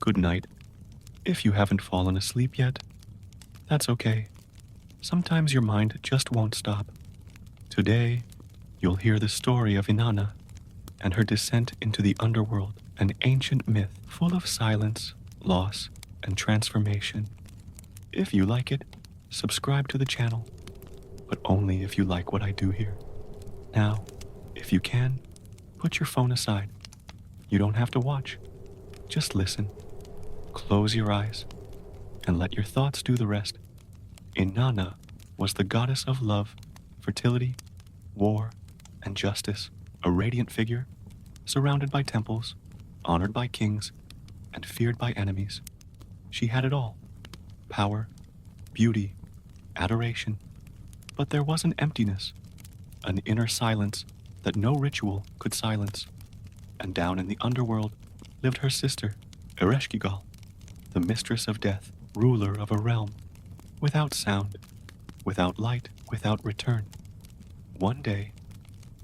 Good night. If you haven't fallen asleep yet, that's okay. Sometimes your mind just won't stop. Today, you'll hear the story of Inanna and her descent into the underworld, an ancient myth full of silence, loss, and transformation. If you like it, subscribe to the channel, but only if you like what I do here. Now, if you can, put your phone aside. You don't have to watch. Just listen. Close your eyes and let your thoughts do the rest. Inanna was the goddess of love, fertility, war, and justice, a radiant figure, surrounded by temples, honored by kings, and feared by enemies. She had it all: power, beauty, adoration. But there was an emptiness, an inner silence that no ritual could silence. And down in the underworld lived her sister, Ereshkigal, the mistress of death, ruler of a realm, without sound, without light, without return. One day,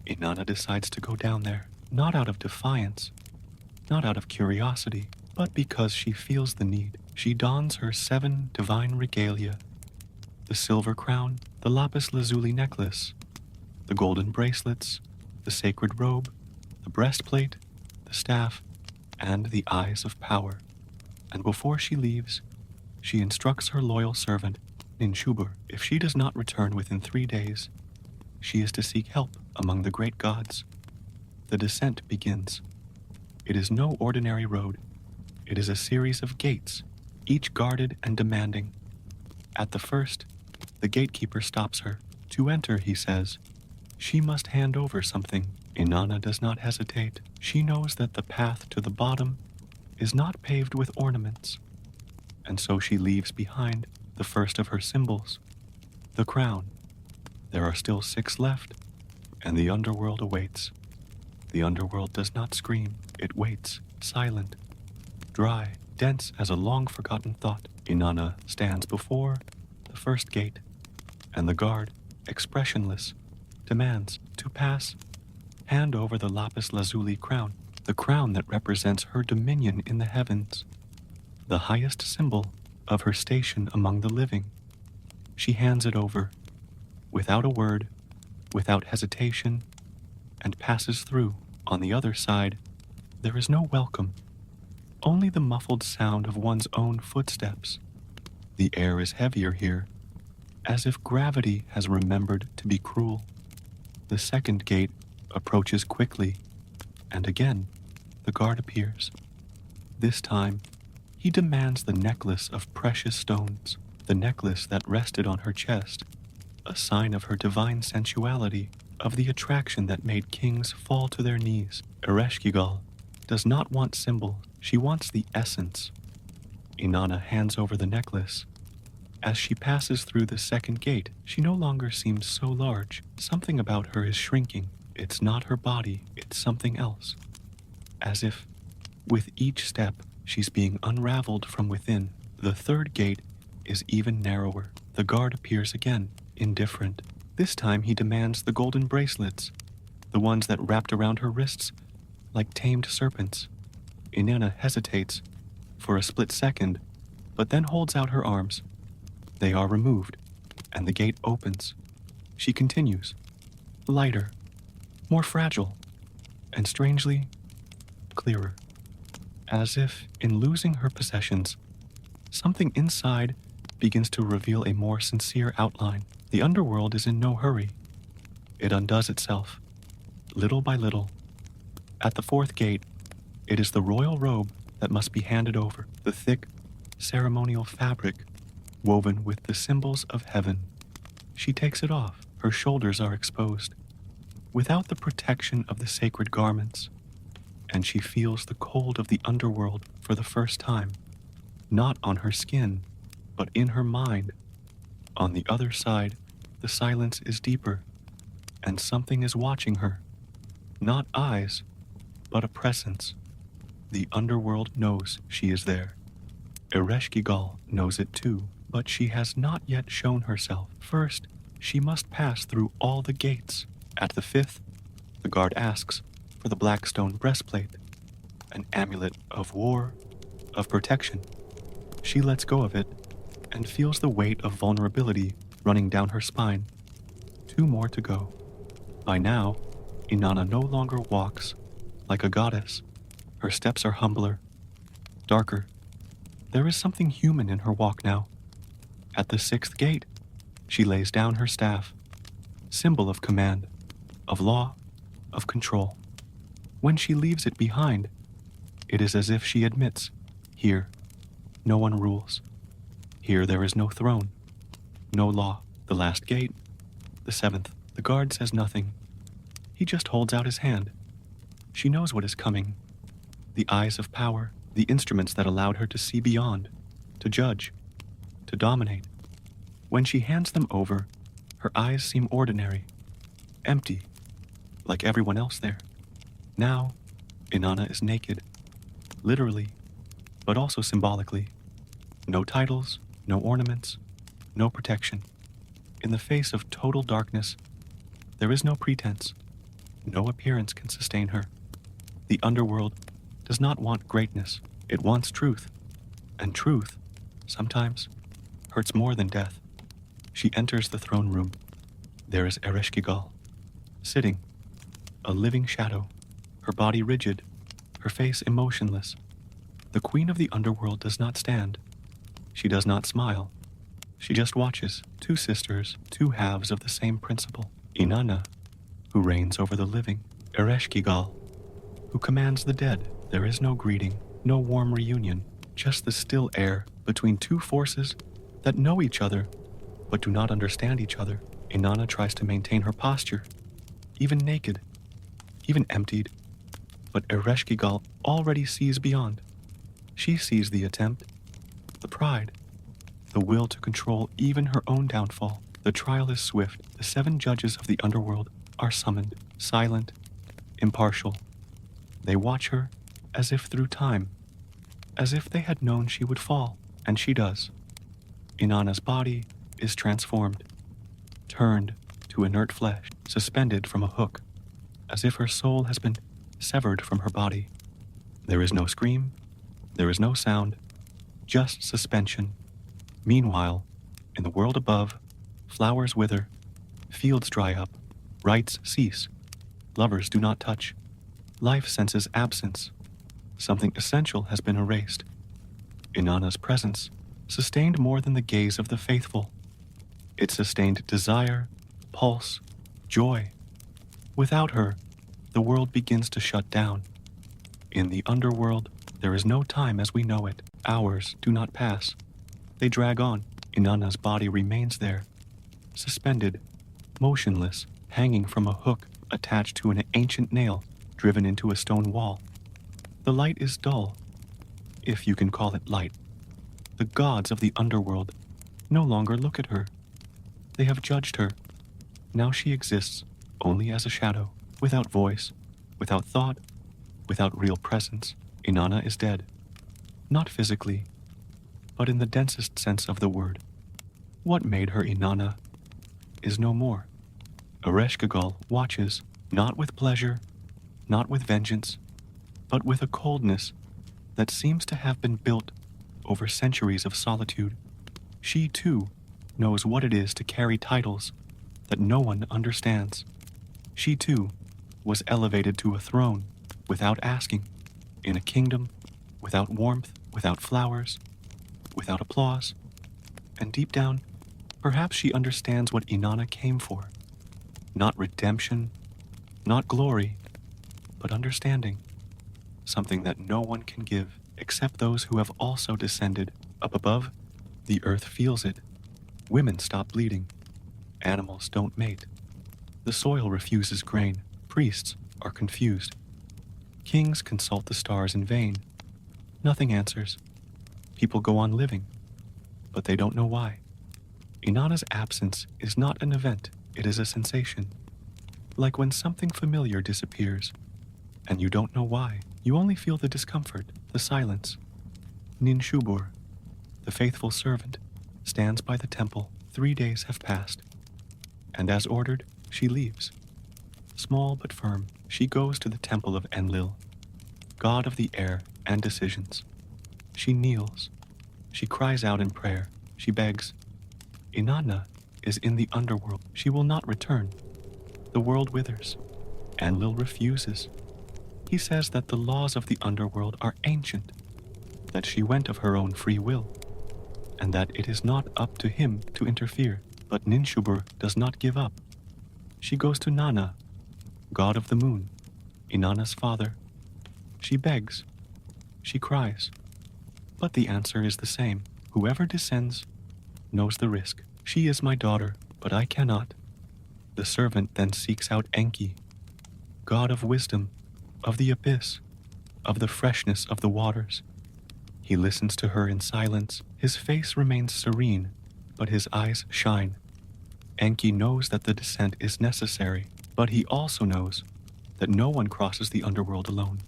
Inanna decides to go down there, not out of defiance, not out of curiosity, but because she feels the need. She dons her 7 divine regalia: the silver crown, the lapis lazuli necklace, the golden bracelets, the sacred robe, the breastplate, the staff, and the eyes of power. And before she leaves, she instructs her loyal servant, Ninshubur, if she does not return within 3 days, she is to seek help among the great gods. The descent begins. It is no ordinary road. It is a series of gates, each guarded and demanding. At the first, the gatekeeper stops her. To enter, he says, she must hand over something. Inanna does not hesitate. She knows that the path to the bottom is not paved with ornaments, and so she leaves behind the first of her symbols, the crown. There are still 6 left, and the underworld awaits. The underworld does not scream. It waits, silent, dry, dense as a long-forgotten thought. Inanna stands before the first gate, and the guard, expressionless, demands to pass. Hand over the lapis lazuli crown, the crown that represents her dominion in the heavens, the highest symbol of her station among the living. She hands it over, without a word, without hesitation, and passes through. On the other side, there is no welcome, only the muffled sound of one's own footsteps. The air is heavier here, as if gravity has remembered to be cruel. The second gate approaches quickly, and again the guard appears. This time, he demands the necklace of precious stones, the necklace that rested on her chest, a sign of her divine sensuality, of the attraction that made kings fall to their knees. Ereshkigal does not want symbols, she wants the essence. Inanna hands over the necklace. As she passes through the second gate, she no longer seems so large. Something about her is shrinking. It's not her body, it's something else. As if, with each step, she's being unraveled from within. The third gate is even narrower. The guard appears again, indifferent. This time he demands the golden bracelets, the ones that wrapped around her wrists like tamed serpents. Inanna hesitates for a split second, but then holds out her arms. They are removed, and the gate opens. She continues, lighter, more fragile, and strangely clearer. As if, in losing her possessions, something inside begins to reveal a more sincere outline. The underworld is in no hurry. It undoes itself, little by little. At the fourth gate, it is the royal robe that must be handed over, the thick, ceremonial fabric woven with the symbols of heaven. She takes it off. Her shoulders are exposed, without the protection of the sacred garments, and she feels the cold of the underworld for the first time, not on her skin, but in her mind. On the other side, the silence is deeper, and something is watching her. Not eyes, but a presence. The underworld knows she is there. Ereshkigal knows it too, but she has not yet shown herself. First, she must pass through all the gates. At the fifth, the guard asks for the black stone breastplate, an amulet of war, of protection. She lets go of it and feels the weight of vulnerability running down her spine. 2 more to go. By now, Inanna no longer walks like a goddess. Her steps are humbler, darker. There is something human in her walk now. At the 6th gate, she lays down her staff, symbol of command, of law, of control. When she leaves it behind, it is as if she admits, here, no one rules. Here there is no throne, no law. The last gate, the 7th, the guard says nothing. He just holds out his hand. She knows what is coming. The eyes of power, the instruments that allowed her to see beyond, to judge, to dominate. When she hands them over, her eyes seem ordinary, empty, like everyone else there. Now, Inanna is naked, literally, but also symbolically. No titles, no ornaments, no protection. In the face of total darkness, there is no pretense. No appearance can sustain her. The underworld does not want greatness. It wants truth. And truth, sometimes, hurts more than death. She enters the throne room. There is Ereshkigal, sitting, a living shadow, her body rigid, her face emotionless. The queen of the underworld does not stand. She does not smile. She just watches. 2 sisters, 2 halves of the same principle. Inanna, who reigns over the living. Ereshkigal, who commands the dead. There is no greeting, no warm reunion, just the still air between 2 forces that know each other but do not understand each other. Inanna tries to maintain her posture, even naked, even emptied, but Ereshkigal already sees beyond. She sees the attempt, the pride, the will to control even her own downfall. The trial is swift. The 7 judges of the underworld are summoned, silent, impartial. They watch her as if through time, as if they had known she would fall, and she does. Inanna's body is transformed, turned to inert flesh, suspended from a hook, as if her soul has been severed from her body. There is no scream, there is no sound, just suspension. Meanwhile, in the world above, flowers wither, fields dry up, rites cease, lovers do not touch, life senses absence. Something essential has been erased. Inanna's presence sustained more than the gaze of the faithful. It sustained desire, pulse, joy. Without her, the world begins to shut down. In the underworld, there is no time as we know it. Hours do not pass. They drag on. Inanna's body remains there, suspended, motionless, hanging from a hook attached to an ancient nail driven into a stone wall. The light is dull, if you can call it light. The gods of the underworld no longer look at her. They have judged her. Now she exists only as a shadow, without voice, without thought, without real presence. Inanna is dead. Not physically, but in the densest sense of the word. What made her Inanna is no more. Ereshkigal watches, not with pleasure, not with vengeance, but with a coldness that seems to have been built over centuries of solitude. She, too, knows what it is to carry titles that no one understands. She, too, was elevated to a throne without asking, in a kingdom without warmth, without flowers, without applause. And deep down, perhaps she understands what Inanna came for. Not redemption, not glory, but understanding. Something that no one can give except those who have also descended. Up above, the earth feels it. Women stop bleeding. Animals don't mate. The soil refuses grain. Priests are confused. Kings consult the stars in vain. Nothing answers. People go on living, but they don't know why. Inanna's absence is not an event, it is a sensation. Like when something familiar disappears, and you don't know why. You only feel the discomfort, the silence. Nin Shubur, the faithful servant, stands by the temple. 3 days have passed, and as ordered, she leaves. Small but firm, she goes to the temple of Enlil, god of the air and decisions. She kneels. She cries out in prayer. She begs. Inanna is in the underworld. She will not return. The world withers. Enlil refuses. He says that the laws of the underworld are ancient, that she went of her own free will, and that it is not up to him to interfere. But Ninshubur does not give up. She goes to Nana, god of the moon, Inanna's father. She begs. She cries. But the answer is the same. Whoever descends knows the risk. She is my daughter, but I cannot. The servant then seeks out Enki, god of wisdom, of the abyss, of the freshness of the waters. He listens to her in silence. His face remains serene, but his eyes shine. Enki knows that the descent is necessary, but he also knows that no one crosses the underworld alone.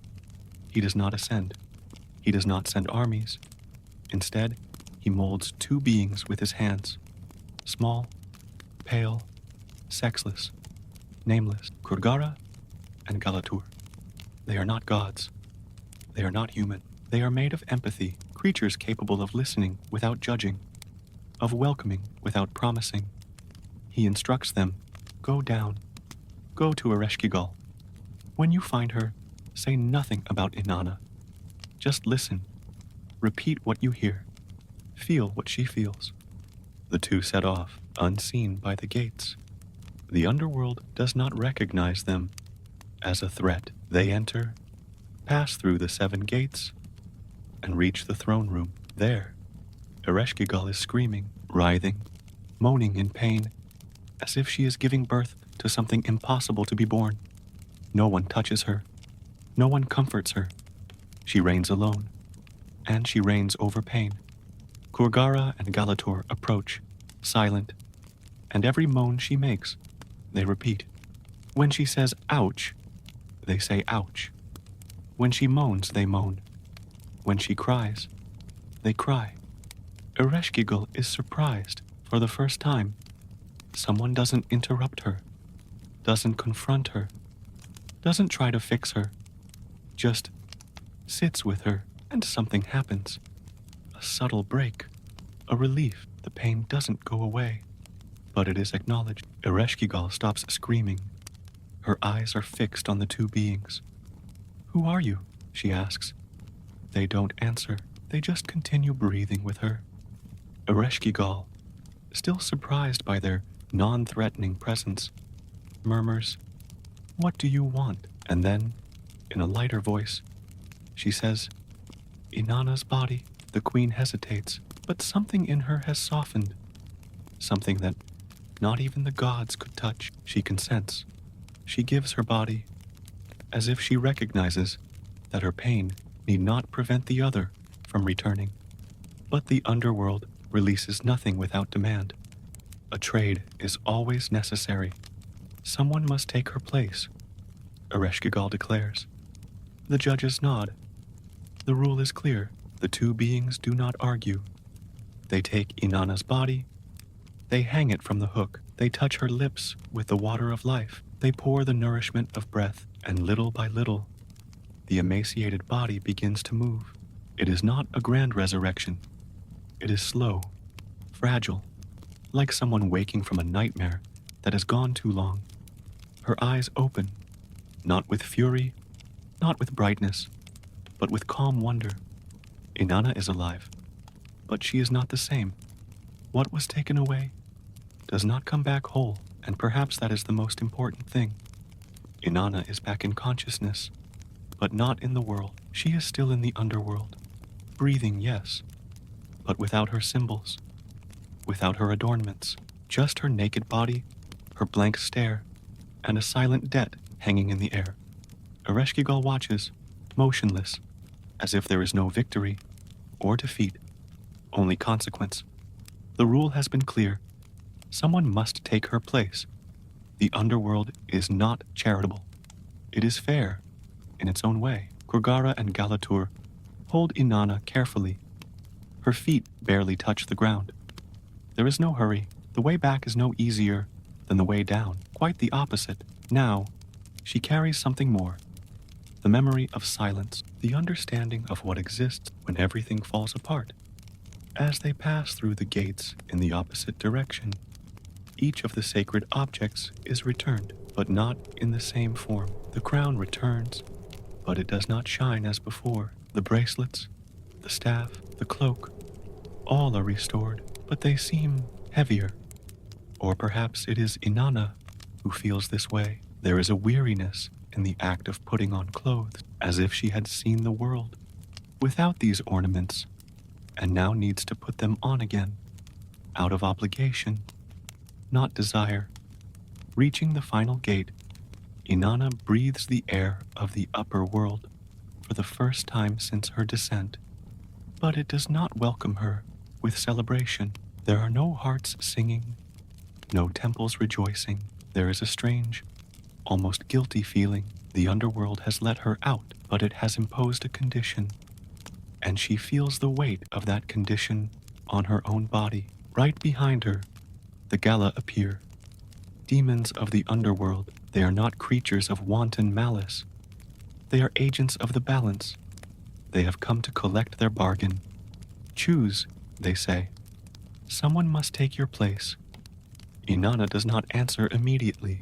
He does not ascend. He does not send armies. Instead, he molds two beings with his hands. Small, pale, sexless, nameless, Kurgara and Galatur. They are not gods. They are not human. They are made of empathy, creatures capable of listening without judging, of welcoming without promising. He instructs them, go down, go to Ereshkigal. When you find her, say nothing about Inanna. Just listen, repeat what you hear, feel what she feels. The two set off, unseen by the gates. The underworld does not recognize them as a threat. They enter, pass through the 7 gates, and reach the throne room. There, Ereshkigal is screaming, writhing, moaning in pain, as if she is giving birth to something impossible to be born. No one touches her. No one comforts her. She reigns alone, and she reigns over pain. Kurgara and Galatur approach, silent, and every moan she makes, they repeat. When she says ouch, they say ouch. When she moans, they moan. When she cries, they cry. Ereshkigal is surprised for the first time. Someone doesn't interrupt her, doesn't confront her, doesn't try to fix her, just sits with her, and something happens. A subtle break, a relief. The pain doesn't go away, but it is acknowledged. Ereshkigal stops screaming. Her eyes are fixed on the two beings. Who are you? She asks. They don't answer. They just continue breathing with her. Ereshkigal, still surprised by their non-threatening presence, murmurs, "What do you want?" And then, in a lighter voice, she says, "Inanna's body." The queen hesitates, but something in her has softened. Something that not even the gods could touch. She consents. She gives her body, as if she recognizes that her pain need not prevent the other from returning. But the underworld releases nothing without demand. A trade is always necessary. Someone must take her place, Ereshkigal declares. The judges nod. The rule is clear. The two beings do not argue. They take Inanna's body. They hang it from the hook. They touch her lips with the water of life. They pour the nourishment of breath, and little by little, the emaciated body begins to move. It is not a grand resurrection. It is slow, fragile, like someone waking from a nightmare that has gone too long. Her eyes open, not with fury, not with brightness, but with calm wonder. Inanna is alive, but she is not the same. What was taken away does not come back whole, and perhaps that is the most important thing. Inanna is back in consciousness, but not in the world. She is still in the underworld, breathing, yes, but without her symbols, without her adornments, just her naked body, her blank stare, and a silent debt hanging in the air. Ereshkigal watches, motionless, as if there is no victory or defeat, only consequence. The rule has been clear. Someone must take her place. The underworld is not charitable. It is fair, in its own way. Kurgara and Galatur hold Inanna carefully. Her feet barely touch the ground. There is no hurry. The way back is no easier than the way down. Quite the opposite. Now, she carries something more. the memory of silence, the understanding of what exists when everything falls apart. As they pass through the gates in the opposite direction, each of the sacred objects is returned, but not in the same form. The crown returns, but it does not shine as before. The bracelets, the staff, the cloak, all are restored, but they seem heavier. Or perhaps it is Inanna who feels this way. There is a weariness in the act of putting on clothes, as if she had seen the world without these ornaments, and now needs to put them on again, out of obligation, not desire. Reaching the final gate, Inanna breathes the air of the upper world for the first time since her descent. But it does not welcome her with celebration. There are no hearts singing, no temples rejoicing. There is a strange, almost guilty feeling. The underworld has let her out, but it has imposed a condition, and she feels the weight of that condition on her own body. Right behind her, the Gala appear. Demons of the underworld, they are not creatures of wanton malice. They are agents of the balance. They have come to collect their bargain. Choose, they say. Someone must take your place. Inanna does not answer immediately.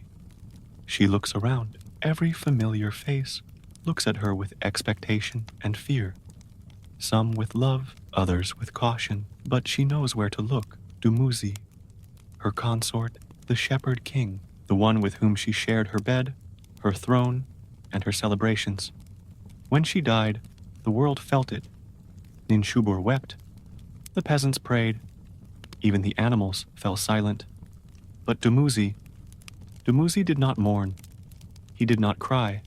She looks around. Every familiar face looks at her with expectation and fear. Some with love, others with caution, but she knows where to look. Dumuzi, her consort, the shepherd king, the one with whom she shared her bed, her throne, and her celebrations. When she died, the world felt it. Ninshubur wept. The peasants prayed. Even the animals fell silent. But Dumuzi did not mourn. He did not cry.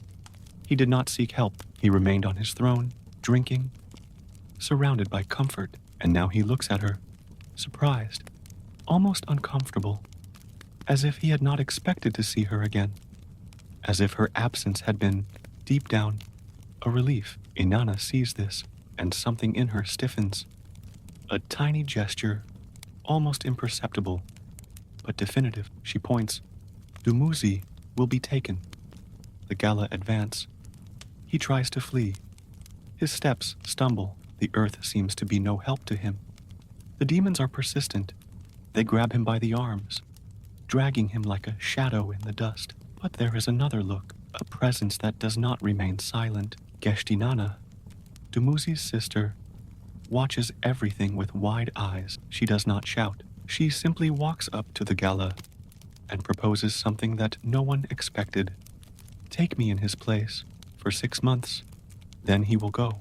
He did not seek help. He remained on his throne, drinking, surrounded by comfort. And now he looks at her, surprised, almost uncomfortable, as if he had not expected to see her again, as if her absence had been, deep down, a relief. Inanna sees this, and something in her stiffens. A tiny gesture, almost imperceptible, but definitive. She points. Dumuzi will be taken. The Gala advance. He tries to flee. His steps stumble. The earth seems to be no help to him. The demons are persistent. They grab him by the arms, dragging him like a shadow in the dust. But there is another look, a presence that does not remain silent. Geshtinana, Dumuzi's sister, watches everything with wide eyes. She does not shout. She simply walks up to the Gala and proposes something that no one expected. Take me in his place for 6 months, then he will go.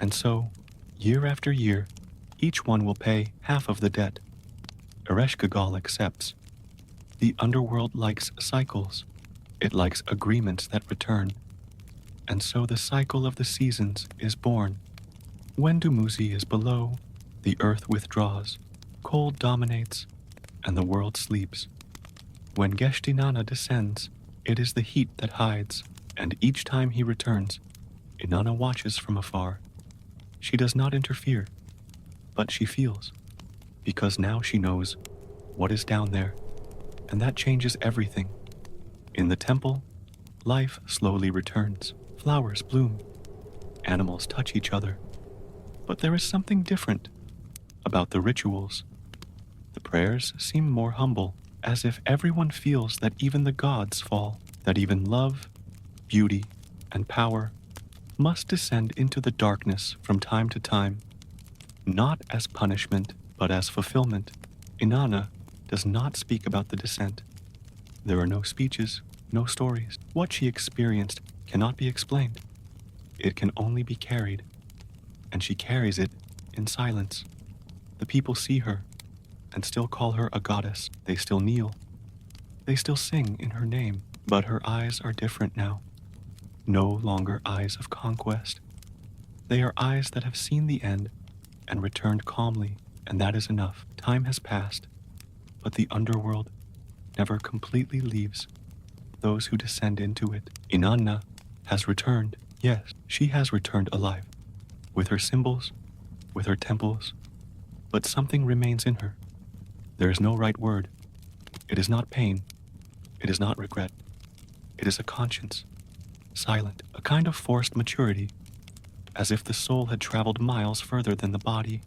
And so, year after year, each one will pay half of the debt. Ereshkigal accepts. The underworld likes cycles. It likes agreements that return. And so the cycle of the seasons is born. When Dumuzi is below, the earth withdraws, cold dominates, and the world sleeps. When Geshtinana descends, it is the heat that hides, and each time he returns, Inanna watches from afar. She does not interfere, but she feels, because now she knows what is down there, and that changes everything. In the temple, life slowly returns. Flowers bloom. Animals touch each other. But there is something different about the rituals. The prayers seem more humble, as if everyone feels that even the gods fall, that even love, beauty, and power must descend into the darkness from time to time, not as punishment, but as fulfillment. Inanna does not speak about the descent. There are no speeches, no stories. What she experienced cannot be explained. It can only be carried, and she carries it in silence. The people see her and still call her a goddess. They still kneel. They still sing in her name, but her eyes are different now. No longer eyes of conquest. They are eyes that have seen the end and returned calmly, and that is enough. Time has passed, but the underworld never completely leaves those who descend into it. Inanna has returned. Yes, she has returned alive, with her symbols, with her temples, but something remains in her. There is no right word. It is not pain. It is not regret. It is a conscience, silent, a kind of forced maturity, as if the soul had traveled miles further than the body,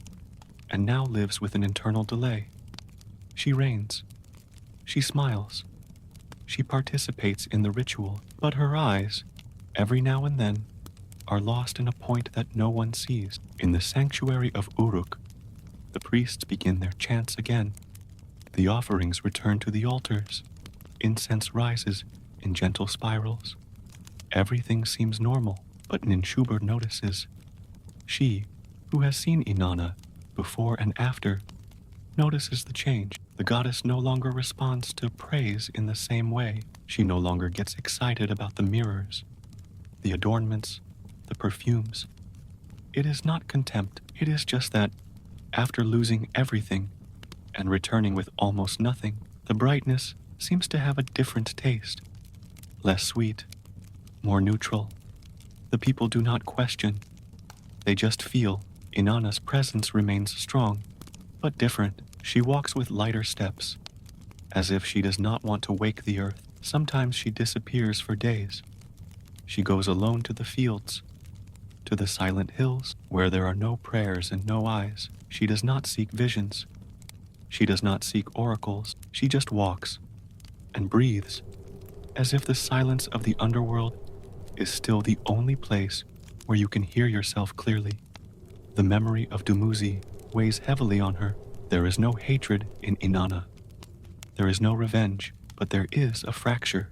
and now lives with an internal delay. She reigns. She smiles. She participates in the ritual, but her eyes, every now and then, are lost in a point that no one sees. In the sanctuary of Uruk, the priests begin their chants again. The offerings return to the altars. Incense rises in gentle spirals. Everything seems normal, but Ninshubur notices. She, who has seen Inanna before and after, notices the change. The goddess no longer responds to praise in the same way. She no longer gets excited about the mirrors, the adornments, the perfumes. It is not contempt. It is just that, after losing everything and returning with almost nothing, the brightness seems to have a different taste. Less sweet, more neutral. The people do not question. They just feel. Inanna's presence remains strong, but different. She walks with lighter steps, as if she does not want to wake the earth. Sometimes she disappears for days. She goes alone to the fields, to the silent hills where there are no prayers and no eyes. She does not seek visions. She does not seek oracles. She just walks and breathes, as if the silence of the underworld is still the only place where you can hear yourself clearly. The memory of Dumuzi weighs heavily on her. There is no hatred in Inanna. There is no revenge, but there is a fracture,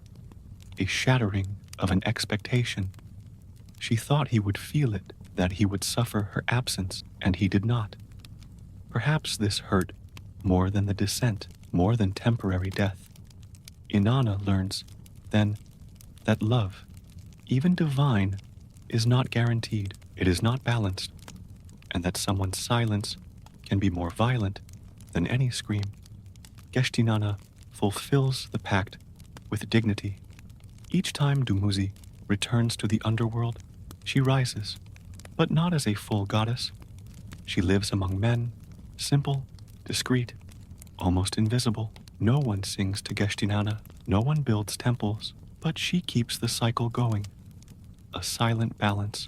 a shattering of an expectation. She thought he would feel it, that he would suffer her absence, and he did not. Perhaps this hurt more than the descent, more than temporary death. Inanna learns, then, that love, even divine, is not guaranteed. It is not balanced, and that someone's silence can be more violent than any scream. Geshtinana fulfills the pact with dignity. Each time Dumuzi returns to the underworld, she rises, but not as a full goddess. She lives among men, simple, discreet, almost invisible. No one sings to Geshtinana, no one builds temples, but she keeps the cycle going. A silent balance.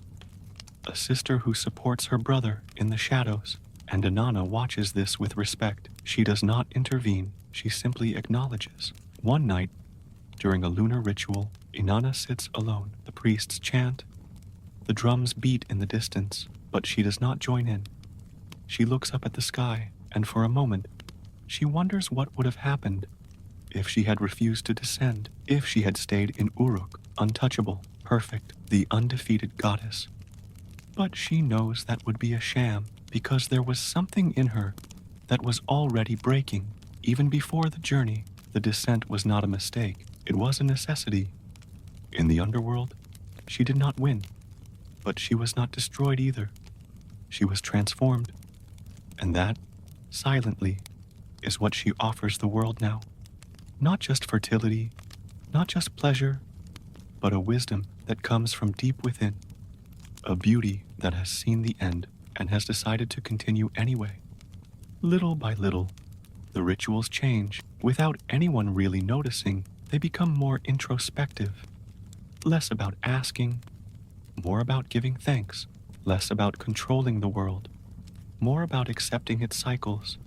A sister who supports her brother in the shadows, and Inanna watches this with respect. She does not intervene, she simply acknowledges. One night, during a lunar ritual, Inanna sits alone. The priests chant, the drums beat in the distance, but she does not join in. She looks up at the sky, and for a moment, she wonders what would have happened if she had refused to descend, if she had stayed in Uruk, untouchable, perfect, the undefeated goddess. But she knows that would be a sham, because there was something in her that was already breaking. Even before the journey, the descent was not a mistake. It was a necessity. In the underworld, she did not win, but she was not destroyed either. She was transformed, and that, silently, is what she offers the world now. Not just fertility, not just pleasure, but a wisdom that comes from deep within, a beauty that has seen the end and has decided to continue anyway. Little by little, the rituals change. Without anyone really noticing, they become more introspective, less about asking, more about giving thanks, less about controlling the world, more about accepting its cycles.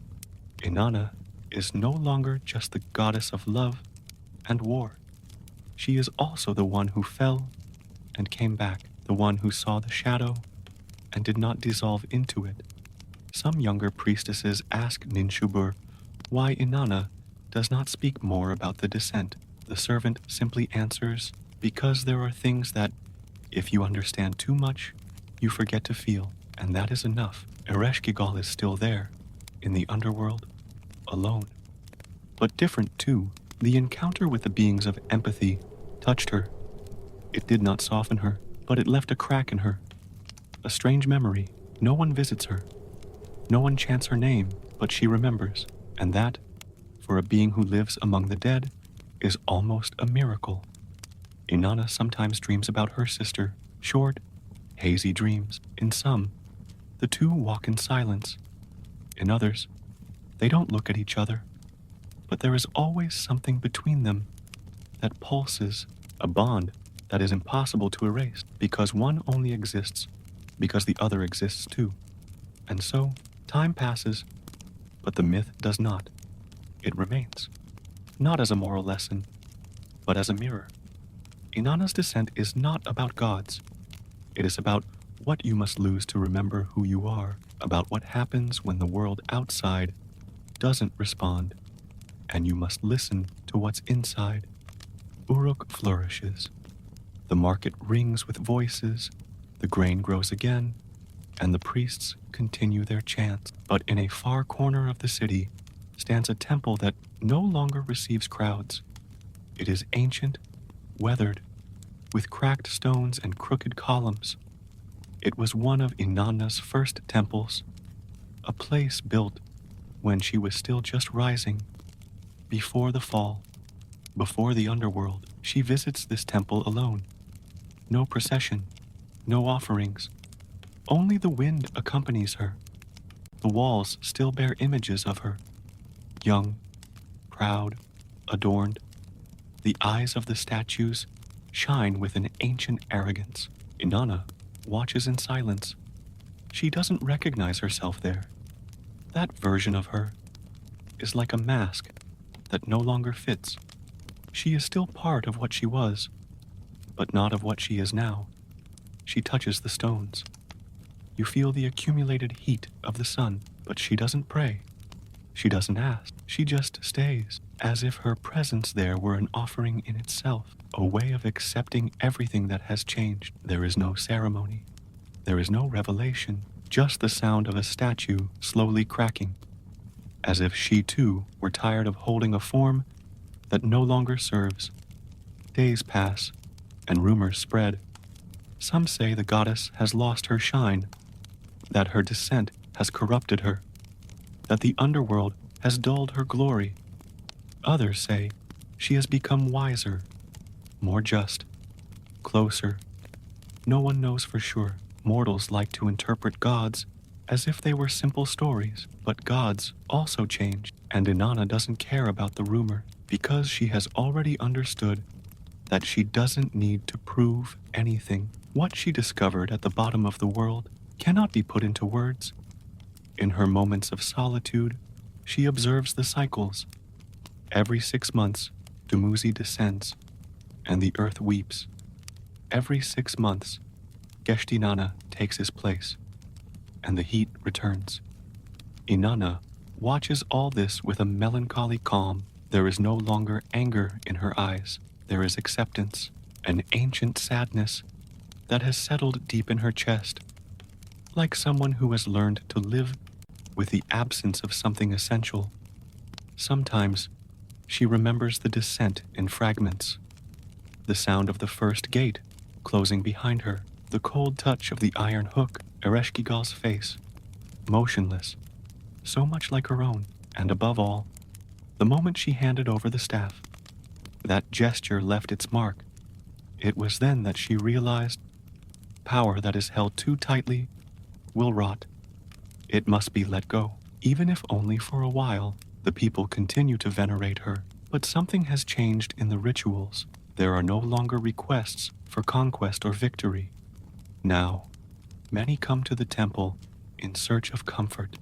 Inanna is no longer just the goddess of love and war. She is also the one who fell and came back, the one who saw the shadow and did not dissolve into it. Some younger priestesses ask Ninshubur why Inanna does not speak more about the descent. The servant simply answers, because there are things that, if you understand too much, you forget to feel, and that is enough. Ereshkigal is still there, in the underworld, alone. But different too. The encounter with the beings of empathy touched her. It did not soften her, but it left a crack in her. A strange memory. No one visits her. No one chants her name, but she remembers. And that, for a being who lives among the dead, is almost a miracle. Inanna sometimes dreams about her sister, short, hazy dreams. In some, the two walk in silence. In others, they don't look at each other, but there is always something between them that pulses, a bond that is impossible to erase, because one only exists because the other exists too. And so, time passes, but the myth does not. It remains, not as a moral lesson, but as a mirror. Inanna's descent is not about gods. It is about what you must lose to remember who you are, about what happens when the world outside doesn't respond, and you must listen to what's inside. Uruk flourishes. The market rings with voices, the grain grows again, and the priests continue their chants. But in a far corner of the city stands a temple that no longer receives crowds. It is ancient, weathered, with cracked stones and crooked columns. It was one of Inanna's first temples, a place built when she was still just rising, before the fall, before the underworld. She visits this temple alone. No procession, no offerings. Only the wind accompanies her. The walls still bear images of her, young, proud, adorned. The eyes of the statues shine with an ancient arrogance. Inanna watches in silence. She doesn't recognize herself there. That version of her is like a mask that no longer fits. She is still part of what she was, but not of what she is now. She touches the stones. You feel the accumulated heat of the sun, but she doesn't pray. She doesn't ask. She just stays, as if her presence there were an offering in itself, a way of accepting everything that has changed. There is no ceremony. There is no revelation, just the sound of a statue slowly cracking, as if she too were tired of holding a form that no longer serves. Days pass, and rumors spread. Some say the goddess has lost her shine, that her descent has corrupted her, that the underworld has dulled her glory. Others say she has become wiser, more just, closer. No one knows for sure. Mortals like to interpret gods as if they were simple stories, but gods also change, and Inanna doesn't care about the rumor because she has already understood that she doesn't need to prove anything. What she discovered at the bottom of the world cannot be put into words. In her moments of solitude, she observes the cycles. Every 6 months, Dumuzi descends, and the earth weeps. Every 6 months, Geshtinana takes his place, and the heat returns. Inanna watches all this with a melancholy calm. There is no longer anger in her eyes. There is acceptance, an ancient sadness that has settled deep in her chest, like someone who has learned to live with the absence of something essential. Sometimes she remembers the descent in fragments, the sound of the first gate closing behind her, the cold touch of the iron hook, Ereshkigal's face, motionless, so much like her own, and above all, the moment she handed over the staff. That gesture left its mark. It was then that she realized power that is held too tightly will rot. It must be let go. Even if only for a while, the people continue to venerate her. But something has changed in the rituals. There are no longer requests for conquest or victory. Now, many come to the temple in search of comfort.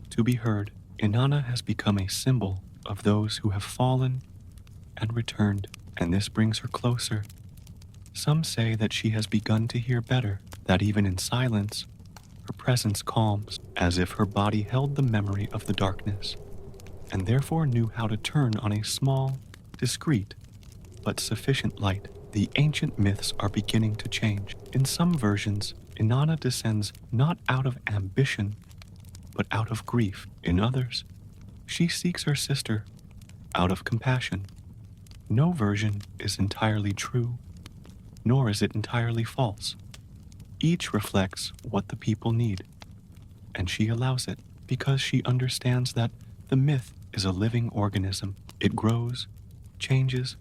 To be heard, Inanna has become a symbol of those who have fallen and returned, and this brings her closer. Some say that she has begun to hear better, that even in silence, her presence calms, as if her body held the memory of the darkness, and therefore knew how to turn on a small, discreet, but sufficient light. The ancient myths are beginning to change. In some versions, Inanna descends not out of ambition, but out of grief. In others, she seeks her sister out of compassion. No version is entirely true, nor is it entirely false. Each reflects what the people need, and she allows it because she understands that the myth is a living organism. It grows, changes,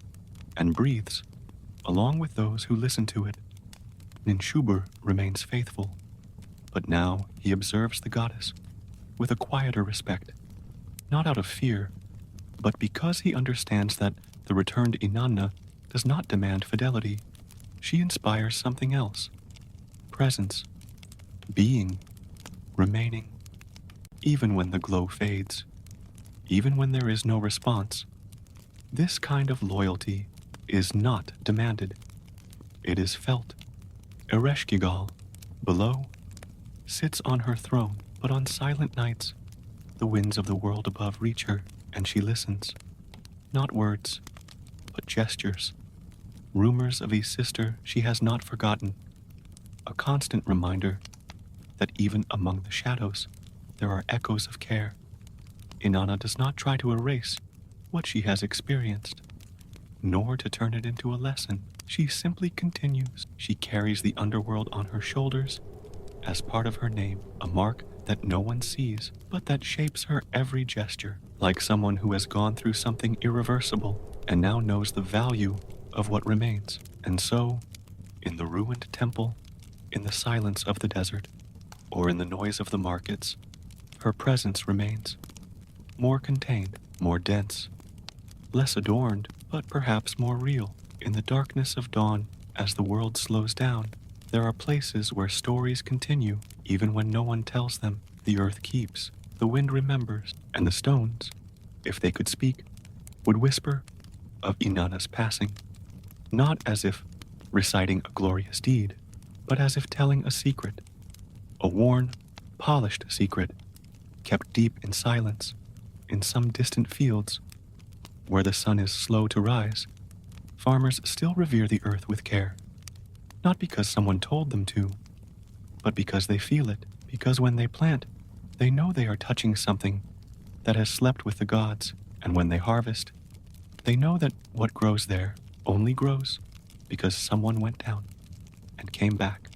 and breathes, along with those who listen to it. Ninshubur remains faithful, but now he observes the goddess with a quieter respect, not out of fear, but because he understands that the returned Inanna does not demand fidelity. She inspires something else: presence, being, remaining, even when the glow fades, even when there is no response. This kind of loyalty is not demanded. It is felt. Ereshkigal, below, sits on her throne, but on silent nights, the winds of the world above reach her, and she listens. Not words, but gestures. Rumors of a sister she has not forgotten. A constant reminder that even among the shadows, there are echoes of care. Inanna does not try to erase what she has experienced, nor to turn it into a lesson. She simply continues. She carries the underworld on her shoulders as part of her name, a mark that no one sees, but that shapes her every gesture, like someone who has gone through something irreversible and now knows the value of what remains. And so, in the ruined temple, in the silence of the desert, or in the noise of the markets, her presence remains, more contained, more dense, less adorned, but perhaps more real. In the darkness of dawn, as the world slows down, there are places where stories continue, even when no one tells them. The earth keeps, the wind remembers, and the stones, if they could speak, would whisper of Inanna's passing, not as if reciting a glorious deed, but as if telling a secret, a worn, polished secret, kept deep in silence, in some distant fields, where the sun is slow to rise. Farmers still revere the earth with care, not because someone told them to, but because they feel it, because when they plant, they know they are touching something that has slept with the gods, and when they harvest, they know that what grows there only grows because someone went down and came back.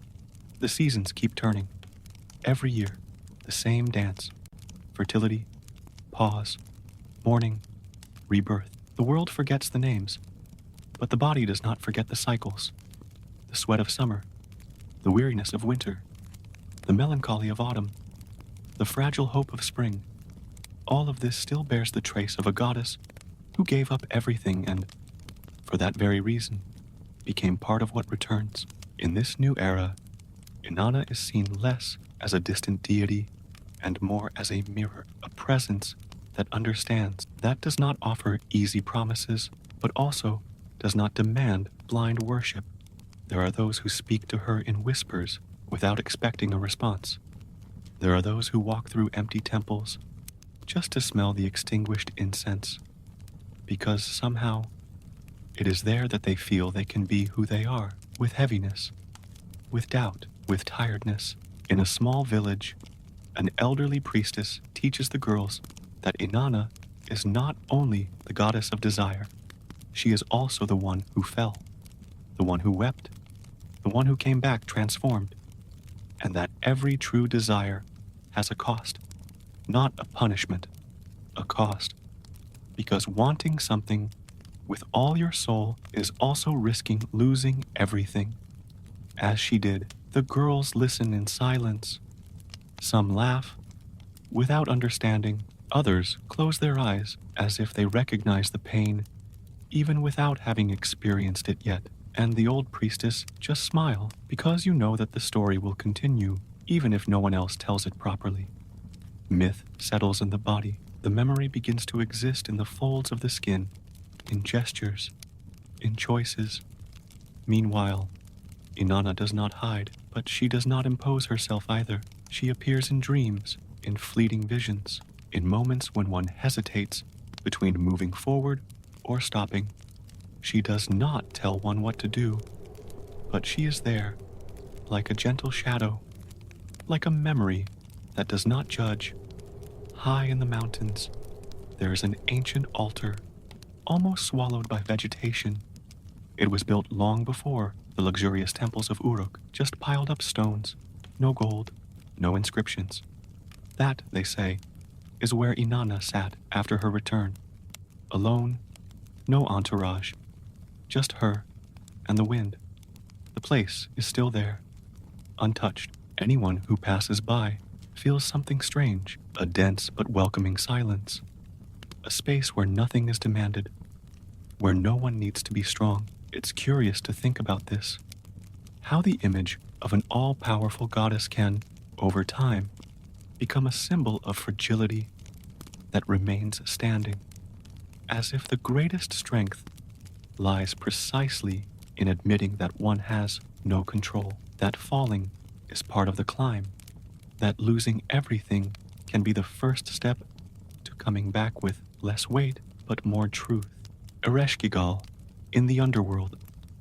The seasons keep turning. Every year, the same dance. Fertility, pause, mourning, rebirth. The world forgets the names, but the body does not forget the cycles. The sweat of summer, the weariness of winter, the melancholy of autumn, the fragile hope of spring. All of this still bears the trace of a goddess who gave up everything and, for that very reason, became part of what returns. In this new era, Inanna is seen less as a distant deity and more as a mirror, a presence that understands, that does not offer easy promises, but also does not demand blind worship. There are those who speak to her in whispers without expecting a response. There are those who walk through empty temples just to smell the extinguished incense, because somehow it is there that they feel they can be who they are, with heaviness, with doubt, with tiredness. In a small village, an elderly priestess teaches the girls that Inanna is not only the goddess of desire, she is also the one who fell, the one who wept, the one who came back transformed, and that every true desire has a cost, not a punishment, a cost, because wanting something with all your soul is also risking losing everything. As she did, the girls listen in silence. Some laugh, without understanding. Others close their eyes as if they recognize the pain, even without having experienced it yet. And the old priestess just smile, because you know that the story will continue, even if no one else tells it properly. Myth settles in the body. The memory begins to exist in the folds of the skin, in gestures, in choices. Meanwhile, Inanna does not hide, but she does not impose herself either. She appears in dreams, in fleeting visions, in moments when one hesitates between moving forward or stopping. She does not tell one what to do, but she is there, like a gentle shadow, like a memory that does not judge. High in the mountains, there is an ancient altar, almost swallowed by vegetation. It was built long before the luxurious temples of Uruk, just piled up stones, no gold, no inscriptions. That, they say, is where Inanna sat after her return. Alone, no entourage, just her and the wind. The place is still there, untouched. Anyone who passes by feels something strange, a dense but welcoming silence, a space where nothing is demanded, where no one needs to be strong. It's curious to think about this. how the image of an all-powerful goddess can, over time, become a symbol of fragility that remains standing, as if the greatest strength lies precisely in admitting that one has no control, that falling is part of the climb, that losing everything can be the first step to coming back with less weight but more truth. Ereshkigal, in the Underworld,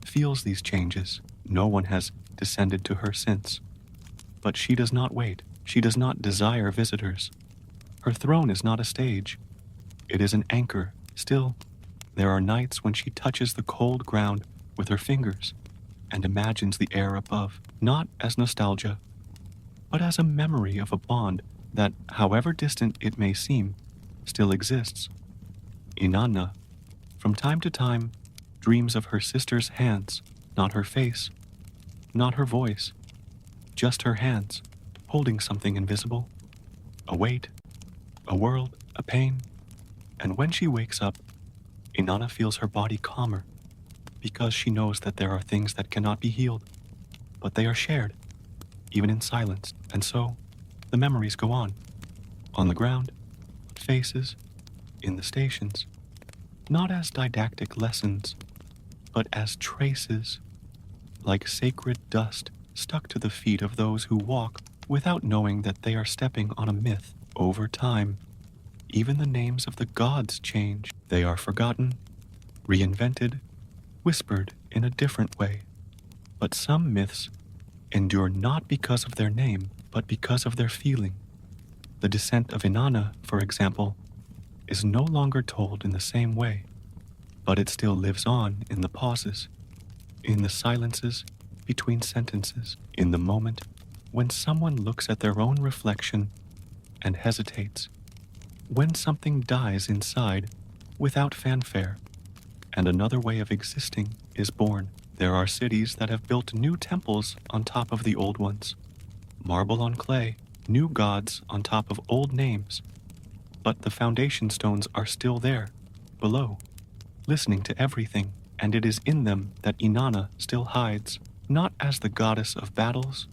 feels these changes. No one has descended to her since. But she does not wait. She does not desire visitors. Her throne is not a stage. It is an anchor. Still, there are nights when she touches the cold ground with her fingers and imagines the air above, not as nostalgia, but as a memory of a bond that, however distant it may seem, still exists. Inanna, from time to time, dreams of her sister's hands, not her face, not her voice, just her hands, holding something invisible, a weight, a world, a pain. And when she wakes up, Inanna feels her body calmer, because she knows that there are things that cannot be healed, but they are shared, even in silence. And so, the memories go on the ground, faces, in the stations, not as didactic lessons, but as traces, like sacred dust stuck to the feet of those who walk without knowing that they are stepping on a myth. Over time, even the names of the gods change. They are forgotten, reinvented, whispered in a different way. But some myths endure not because of their name, but because of their feeling. The Descent of Inanna, for example, is no longer told in the same way, but it still lives on in the pauses, in the silences between sentences, in the moment when someone looks at their own reflection and hesitates, when something dies inside without fanfare, and another way of existing is born. There are cities that have built new temples on top of the old ones, marble on clay, new gods on top of old names, but the foundation stones are still there, below, listening to everything, and it is in them that Inanna still hides, not as the goddess of battles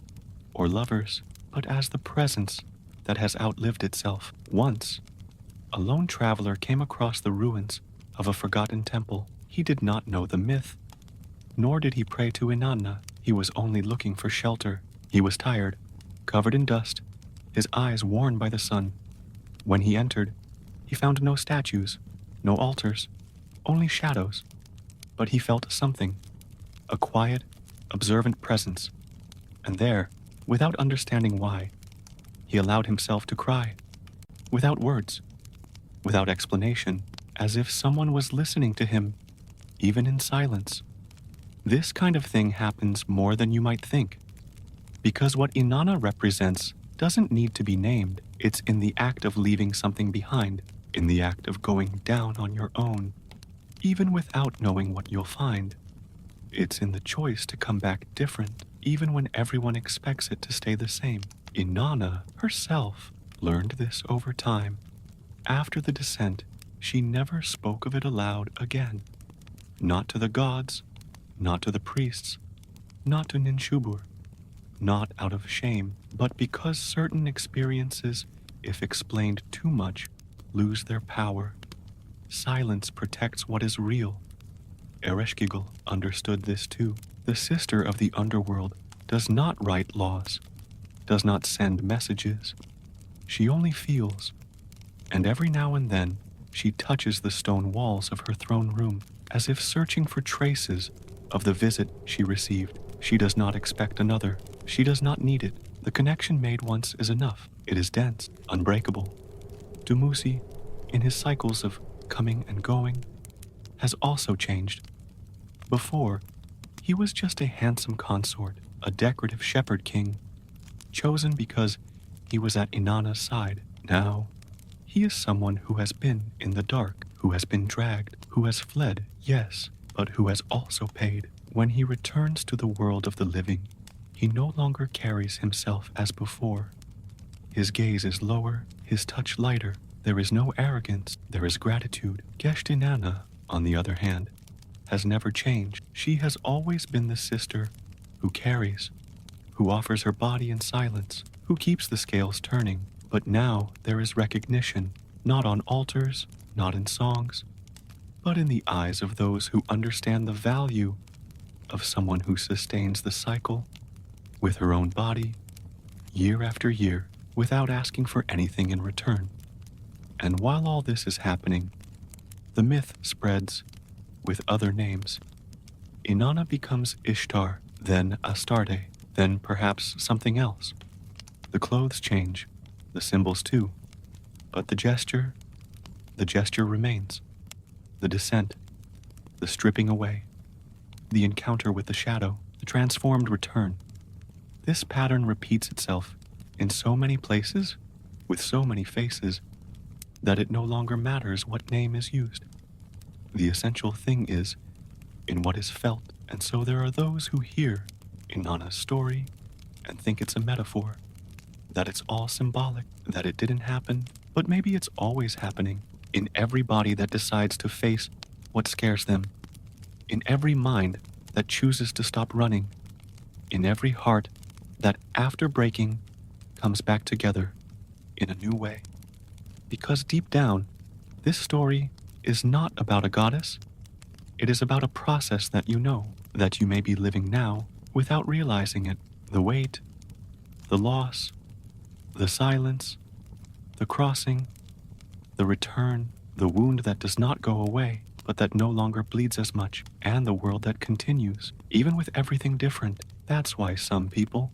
or lovers, but as the presence that has outlived itself. Once, a lone traveler came across the ruins of a forgotten temple. He did not know the myth, nor did he pray to Inanna. He was only looking for shelter. He was tired, covered in dust, his eyes worn by the sun. When he entered, he found no statues, no altars, only shadows. But he felt something, a quiet, observant presence. And there, without understanding why, he allowed himself to cry, without words, without explanation, as if someone was listening to him, even in silence. This kind of thing happens more than you might think, because what Inanna represents doesn't need to be named. It's in the act of leaving something behind, in the act of going down on your own, even without knowing what you'll find. It's in the choice to come back different, even when everyone expects it to stay the same. Inanna herself learned this over time. After the descent, she never spoke of it aloud again. Not to the gods, not to the priests, not to Ninshubur, not out of shame, but because certain experiences, if explained too much, lose their power. Silence protects what is real. Ereshkigal understood this too. The sister of the Underworld does not write laws, does not send messages. She only feels, and every now and then she touches the stone walls of her throne room, as if searching for traces of the visit she received. She does not expect another. She does not need it. The connection made once is enough. It is dense, unbreakable. Dumuzi, in his cycles of coming and going, has also changed. Before, he was just a handsome consort, a decorative shepherd king, chosen because he was at Inanna's side. Now, he is someone who has been in the dark, who has been dragged, who has fled, yes, but who has also paid. When he returns to the world of the living, he no longer carries himself as before. His gaze is lower, his touch lighter. There is no arrogance, there is gratitude. Gesht Inanna, on the other hand, has never changed. She has always been the sister who carries, who offers her body in silence, who keeps the scales turning. But now there is recognition, not on altars, not in songs, but in the eyes of those who understand the value of someone who sustains the cycle with her own body, year after year, without asking for anything in return. And while all this is happening, the myth spreads with other names. Inanna becomes Ishtar, then Astarte, then perhaps something else. The clothes change, the symbols too, but the gesture remains. The descent, the stripping away, the encounter with the shadow, the transformed return. This pattern repeats itself in so many places, with so many faces, that it no longer matters what name is used. The essential thing is in what is felt, and so there are those who hear Inanna's story and think it's a metaphor, that it's all symbolic, that it didn't happen, but maybe it's always happening in every body that decides to face what scares them, in every mind that chooses to stop running, in every heart that after breaking comes back together in a new way. Because deep down, this story is not about a goddess. It is about a process that you know, that you may be living now without realizing it. The weight, the loss, the silence, the crossing, the return, the wound that does not go away, but that no longer bleeds as much, and the world that continues, even with everything different. That's why some people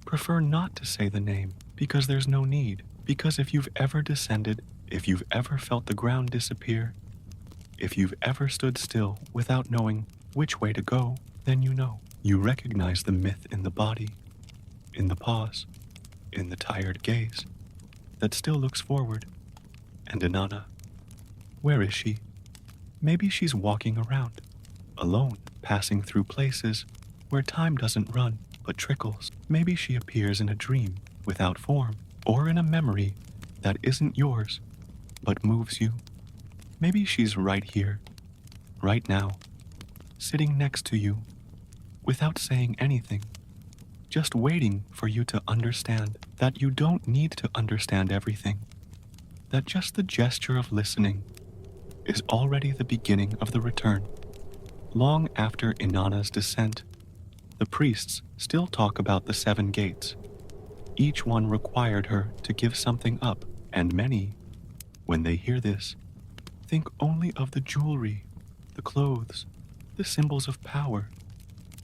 prefer not to say the name, because there's no need. Because if you've ever descended, if you've ever felt the ground disappear, if you've ever stood still without knowing which way to go, then you know. You recognize the myth in the body, in the pause, in the tired gaze that still looks forward. And Inanna, where is she? Maybe she's walking around, alone, passing through places where time doesn't run but trickles. Maybe she appears in a dream without form, or in a memory that isn't yours but moves you. Maybe she's right here, right now, sitting next to you, without saying anything, just waiting for you to understand that you don't need to understand everything, that just the gesture of listening is already the beginning of the return. Long after Inanna's descent, the priests still talk about the 7 gates. Each one required her to give something up, and many, when they hear this, think only of the jewelry, the clothes, the symbols of power.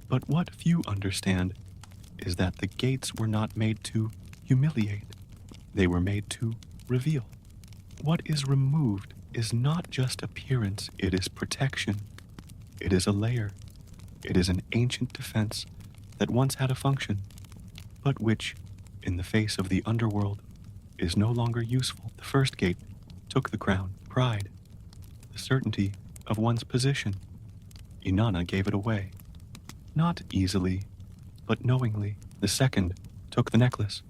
But what few understand is that the gates were not made to humiliate. They were made to reveal. What is removed is not just appearance, it is protection. It is a layer. It is an ancient defense that once had a function, but which, in the face of the underworld, is no longer useful. The first gate took the crown, pride, the certainty of one's position. Inanna gave it away. Not easily, but knowingly. The second took the necklace,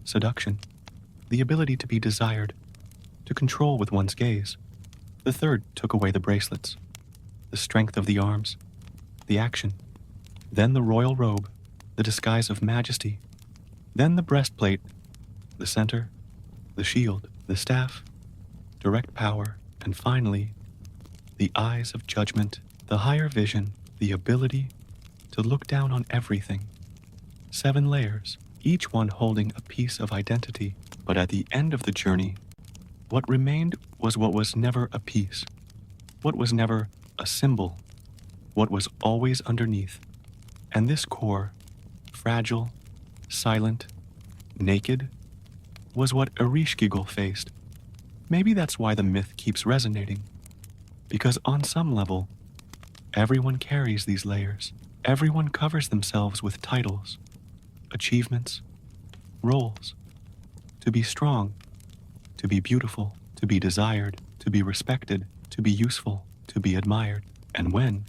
seduction, the ability to be desired, to control with one's gaze. The third took away the bracelets, the strength of the arms, the action. Then the royal robe, the disguise of majesty. Then the breastplate, the center, the shield, the staff, direct power, and finally, the eyes of judgment, the higher vision, the ability to look down on everything. 7 layers, each one holding a piece of identity. But at the end of the journey, what remained was what was never a piece, what was never a symbol, what was always underneath. And this core, fragile, silent, naked, was what Ereshkigal faced. Maybe that's why the myth keeps resonating. Because on some level, everyone carries these layers. Everyone covers themselves with titles, achievements, roles. To be strong, to be beautiful, to be desired, to be respected, to be useful, to be admired. And when,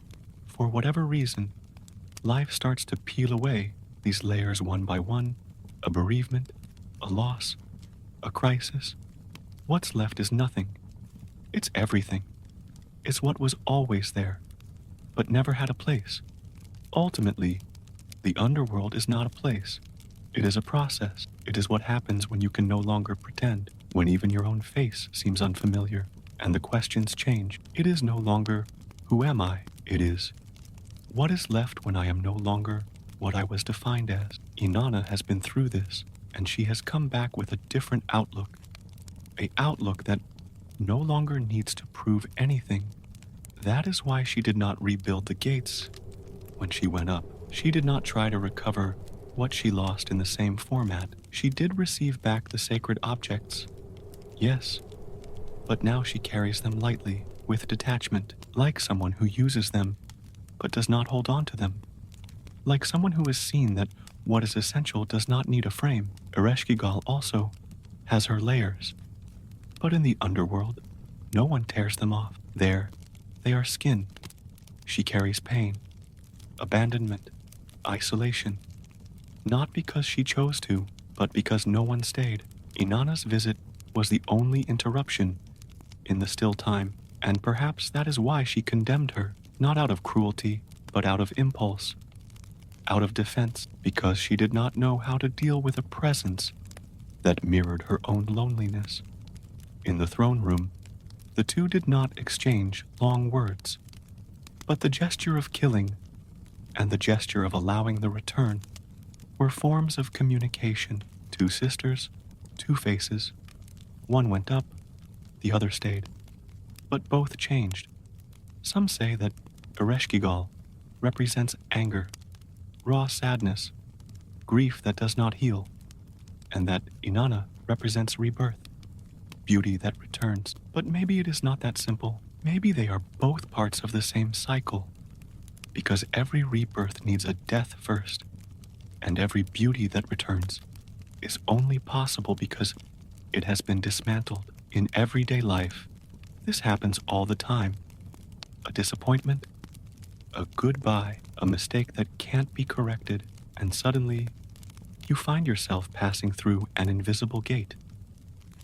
for whatever reason, life starts to peel away these layers one by one, a bereavement, a loss, a crisis, what's left is nothing. It's everything. It's what was always there, but never had a place. Ultimately, The underworld is not a place. It is a process. It is what happens when you can no longer pretend, when even your own face seems unfamiliar, and the questions change. It is no longer, who am I? It is, what is left when I am no longer what I was defined as? Inanna has been through this, and she has come back with a different outlook. A outlook that no longer needs to prove anything. That is why she did not rebuild the gates when she went up. She did not try to recover what she lost in the same format. She did receive back the sacred objects. Yes, but now she carries them lightly, with detachment, like someone who uses them, but does not hold on to them. Like someone who has seen that what is essential does not need a frame. Ereshkigal also has her layers. But in the underworld, no one tears them off. There, they are skin. She carries pain, abandonment, isolation. Not because she chose to, but because no one stayed. Inanna's visit was the only interruption in the still time, and perhaps that is why she condemned her, not out of cruelty, but out of impulse, out of defense, because she did not know how to deal with a presence that mirrored her own loneliness. In the throne room, the two did not exchange long words, but the gesture of killing and the gesture of allowing the return were forms of communication. Two sisters, two faces. One went up, the other stayed. But both changed. Some say that Ereshkigal represents anger, raw sadness, grief that does not heal, and that Inanna represents rebirth, beauty that returns. But maybe it is not that simple. Maybe they are both parts of the same cycle, because every rebirth needs a death first, and every beauty that returns is only possible because it has been dismantled. In everyday life, this happens all the time. A disappointment, a goodbye, a mistake that can't be corrected, and suddenly you find yourself passing through an invisible gate,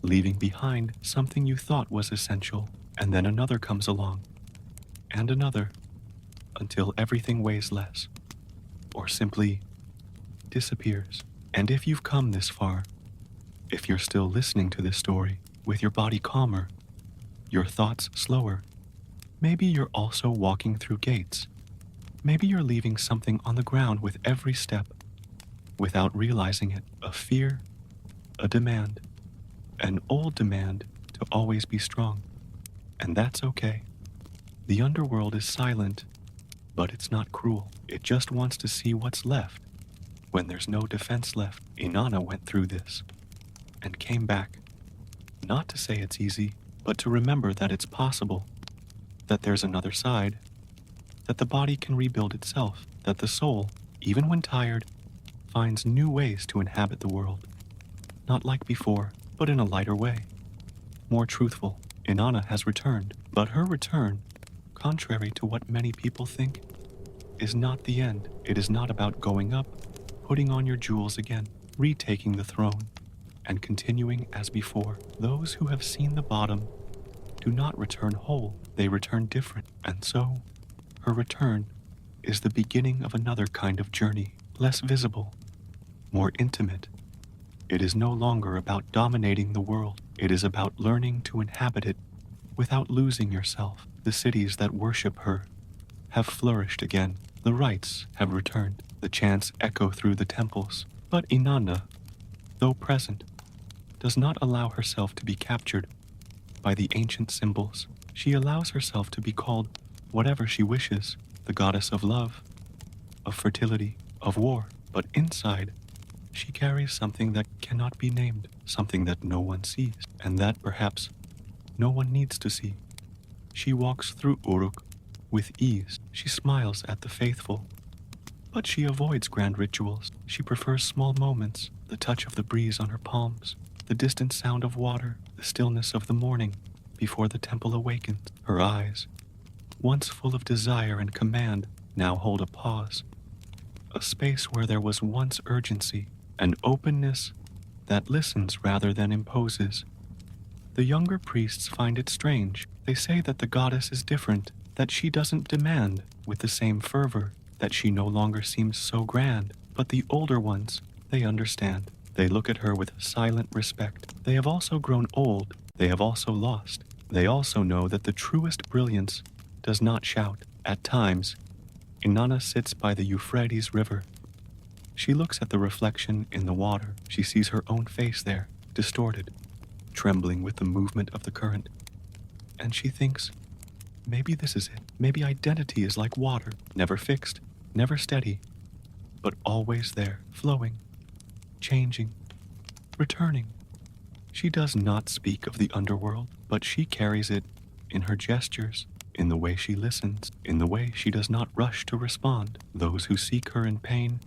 leaving behind something you thought was essential, and then another comes along, and another, until everything weighs less, or simply disappears. And if you've come this far, if you're still listening to this story with your body calmer, your thoughts slower, maybe you're also walking through gates. Maybe you're leaving something on the ground with every step, without realizing it. A fear, a demand, an old demand to always be strong. And that's okay. The underworld is silent, but it's not cruel. It just wants to see what's left. When there's no defense left, Inanna went through this and came back. Not to say it's easy, but to remember that it's possible, that there's another side, that the body can rebuild itself, that the soul, even when tired, finds new ways to inhabit the world. Not like before, but in a lighter way, more truthful. Inanna has returned, but her return, contrary to what many people think, is not the end. It is not about going up, putting on your jewels again, retaking the throne, and continuing as before. Those who have seen the bottom do not return whole, they return different. And so, her return is the beginning of another kind of journey, less visible, more intimate. It is no longer about dominating the world. It is about learning to inhabit it without losing yourself. The cities that worship her have flourished again. The rites have returned. The chants echo through the temples. But Inanna, though present, does not allow herself to be captured by the ancient symbols. She allows herself to be called whatever she wishes, the goddess of love, of fertility, of war. But inside, she carries something that cannot be named, something that no one sees, and that perhaps no one needs to see. She walks through Uruk with ease. She smiles at the faithful, but she avoids grand rituals. She prefers small moments, the touch of the breeze on her palms, the distant sound of water, the stillness of the morning before the temple awakens. Her eyes, once full of desire and command, now hold a pause, a space where there was once urgency, an openness that listens rather than imposes. The younger priests find it strange. They say that the goddess is different, that she doesn't demand with the same fervor, that she no longer seems so grand, but the older ones, they understand. They look at her with silent respect. They have also grown old. They have also lost. They also know that the truest brilliance does not shout. At times, Inanna sits by the Euphrates River. She looks at the reflection in the water. She sees her own face there, distorted, trembling with the movement of the current. And she thinks, maybe this is it. Maybe identity is like water, never fixed, never steady, but always there, flowing, changing, returning. She does not speak of the underworld, but she carries it in her gestures, in the way she listens, in the way she does not rush to respond. Those who seek her in pain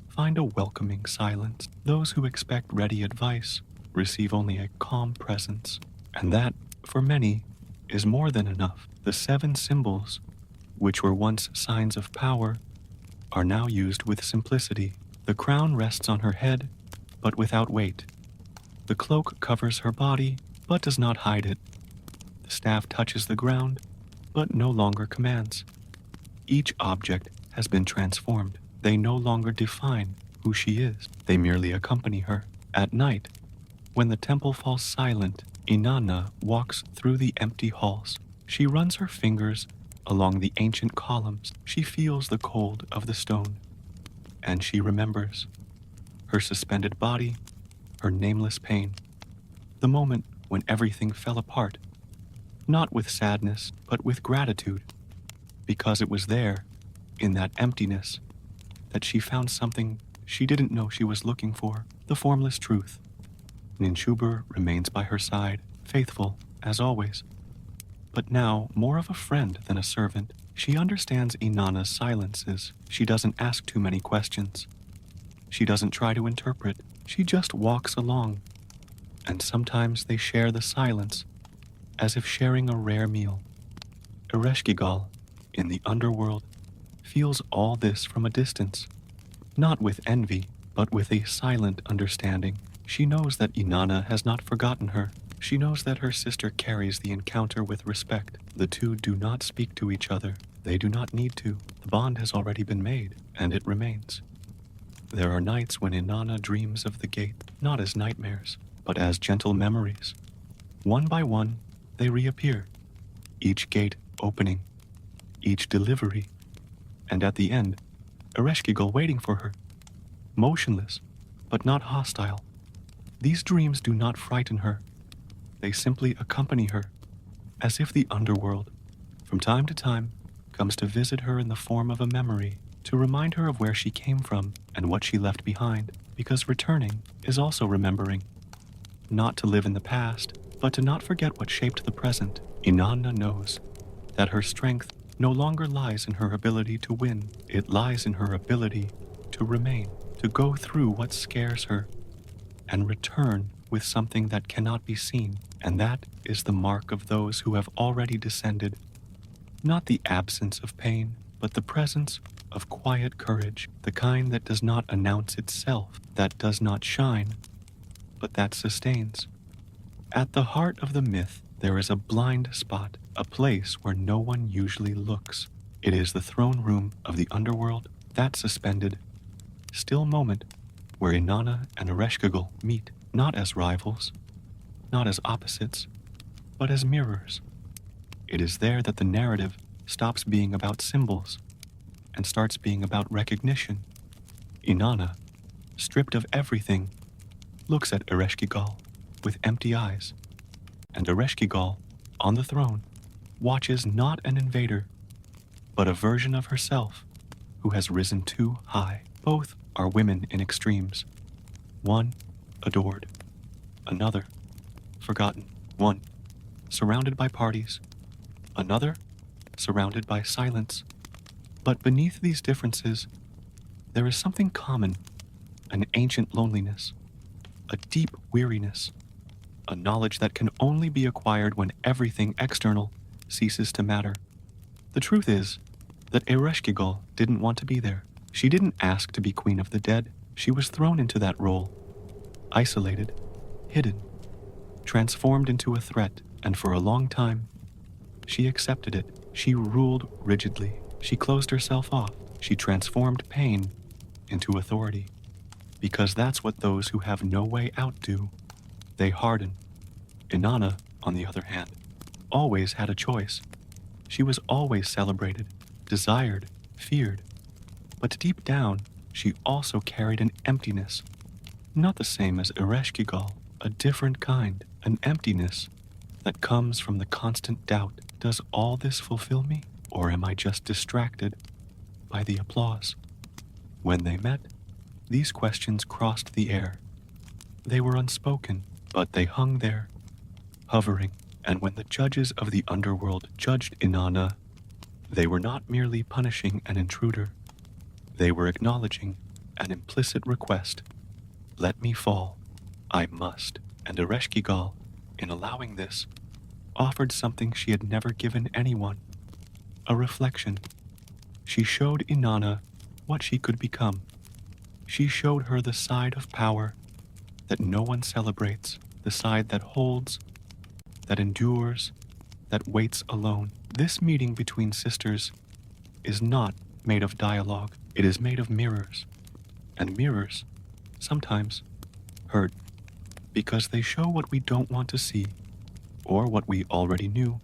find a welcoming silence. Those who expect ready advice receive only a calm presence. And that, for many, is more than enough. The 7 symbols, which were once signs of power, are now used with simplicity. The crown rests on her head, but without weight. The cloak covers her body, but does not hide it. The staff touches the ground, but no longer commands. Each object has been transformed. They no longer define who she is. They merely accompany her. At night, when the temple falls silent, Inanna walks through the empty halls. She runs her fingers along the ancient columns. She feels the cold of the stone. And she remembers her suspended body, her nameless pain, the moment when everything fell apart, not with sadness, but with gratitude, because it was there, in that emptiness, that she found something she didn't know she was looking for, the formless truth. Ninchuber remains by her side, faithful, as always, but now more of a friend than a servant. She understands Inanna's silences. She doesn't ask too many questions. She doesn't try to interpret. She just walks along, and sometimes they share the silence, as if sharing a rare meal. Ereshkigal, in the underworld, feels all this from a distance, not with envy, but with a silent understanding. She knows that Inanna has not forgotten her. She knows that her sister carries the encounter with respect. The two do not speak to each other. They do not need to. The bond has already been made, and it remains. There are nights when Inanna dreams of the gate, not as nightmares, but as gentle memories. One by one, they reappear, each gate opening, each delivery, and at the end, Ereshkigal waiting for her, motionless, but not hostile. These dreams do not frighten her. They simply accompany her, as if the underworld, from time to time, comes to visit her in the form of a memory, to remind her of where she came from and what she left behind, because returning is also remembering. Not to live in the past, but to not forget what shaped the present. Inanna knows that her strength no longer lies in her ability to win. It lies in her ability to remain, to go through what scares her, and return with something that cannot be seen. And that is the mark of those who have already descended. Not the absence of pain, but the presence of quiet courage, the kind that does not announce itself, that does not shine, but that sustains. At the heart of the myth, there is a blind spot, a place where no one usually looks. It is the throne room of the underworld, that suspended, still moment where Inanna and Ereshkigal meet, not as rivals, not as opposites, but as mirrors. It is there that the narrative stops being about symbols and starts being about recognition. Inanna, stripped of everything, looks at Ereshkigal with empty eyes, and Ereshkigal, on the throne, watches not an invader, but a version of herself who has risen too high. Both are women in extremes. One, adored. Another, forgotten. One, surrounded by parties. Another, surrounded by silence. But beneath these differences, there is something common, an ancient loneliness, a deep weariness, a knowledge that can only be acquired when everything external ceases to matter. The truth is that Ereshkigal didn't want to be there. She didn't ask to be Queen of the Dead. She was thrown into that role, isolated, hidden, transformed into a threat, and for a long time, she accepted it. She ruled rigidly. She closed herself off. She transformed pain into authority, because that's what those who have no way out do. They harden. Inanna, on the other hand, always had a choice. She was always celebrated, desired, feared. But deep down, she also carried an emptiness. Not the same as Ereshkigal, a different kind, an emptiness that comes from the constant doubt. Does all this fulfill me? Or am I just distracted by the applause? When they met, these questions crossed the air. They were unspoken, but they hung there, hovering. And when the judges of the Underworld judged Inanna, they were not merely punishing an intruder. They were acknowledging an implicit request. Let me fall. I must. And Ereshkigal, in allowing this, offered something she had never given anyone. A reflection. She showed Inanna what she could become. She showed her the side of power that no one celebrates, the side that holds, that endures, that waits alone. This meeting between sisters is not made of dialogue. It is made of mirrors. And mirrors, sometimes, hurt, because they show what we don't want to see, or what we already knew,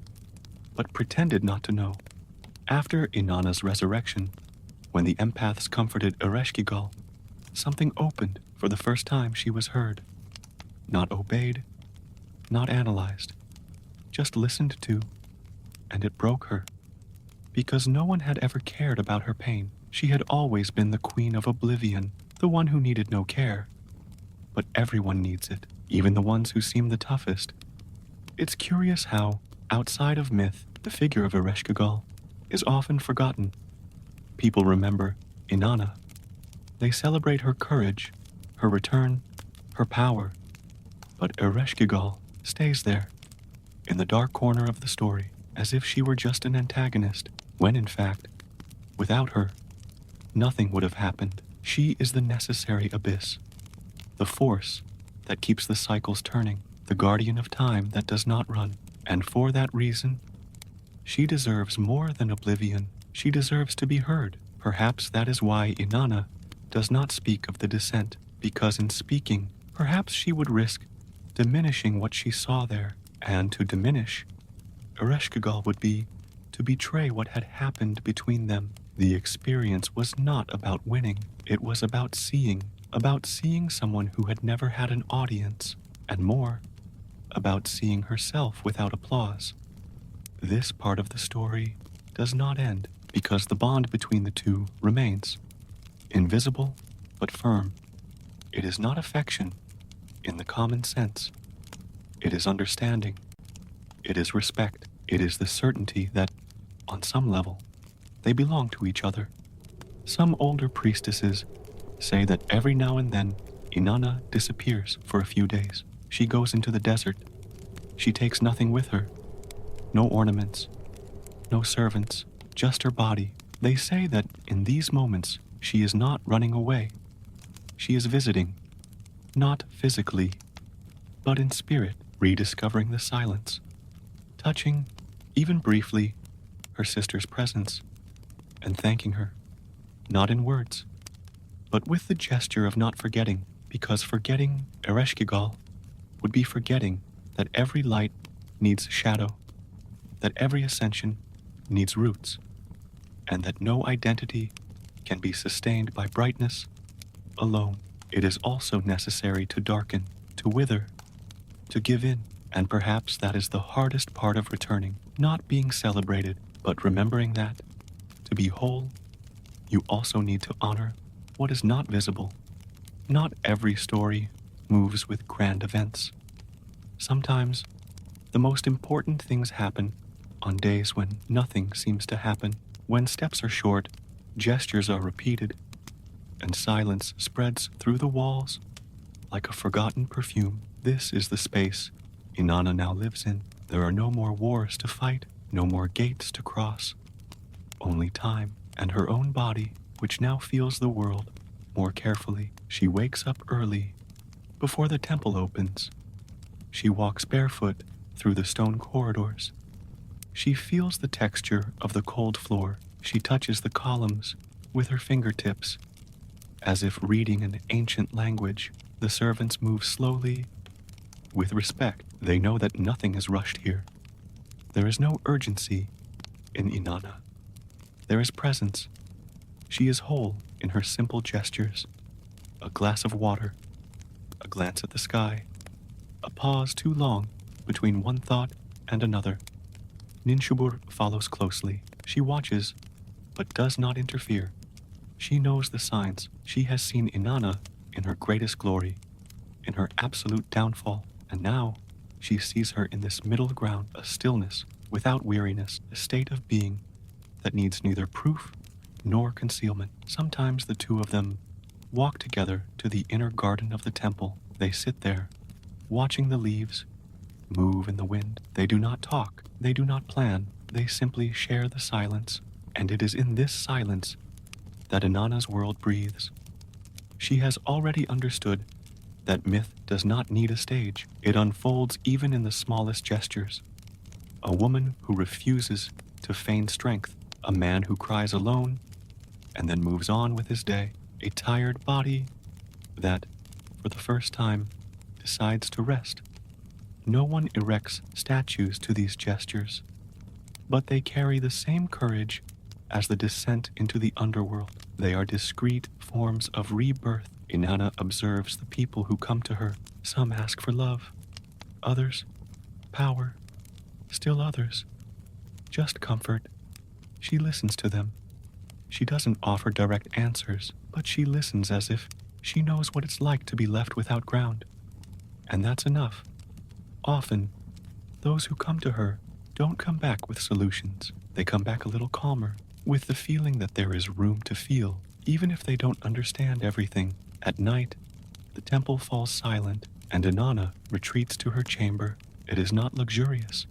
but pretended not to know. After Inanna's resurrection, when the empaths comforted Ereshkigal, something opened for the first time. She was heard. Not obeyed, not analyzed, just listened to, and it broke her. Because no one had ever cared about her pain. She had always been the queen of oblivion, the one who needed no care. But everyone needs it, even the ones who seem the toughest. It's curious how, outside of myth, the figure of Ereshkigal is often forgotten. People remember Inanna. They celebrate her courage, her return, her power. But Ereshkigal stays there, in the dark corner of the story, as if she were just an antagonist, when in fact, without her, nothing would have happened. She is the necessary abyss, the force that keeps the cycles turning, the guardian of time that does not run. And for that reason, she deserves more than oblivion. She deserves to be heard. Perhaps that is why Inanna does not speak of the descent, because in speaking, perhaps she would risk diminishing what she saw there. And to diminish, Ereshkigal would be to betray what had happened between them. The experience was not about winning. It was about seeing someone who had never had an audience, and more, about seeing herself without applause. This part of the story does not end, because the bond between the two remains, invisible but firm. It is not affection in the common sense. It is understanding. It is respect. It is the certainty that, on some level, they belong to each other. Some older priestesses say that every now and then Inanna disappears for a few days. She goes into the desert. She takes nothing with her. No ornaments, no servants, just her body. They say that in these moments she is not running away. She is visiting, not physically, but in spirit, rediscovering the silence, touching, even briefly, her sister's presence, and thanking her, not in words, but with the gesture of not forgetting, because forgetting Ereshkigal would be forgetting that every light needs shadow, that every ascension needs roots, and that no identity can be sustained by brightness alone. It is also necessary to darken, to wither, to give in, and perhaps that is the hardest part of returning, not being celebrated, but remembering that, to be whole, you also need to honor what is not visible. Not every story moves with grand events. Sometimes, the most important things happen on days when nothing seems to happen, when steps are short, gestures are repeated, and silence spreads through the walls like a forgotten perfume. This is the space Inanna now lives in. There are no more wars to fight, no more gates to cross, only time and her own body, which now feels the world more carefully. She wakes up early, before the temple opens. She walks barefoot through the stone corridors. She feels the texture of the cold floor. She touches the columns With her fingertips, as if reading an ancient language, the servants move slowly, with respect. They know that nothing is rushed here. There is no urgency in Inanna. There is presence. She is whole in her simple gestures. A glass of water, a glance at the sky, a pause too long between one thought and another. Ninshubur follows closely. She watches, but does not interfere. She knows the signs. She has seen Inanna in her greatest glory, in her absolute downfall, and now she sees her in this middle ground, a stillness without weariness, a state of being that needs neither proof nor concealment. Sometimes the two of them walk together to the inner garden of the temple. They sit there, watching the leaves move in the wind. They do not talk, they do not plan, they simply share the silence, and it is in this silence that Inanna's world breathes. She has already understood that myth does not need a stage. It unfolds even in the smallest gestures. A woman who refuses to feign strength, a man who cries alone and then moves on with his day, a tired body that, for the first time, decides to rest. No one erects statues to these gestures, but they carry the same courage as the descent into the underworld. They are discrete forms of rebirth. Inanna observes the people who come to her. Some ask for love, others, power, still others, just comfort. She listens to them. She doesn't offer direct answers, but she listens as if she knows what it's like to be left without ground. And that's enough. Often, those who come to her don't come back with solutions. They come back a little calmer, with the feeling that there is room to feel, even if they don't understand everything. At night, the temple falls silent, and Inanna retreats to her chamber. It is not luxurious,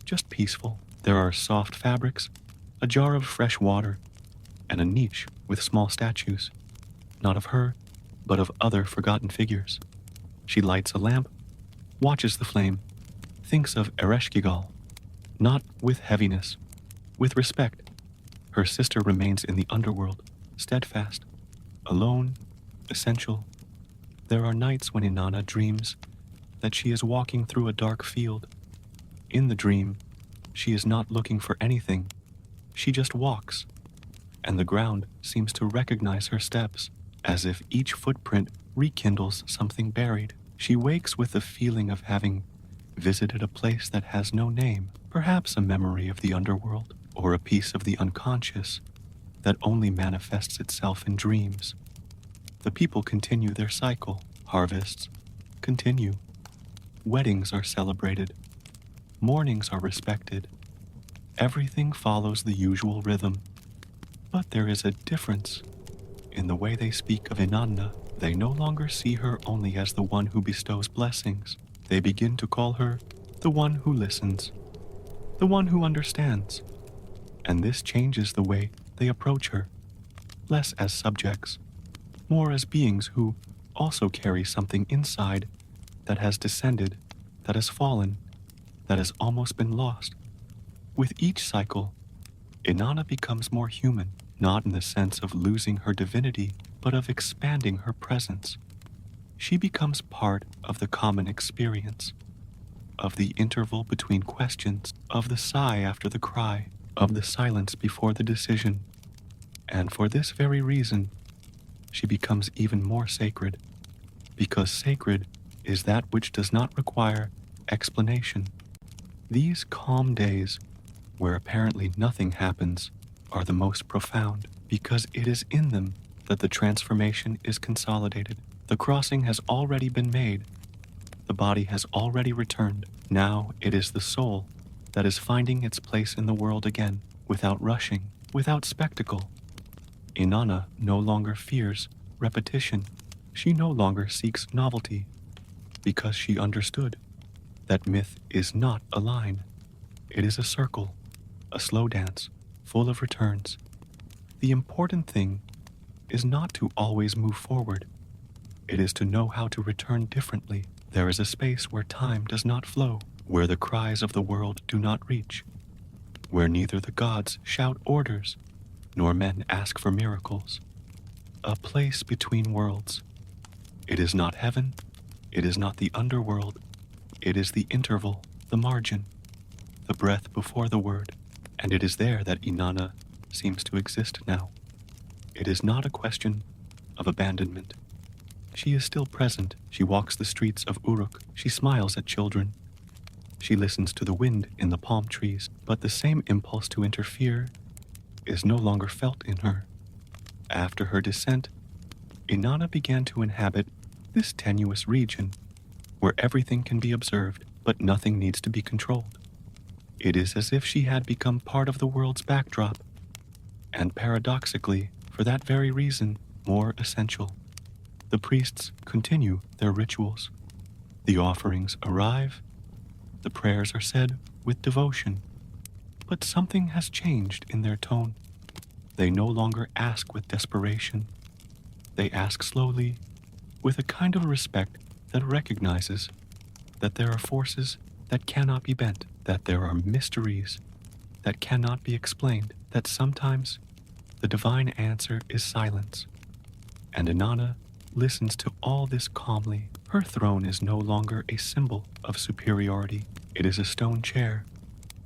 just peaceful. There are soft fabrics, a jar of fresh water, and a niche with small statues, not of her, but of other forgotten figures. She lights a lamp, watches the flame, thinks of Ereshkigal, not with heaviness, with respect. Her sister remains in the underworld, steadfast, alone, essential. There are nights when Inanna dreams that she is walking through a dark field. In the dream, she is not looking for anything. She just walks, and the ground seems to recognize her steps, as if each footprint rekindles something buried. She wakes with the feeling of having visited a place that has no name, perhaps a memory of the underworld, or a piece of the unconscious that only manifests itself in dreams. The people continue their cycle. Harvests continue. Weddings are celebrated. Mournings are respected. Everything follows the usual rhythm. But there is a difference in the way they speak of Inanna. They no longer see her only as the one who bestows blessings. They begin to call her the one who listens, the one who understands. And this changes the way they approach her, less as subjects, more as beings who also carry something inside that has descended, that has fallen, that has almost been lost. With each cycle, Inanna becomes more human, not in the sense of losing her divinity, but of expanding her presence. She becomes part of the common experience, of the interval between questions, of the sigh after the cry, of the silence before the decision. And for this very reason, she becomes even more sacred, because sacred is that which does not require explanation. These calm days, where apparently nothing happens, are the most profound, because it is in them that the transformation is consolidated. The crossing has already been made. The body has already returned. Now it is the soul that is finding its place in the world again, without rushing, without spectacle. Inanna no longer fears repetition. She no longer seeks novelty, because she understood that myth is not a line. It is a circle, a slow dance, full of returns. The important thing is not to always move forward. It is to know how to return differently. There is a space where time does not flow, where the cries of the world do not reach, where neither the gods shout orders, nor men ask for miracles. A place between worlds. It is not heaven, it is not the underworld, it is the interval, the margin, the breath before the word, and it is there that Inanna seems to exist now. It is not a question of abandonment. She is still present. She walks the streets of Uruk. She smiles at children. She listens to the wind in the palm trees, but the same impulse to interfere is no longer felt in her. After her descent, Inanna began to inhabit this tenuous region where everything can be observed, but nothing needs to be controlled. It is as if she had become part of the world's backdrop, and paradoxically, for that very reason, more essential. The priests continue their rituals. The offerings arrive. The prayers are said with devotion. But something has changed in their tone. They no longer ask with desperation. They ask slowly, with a kind of respect that recognizes that there are forces that cannot be bent, that there are mysteries that cannot be explained, that sometimes the divine answer is silence. And Inanna listens to all this calmly. Her throne is no longer a symbol of superiority. It is a stone chair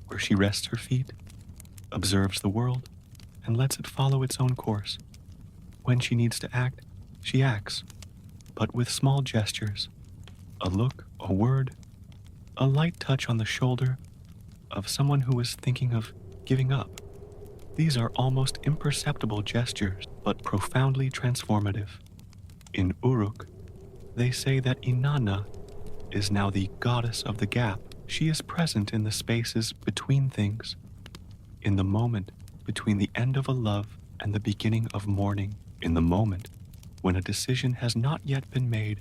where she rests her feet, observes the world, and lets it follow its own course. When she needs to act, she acts, but with small gestures, a look, a word, a light touch on the shoulder of someone who is thinking of giving up. These are almost imperceptible gestures, but profoundly transformative. In Uruk, they say that Inanna is now the goddess of the gap. She is present in the spaces between things, in the moment between the end of a love and the beginning of mourning, in the moment when a decision has not yet been made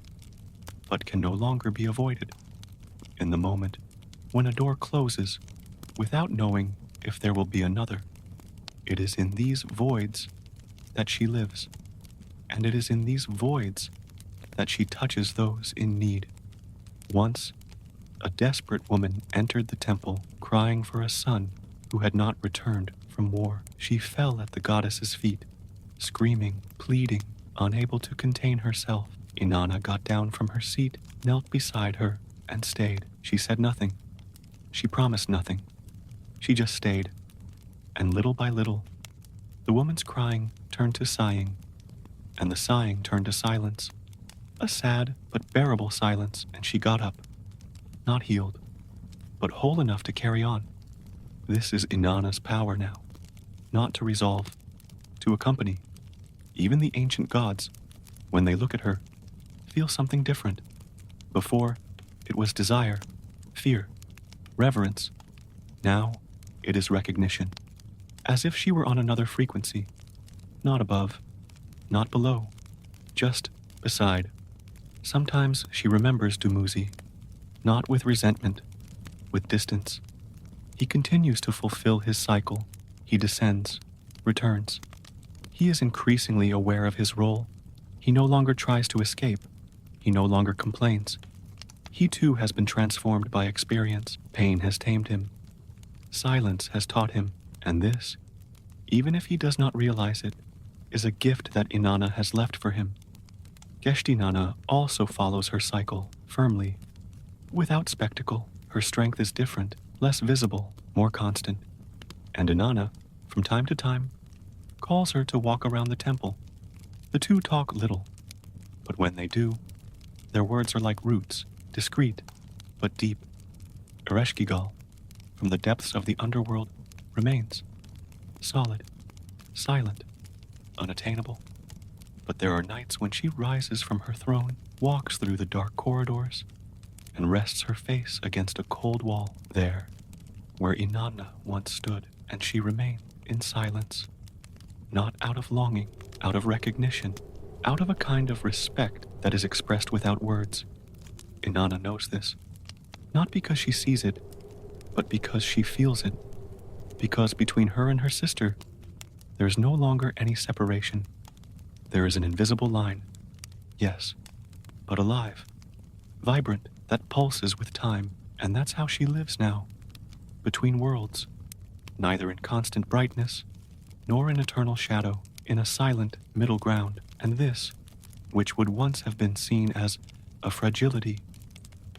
but can no longer be avoided, in the moment when a door closes without knowing if there will be another. It is in these voids that she lives, and it is in these voids that she touches those in need. Once, a desperate woman entered the temple crying for a son who had not returned from war. She fell at the goddess's feet, screaming, pleading, unable to contain herself. Inanna got down from her seat, knelt beside her, and stayed. She said nothing. She promised nothing. She just stayed. And little by little, the woman's crying turned to sighing, and the sighing turned to silence. A sad but bearable silence, and she got up, not healed, but whole enough to carry on. This is Inanna's power now, not to resolve, to accompany. Even the ancient gods, when they look at her, feel something different. Before, it was desire, fear, reverence. Now, it is recognition, as if she were on another frequency, not above, not below, just beside. Sometimes she remembers Dumuzi, not with resentment, with distance. He continues to fulfill his cycle. He descends, returns. He is increasingly aware of his role. He no longer tries to escape. He no longer complains. He too has been transformed by experience. Pain has tamed him. Silence has taught him, and this, even if he does not realize it, is a gift that Inanna has left for him. Geshtinanna also follows her cycle, firmly. Without spectacle, her strength is different, less visible, more constant. And Inanna, from time to time, calls her to walk around the temple. The two talk little, but when they do, their words are like roots, discreet, but deep. Ereshkigal, from the depths of the underworld, remains, solid, silent, unattainable. But there are nights when she rises from her throne, walks through the dark corridors, and rests her face against a cold wall there, where Inanna once stood, and she remained in silence, not out of longing, out of recognition, out of a kind of respect that is expressed without words. Inanna knows this, not because she sees it, but because she feels it, because between her and her sister, there is no longer any separation. There is an invisible line, yes, but alive, vibrant, that pulses with time, and that's how she lives now, between worlds, neither in constant brightness, nor in eternal shadow, in a silent middle ground. And this, which would once have been seen as a fragility,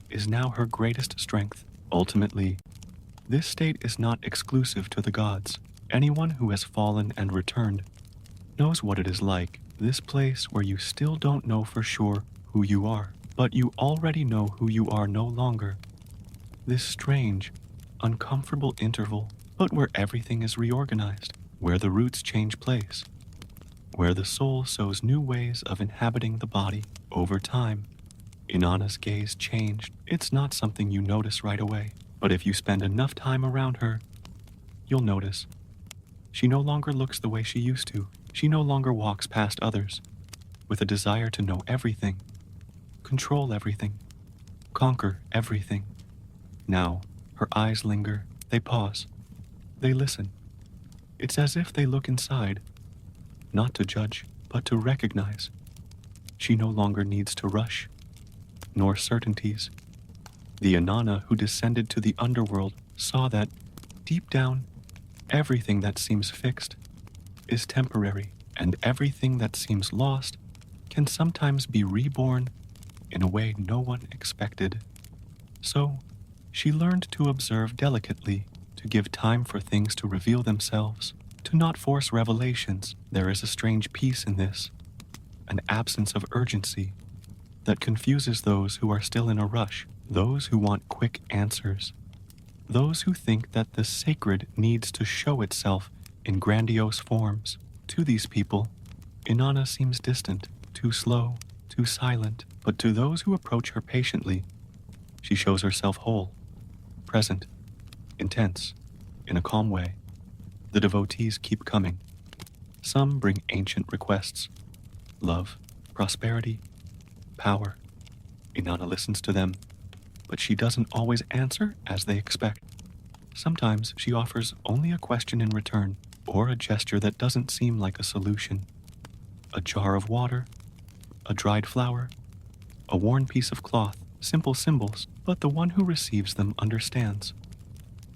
is now her greatest strength. Ultimately, this state is not exclusive to the gods. Anyone who has fallen and returned knows what it is like, this place where you still don't know for sure who you are, but you already know who you are no longer. This strange, uncomfortable interval, but where everything is reorganized, where the roots change place, where the soul sows new ways of inhabiting the body. Over time, Inanna's gaze changed. It's not something you notice right away, but if you spend enough time around her, you'll notice. She no longer looks the way she used to. She no longer walks past others with a desire to know everything, control everything, conquer everything. Now, her eyes linger, they pause, they listen. It's as if they look inside, not to judge, but to recognize. She no longer needs to rush, nor certainties. The Inanna who descended to the Underworld saw that, deep down, everything that seems fixed is temporary, and everything that seems lost can sometimes be reborn in a way no one expected. So, she learned to observe delicately, to give time for things to reveal themselves, to not force revelations. There is a strange peace in this, an absence of urgency that confuses those who are still in a rush, those who want quick answers, those who think that the sacred needs to show itself in grandiose forms. To these people, Inanna seems distant, too slow, too silent, but to those who approach her patiently, she shows herself whole, present, intense, in a calm way. The devotees keep coming. Some bring ancient requests, love, prosperity, power. Inanna listens to them, but she doesn't always answer as they expect. Sometimes she offers only a question in return, or a gesture that doesn't seem like a solution. A jar of water, a dried flower, a worn piece of cloth, simple symbols, but the one who receives them understands.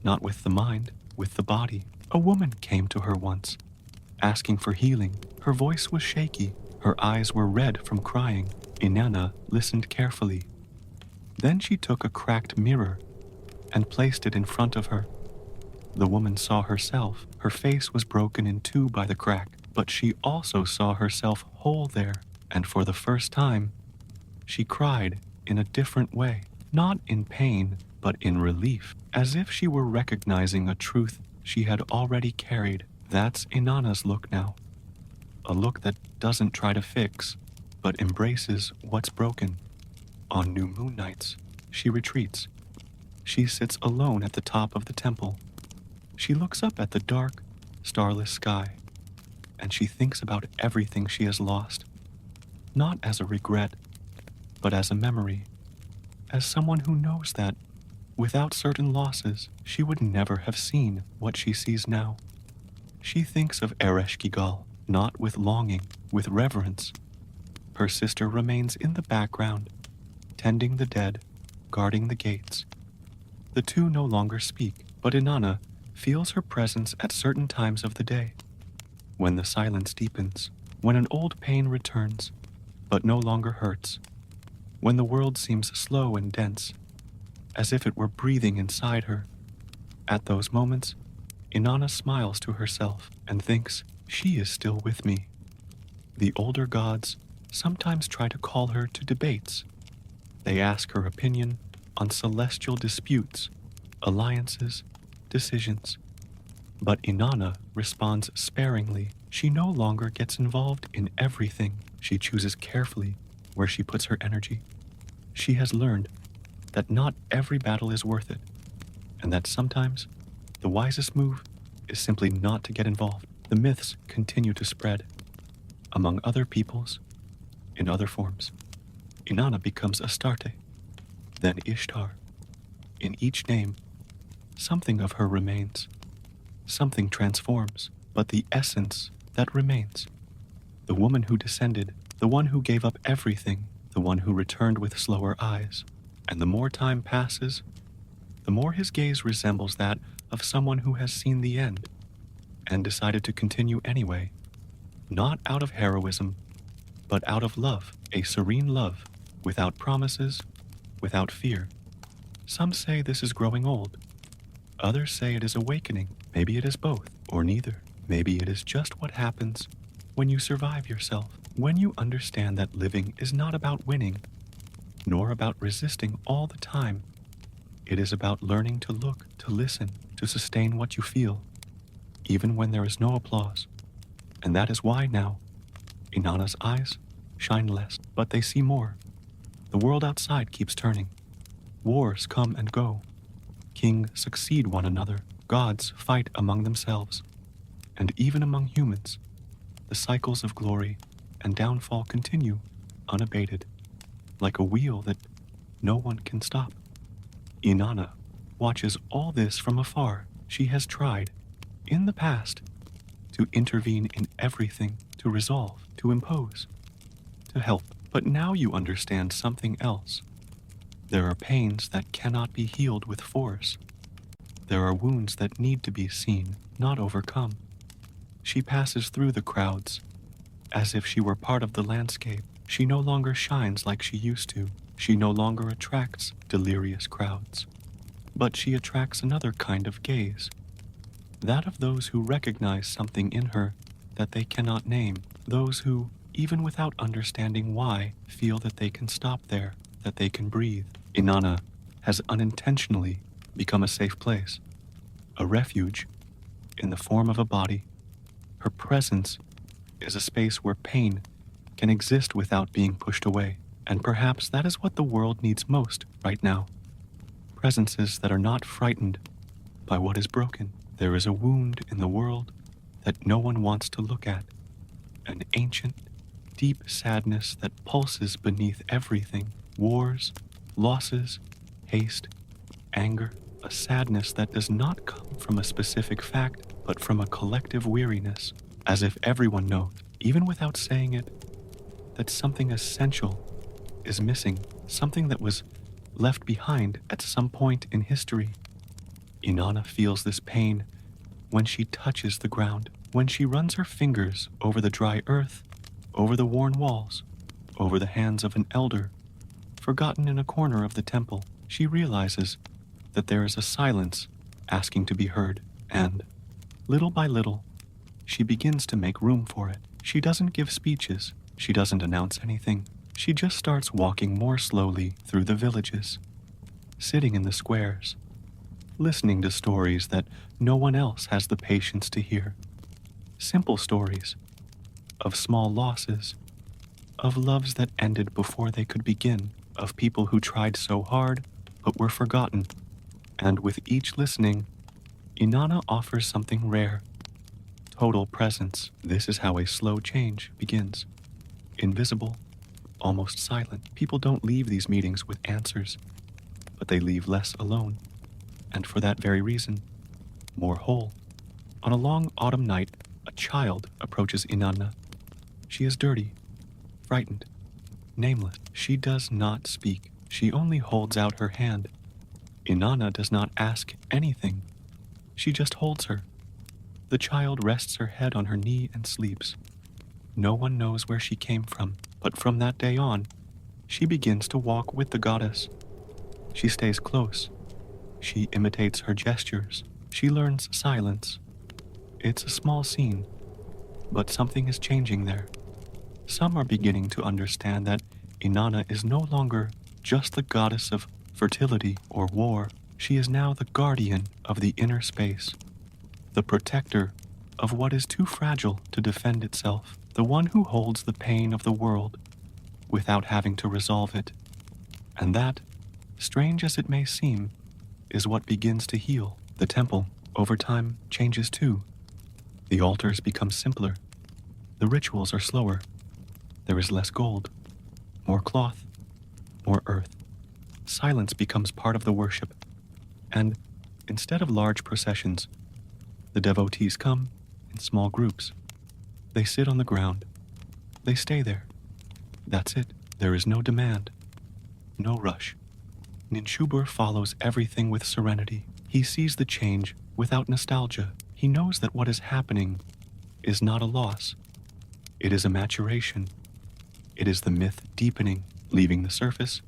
Not with the mind, with the body. A woman came to her once, asking for healing. Her voice was shaky, her eyes were red from crying. Inanna listened carefully. Then she took a cracked mirror and placed it in front of her. The woman saw herself. Her face was broken in two by the crack, but she also saw herself whole there, and for the first time, she cried in a different way, not in pain, but in relief, as if she were recognizing a truth she had already carried. That's Inanna's look now, a look that doesn't try to fix, but embraces what's broken. On new moon nights, she retreats. She sits alone at the top of the temple. She looks up at the dark, starless sky, and she thinks about everything she has lost, not as a regret, but as a memory, as someone who knows that, without certain losses, she would never have seen what she sees now. She thinks of Ereshkigal, not with longing, with reverence. Her sister remains in the background, tending the dead, guarding the gates. The two no longer speak, but Inanna feels her presence at certain times of the day, when the silence deepens, when an old pain returns, but no longer hurts, when the world seems slow and dense, as if it were breathing inside her. At those moments, Inanna smiles to herself and thinks, she is still with me. The older gods sometimes try to call her to debates. They ask her opinion on celestial disputes, alliances, decisions. But Inanna responds sparingly. She no longer gets involved in everything. She chooses carefully where she puts her energy. She has learned that not every battle is worth it, and that sometimes the wisest move is simply not to get involved. The myths continue to spread among other peoples, in other forms. Inanna becomes Astarte, then Ishtar. In each name, something of her remains. Something transforms, but the essence that remains. The woman who descended, the one who gave up everything, the one who returned with slower eyes. And the more time passes, the more his gaze resembles that of someone who has seen the end, and decided to continue anyway, not out of heroism, but out of love, a serene love, without promises, without fear. Some say this is growing old. Others say it is awakening. Maybe it is both, or neither. Maybe it is just what happens when you survive yourself, when you understand that living is not about winning, nor about resisting all the time. It is about learning to look, to listen, to sustain what you feel, even when there is no applause. And that is why now, Inanna's eyes shine less, but they see more. The world outside keeps turning. Wars come and go. Kings succeed one another. Gods fight among themselves. And even among humans, the cycles of glory and downfall continue unabated, like a wheel that no one can stop. Inanna watches all this from afar. She has tried, in the past, to intervene in everything, to resolve, to impose, to help. But now you understand something else. There are pains that cannot be healed with force. There are wounds that need to be seen, not overcome. She passes through the crowds, as if she were part of the landscape. She no longer shines like she used to. She no longer attracts delirious crowds. But she attracts another kind of gaze, that of those who recognize something in her that they cannot name, those who, even without understanding why, feel that they can stop there, that they can breathe. Inanna has unintentionally become a safe place, a refuge in the form of a body. Her presence is a space where pain can exist without being pushed away, and perhaps that is what the world needs most right now. Presences that are not frightened by what is broken. There is a wound in the world that no one wants to look at, an ancient, deep sadness that pulses beneath everything. Wars, losses, haste, anger, a sadness that does not come from a specific fact, but from a collective weariness, as if everyone knows, even without saying it, that something essential is missing, something that was left behind at some point in history. Inanna feels this pain when she touches the ground, when she runs her fingers over the dry earth, over the worn walls, over the hands of an elder, forgotten in a corner of the temple. She realizes that there is a silence asking to be heard, and, little by little, she begins to make room for it. She doesn't give speeches. She doesn't announce anything. She just starts walking more slowly through the villages, sitting in the squares, listening to stories that no one else has the patience to hear. Simple stories of small losses, of loves that ended before they could begin, of people who tried so hard but were forgotten. And with each listening, Inanna offers something rare: total presence. This is how a slow change begins. Invisible, almost silent. People don't leave these meetings with answers, but they leave less alone, and for that very reason, more whole. On a long autumn night, a child approaches Inanna. She is dirty, frightened, nameless. She does not speak. She only holds out her hand. Inanna does not ask anything. She just holds her. The child rests her head on her knee and sleeps. No one knows where she came from, but from that day on, she begins to walk with the goddess. She stays close. She imitates her gestures. She learns silence. It's a small scene, but something is changing there. Some are beginning to understand that Inanna is no longer just the goddess of fertility or war. She is now the guardian of the inner space, the protector of what is too fragile to defend itself, the one who holds the pain of the world without having to resolve it. And that, strange as it may seem, is what begins to heal. The temple, over time, changes too. The altars become simpler. The rituals are slower. There is less gold, more cloth, more earth. Silence becomes part of the worship. And instead of large processions, the devotees come in small groups. They sit on the ground. They stay there. That's it. There is no demand, no rush. Ninshubur follows everything with serenity. He sees the change without nostalgia. He knows that what is happening is not a loss. It is a maturation. It is the myth deepening, leaving the surface,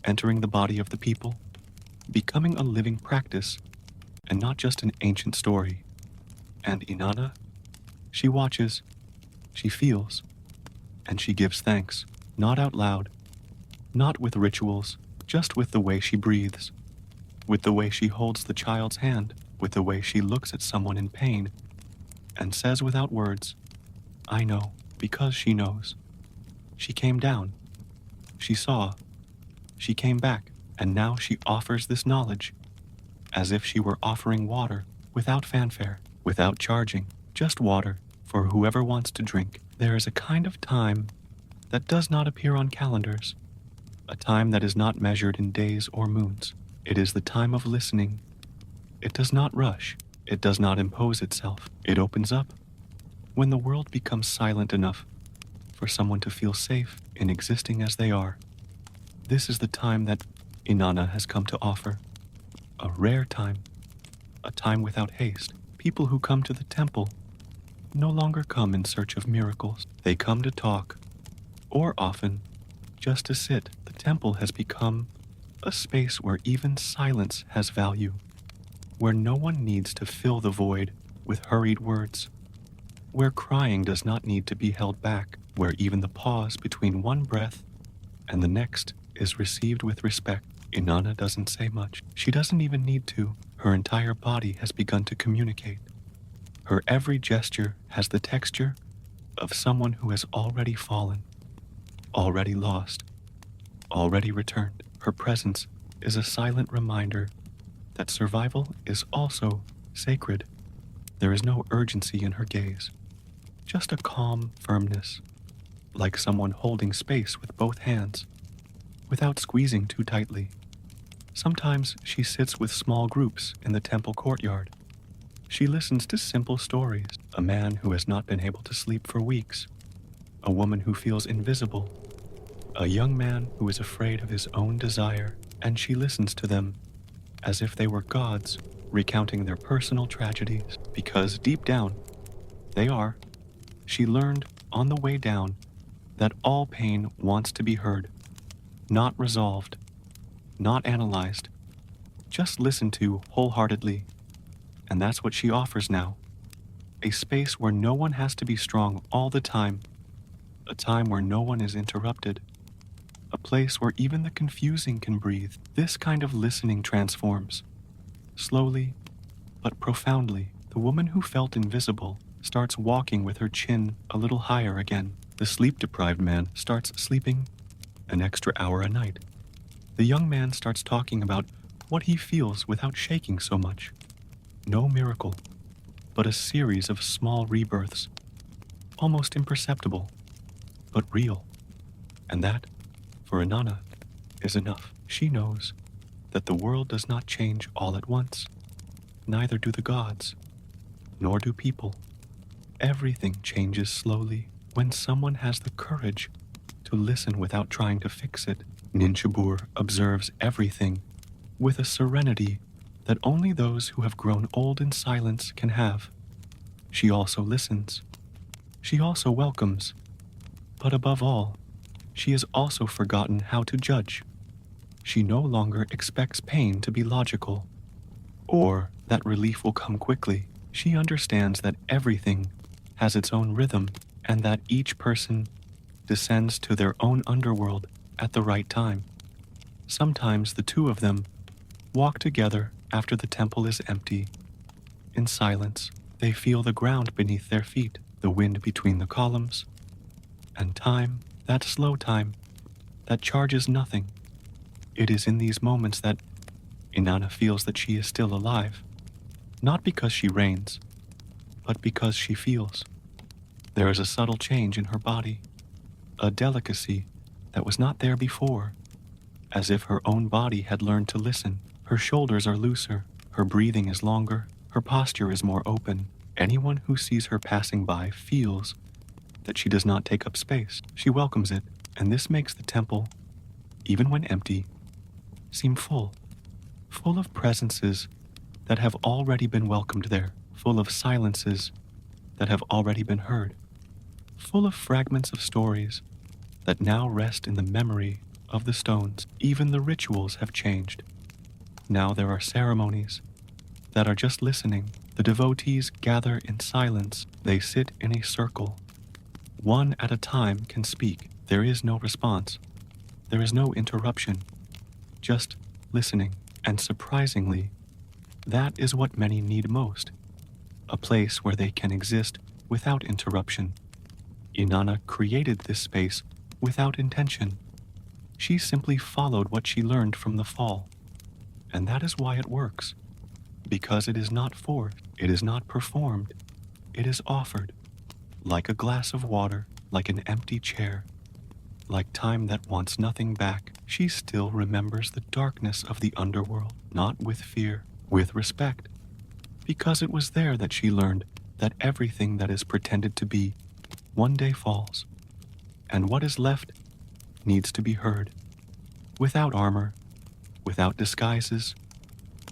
entering the body of the people, becoming a living practice, and not just an ancient story. And Inanna, she watches, she feels, and she gives thanks, not out loud, not with rituals, just with the way she breathes, with the way she holds the child's hand, with the way she looks at someone in pain, and says without words, I know, because she knows. She came down. She saw. She came back, and now she offers this knowledge, as if she were offering water, without fanfare, without charging, just water for whoever wants to drink. There is a kind of time that does not appear on calendars, a time that is not measured in days or moons. It is the time of listening. It does not rush. It does not impose itself. It opens up when the world becomes silent enough for someone to feel safe in existing as they are. This is the time that Inanna has come to offer. A rare time. A time without haste. People who come to the temple no longer come in search of miracles. They come to talk, or often just to sit. The temple has become a space where even silence has value, where no one needs to fill the void with hurried words, where crying does not need to be held back, where even the pause between one breath and the next is received with respect. Inanna doesn't say much. She doesn't even need to. Her entire body has begun to communicate. Her every gesture has the texture of someone who has already fallen, already lost, already returned. Her presence is a silent reminder that survival is also sacred. There is no urgency in her gaze, just a calm firmness, like someone holding space with both hands, without squeezing too tightly. Sometimes she sits with small groups in the temple courtyard. She listens to simple stories, a man who has not been able to sleep for weeks, a woman who feels invisible, a young man who is afraid of his own desire, and she listens to them as if they were gods recounting their personal tragedies, because deep down, they are. She learned on the way down that all pain wants to be heard, not resolved, not analyzed, just listened to wholeheartedly. And that's what she offers now. A space where no one has to be strong all the time, a time where no one is interrupted, a place where even the confusing can breathe. This kind of listening transforms. Slowly, but profoundly, the woman who felt invisible starts walking with her chin a little higher again. The sleep-deprived man starts sleeping an extra hour a night. The young man starts talking about what he feels without shaking so much. No miracle, but a series of small rebirths, almost imperceptible, but real. And that, for Inanna, is enough. She knows that the world does not change all at once. Neither do the gods, nor do people. Everything changes slowly when someone has the courage to listen without trying to fix it. Ninchibur observes everything with a serenity that only those who have grown old in silence can have. She also listens. She also welcomes. But above all, she has also forgotten how to judge. She no longer expects pain to be logical, or that relief will come quickly. She understands that everything has its own rhythm, and that each person descends to their own underworld at the right time. Sometimes the two of them walk together after the temple is empty. In silence, they feel the ground beneath their feet, the wind between the columns, and time, that slow time, that charges nothing. It is in these moments that Inanna feels that she is still alive, not because she reigns, but because she feels. There is a subtle change in her body, a delicacy that was not there before, as if her own body had learned to listen. Her shoulders are looser, her breathing is longer, her posture is more open. Anyone who sees her passing by feels that she does not take up space. She welcomes it, and this makes the temple, even when empty, seem full of presences that have already been welcomed there, full of silences that have already been heard, full of fragments of stories that now rest in the memory of the stones. Even the rituals have changed. Now there are ceremonies that are just listening. The devotees gather in silence. They sit in a circle. One at a time can speak. There is no response. There is no interruption. Just listening. And surprisingly, that is what many need most. A place where they can exist without interruption. Inanna created this space without intention. She simply followed what she learned from the fall. And that is why it works. Because it is not forced, it is not performed, it is offered. Like a glass of water, like an empty chair, like time that wants nothing back. She still remembers the darkness of the underworld, not with fear, with respect. Because it was there that she learned that everything that is pretended to be one day falls, and what is left needs to be heard, without armor, without disguises,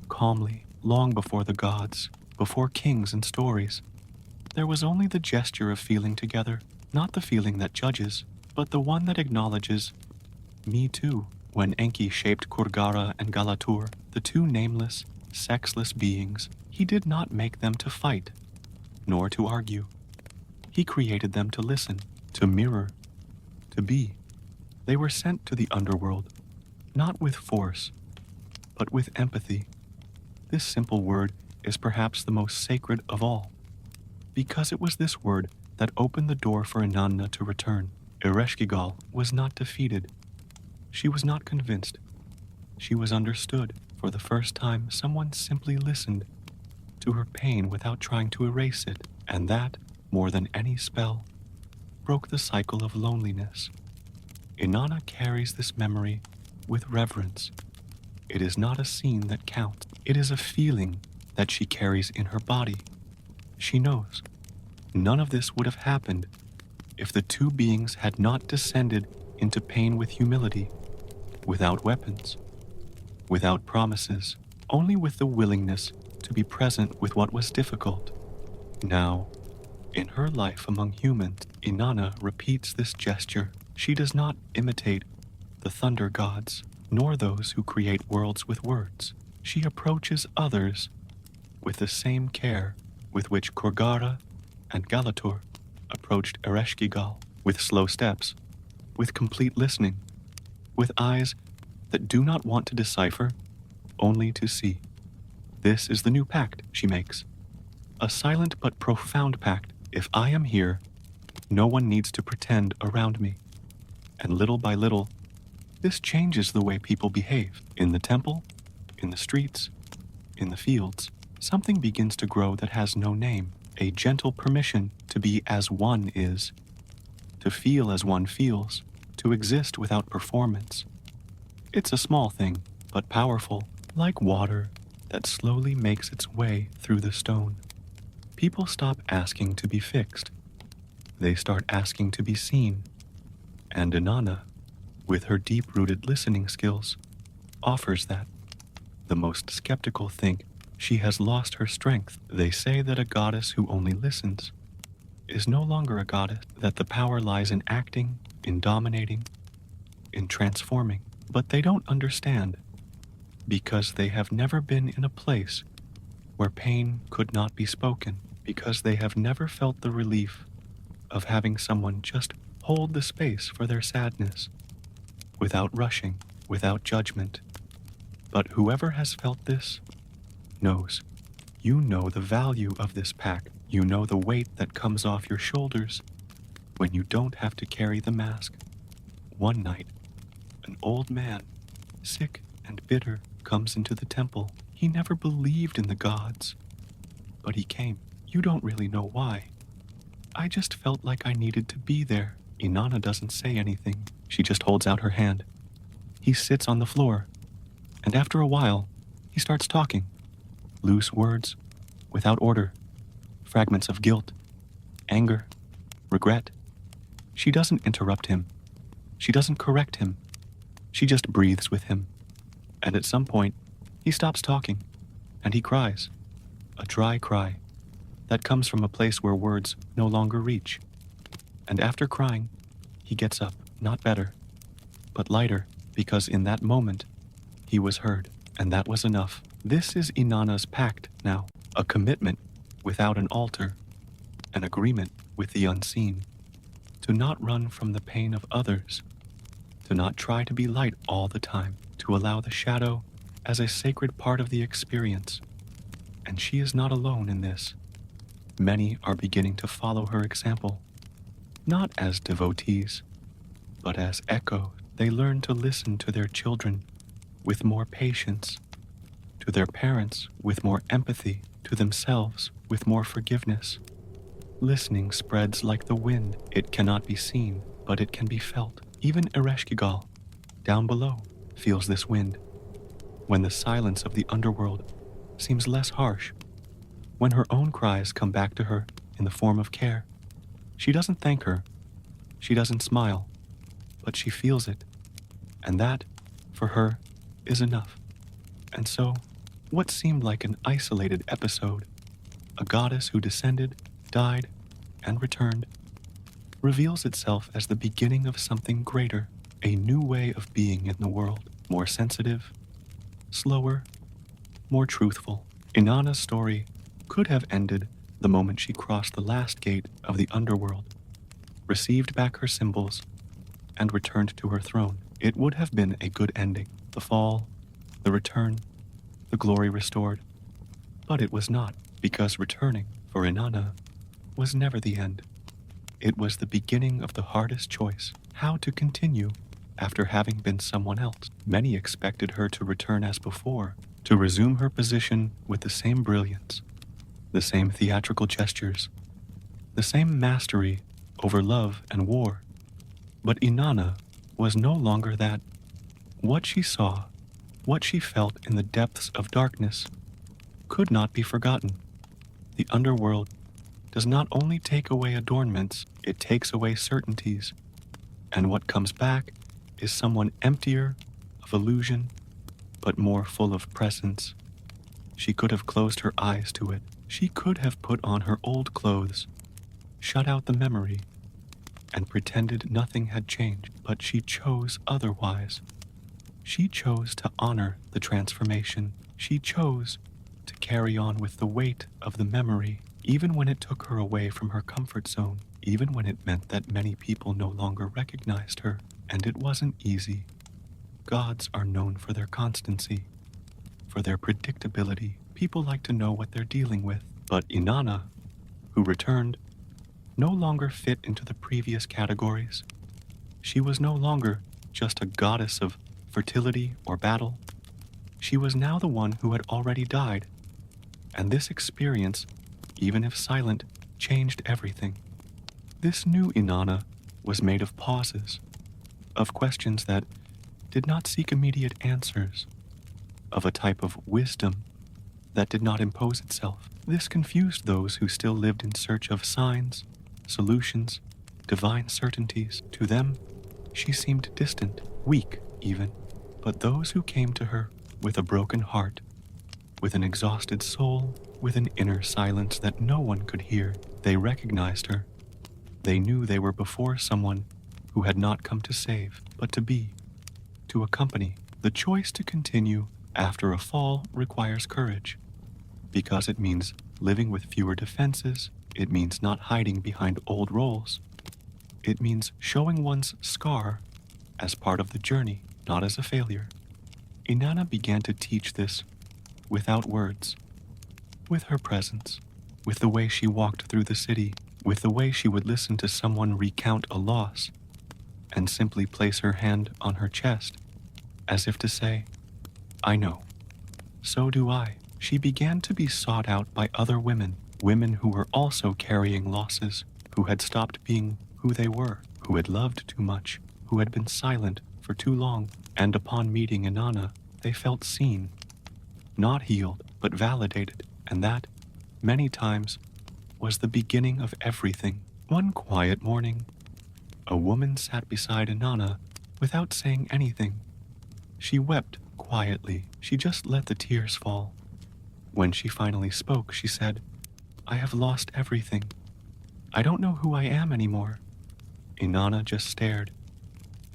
calmly, long before the gods, before kings and stories. There was only the gesture of feeling together, not the feeling that judges, but the one that acknowledges, me too. When Enki shaped Kurgara and Galatur, the two nameless, sexless beings, he did not make them to fight, nor to argue. He created them to listen, to mirror, to be. They were sent to the underworld, not with force, but with empathy. This simple word is perhaps the most sacred of all, because it was this word that opened the door for Inanna to return. Ereshkigal was not defeated. She was not convinced. She was understood. For the first time, someone simply listened to her pain without trying to erase it, and that, more than any spell, broke the cycle of loneliness. Inanna carries this memory with reverence. It is not a scene that counts. It is a feeling that she carries in her body. She knows none of this would have happened if the two beings had not descended into pain with humility, without weapons, without promises, only with the willingness to be present with what was difficult. Now, in her life among humans, Inanna repeats this gesture. She does not imitate the thunder gods, nor those who create worlds with words. She approaches others with the same care with which Kurgara and Galatur approached Ereshkigal, with slow steps, with complete listening, with eyes that do not want to decipher, only to see. This is the new pact she makes. A silent but profound pact. If I am here, no one needs to pretend around me. And little by little, this changes the way people behave. In the temple, in the streets, in the fields, something begins to grow that has no name. A gentle permission to be as one is, to feel as one feels, to exist without performance. It's a small thing, but powerful, like water that slowly makes its way through the stone. People stop asking to be fixed. They start asking to be seen. And Inanna, with her deep-rooted listening skills, offers that. The most skeptical think she has lost her strength. They say that a goddess who only listens is no longer a goddess, that the power lies in acting, in dominating, in transforming. But they don't understand, because they have never been in a place where pain could not be spoken, because they have never felt the relief of having someone just hold the space for their sadness, without rushing, without judgment. But whoever has felt this knows. You know the value of this pack. You know the weight that comes off your shoulders when you don't have to carry the mask. One night, an old man, sick and bitter, comes into the temple. He never believed in the gods, but he came. You don't really know why. I just felt like I needed to be there. Inanna doesn't say anything. She just holds out her hand. He sits on the floor, and after a while, he starts talking. Loose words, without order, fragments of guilt, anger, regret. She doesn't interrupt him. She doesn't correct him. She just breathes with him. And at some point, he stops talking, and he cries, a dry cry. that comes from a place where words no longer reach. And after crying, he gets up, not better, but lighter, because in that moment, he was heard, and that was enough. This is Inanna's pact now, a commitment without an altar, an agreement with the unseen, to not run from the pain of others, to not try to be light all the time, to allow the shadow as a sacred part of the experience. And she is not alone in this. Many are beginning to follow her example, not as devotees, but as echoes. They learn to listen to their children with more patience, to their parents with more empathy, to themselves with more forgiveness. Listening spreads like the wind. It cannot be seen, but it can be felt. Even Ereshkigal, down below, feels this wind. When the silence of the underworld seems less harsh, when her own cries come back to her in the form of care, she doesn't thank her, she doesn't smile, but she feels it. And that, for her, is enough. And so, what seemed like an isolated episode, a goddess who descended, died, and returned, reveals itself as the beginning of something greater, a new way of being in the world, more sensitive, slower, more truthful. Inanna's story could have ended the moment she crossed the last gate of the underworld, received back her symbols, and returned to her throne. It would have been a good ending. The fall, the return, the glory restored. But it was not, because returning, for Inanna, was never the end. It was the beginning of the hardest choice, how to continue after having been someone else. Many expected her to return as before, to resume her position with the same brilliance, the same theatrical gestures, the same mastery over love and war. But Inanna was no longer that. What she saw, what she felt in the depths of darkness, could not be forgotten. The underworld does not only take away adornments, it takes away certainties. And what comes back is someone emptier of illusion, but more full of presence. She could have closed her eyes to it. She could have put on her old clothes, shut out the memory, and pretended nothing had changed, but she chose otherwise. She chose to honor the transformation. She chose to carry on with the weight of the memory, even when it took her away from her comfort zone, even when it meant that many people no longer recognized her, and it wasn't easy. Gods are known for their constancy, for their predictability. People like to know what they're dealing with, but Inanna, who returned, no longer fit into the previous categories. She was no longer just a goddess of fertility or battle. She was now the one who had already died, and this experience, even if silent, changed everything. This new Inanna was made of pauses, of questions that did not seek immediate answers, of a type of wisdom that did not impose itself. This confused those who still lived in search of signs, solutions, divine certainties. To them, she seemed distant, weak even. But those who came to her with a broken heart, with an exhausted soul, with an inner silence that no one could hear, they recognized her. They knew they were before someone who had not come to save, but to be, to accompany. The choice to continue after a fall requires courage, because it means living with fewer defenses. It means not hiding behind old roles. It means showing one's scar as part of the journey, not as a failure. Inanna began to teach this without words, with her presence, with the way she walked through the city, with the way she would listen to someone recount a loss and simply place her hand on her chest, as if to say, I know. So do I. She began to be sought out by other women, women who were also carrying losses, who had stopped being who they were, who had loved too much, who had been silent for too long. And upon meeting Inanna, they felt seen, not healed, but validated, and that, many times, was the beginning of everything. One quiet morning, a woman sat beside Inanna without saying anything. She wept quietly. She just let the tears fall. When she finally spoke, she said, I have lost everything. I don't know who I am anymore." Inanna just stared.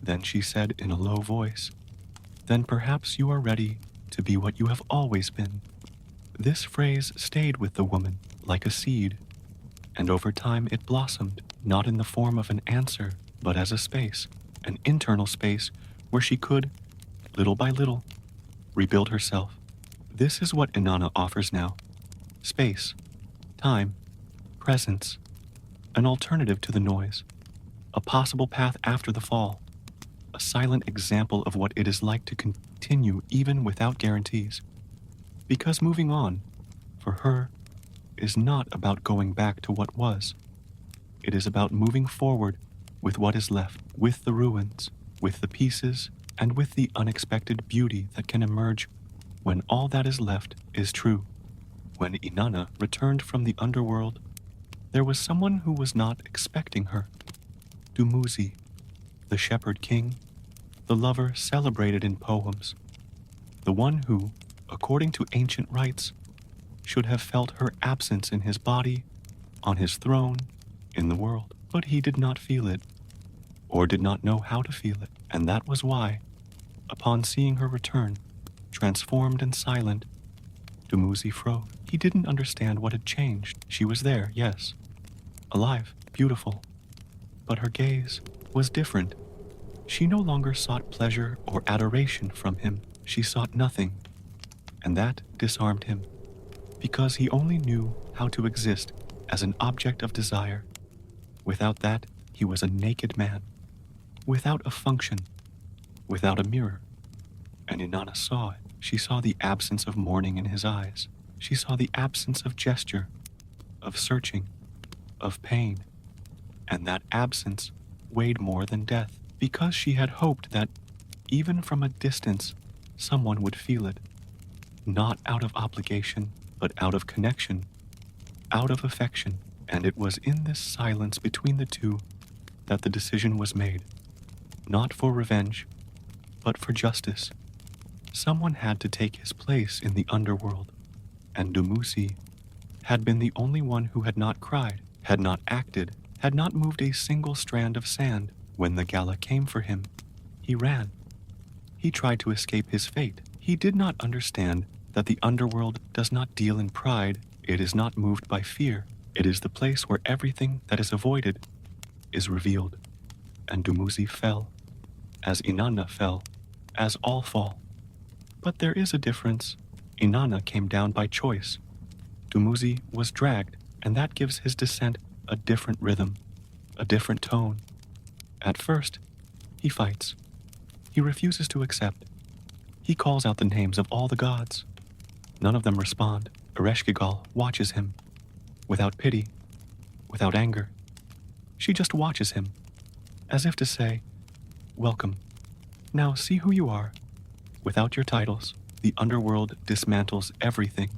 Then she said in a low voice, "Then perhaps you are ready to be what you have always been." This phrase stayed with the woman like a seed, and over time it blossomed, not in the form of an answer, but as a space, an internal space where she could, little by little, rebuild herself. This is what Inanna offers now: space, time, presence, an alternative to the noise, a possible path after the fall, a silent example of what it is like to continue even without guarantees. Because moving on, for her, is not about going back to what was. It is about moving forward with what is left, with the ruins, with the pieces, and with the unexpected beauty that can emerge when all that is left is true. When Inanna returned from the underworld, there was someone who was not expecting her. Dumuzi, the shepherd king, the lover celebrated in poems, the one who, according to ancient rites, should have felt her absence in his body, on his throne, in the world. But he did not feel it, or did not know how to feel it, and that was why, upon seeing her return, transformed and silent, Dumuzi froze. He didn't understand what had changed. She was there, yes, alive, beautiful, but her gaze was different. She no longer sought pleasure or adoration from him. She sought nothing, and that disarmed him, because he only knew how to exist as an object of desire. Without that, he was a naked man, without a function, without a mirror. And Inanna saw it. She saw the absence of mourning in his eyes. She saw the absence of gesture, of searching, of pain. And that absence weighed more than death, because she had hoped that, even from a distance, someone would feel it. Not out of obligation, but out of connection, out of affection. And it was in this silence between the two that the decision was made. Not for revenge, but for justice. Someone had to take his place in the underworld, and Dumuzi had been the only one who had not cried, had not acted, had not moved a single strand of sand. When the gala came for him, he ran. He tried to escape his fate. He did not understand that the underworld does not deal in pride. It is not moved by fear. It is the place where everything that is avoided is revealed. And Dumuzi fell, as Inanna fell, as all fall. But there is a difference. Inanna came down by choice. Dumuzi was dragged, and that gives his descent a different rhythm, a different tone. At first, he fights. He refuses to accept. He calls out the names of all the gods. None of them respond. Ereshkigal watches him, without pity, without anger. She just watches him, as if to say, "Welcome. Now see who you are." Without your titles, the underworld dismantles everything,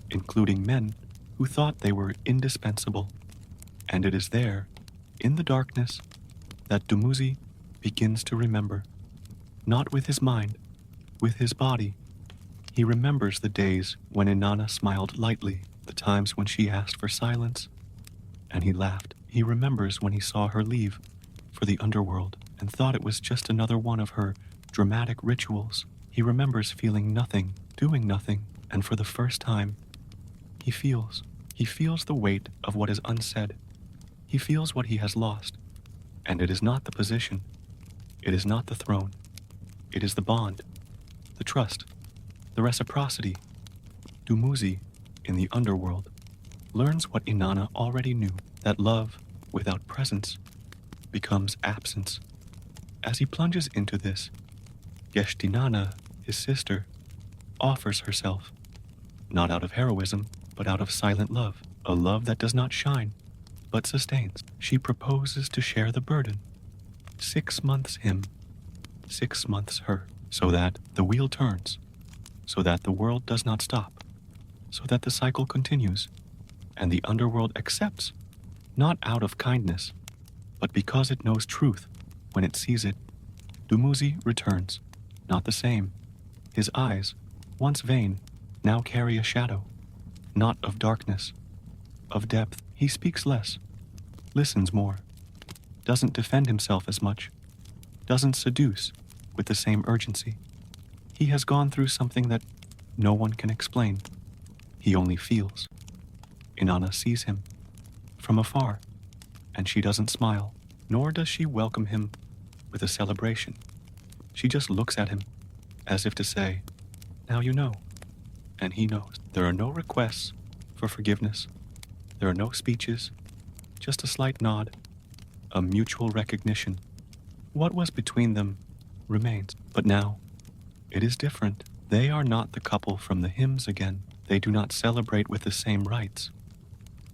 including men who thought they were indispensable. And it is there, in the darkness, that Dumuzi begins to remember. Not with his mind, with his body. He remembers the days when Inanna smiled lightly, the times when she asked for silence, and he laughed. He remembers when he saw her leave for the underworld and thought it was just another one of her dramatic rituals. He remembers feeling nothing, doing nothing, and for the first time, he feels the weight of what is unsaid. He feels what he has lost, and it is not the position, it is not the throne, it is the bond, the trust, the reciprocity. Dumuzi, in the underworld, learns what Inanna already knew, that love without presence becomes absence. As he plunges into this, Geshtinana, his sister, offers herself, not out of heroism, but out of silent love, a love that does not shine, but sustains. She proposes to share the burden. 6 months him, 6 months her, so that the wheel turns, so that the world does not stop, so that the cycle continues, and the underworld accepts, not out of kindness, but because it knows truth when it sees it. Dumuzi returns, not the same. His eyes, once vain, now carry a shadow, not of darkness, of depth. He speaks less, listens more, doesn't defend himself as much, doesn't seduce with the same urgency. He has gone through something that no one can explain. He only feels. Inanna sees him from afar, and she doesn't smile, nor does she welcome him with a celebration. She just looks at him as if to say, "Now you know." And he knows. There are no requests for forgiveness. There are no speeches, just a slight nod, a mutual recognition. What was between them remains. But now, it is different. They are not the couple from the hymns again. They do not celebrate with the same rites.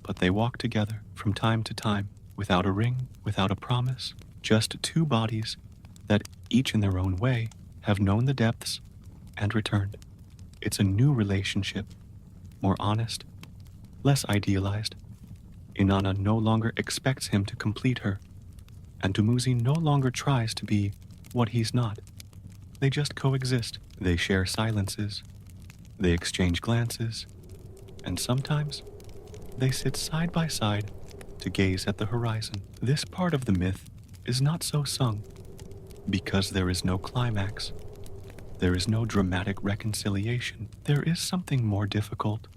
But they walk together from time to time, without a ring, without a promise, just two bodies that, each in their own way, have known the depths and returned. It's a new relationship, more honest, less idealized. Inanna no longer expects him to complete her, and Dumuzi no longer tries to be what he's not. They just coexist. They share silences, they exchange glances, and sometimes they sit side by side to gaze at the horizon. This part of the myth is not so sung, because there is no climax. There is no dramatic reconciliation. There is something more difficult.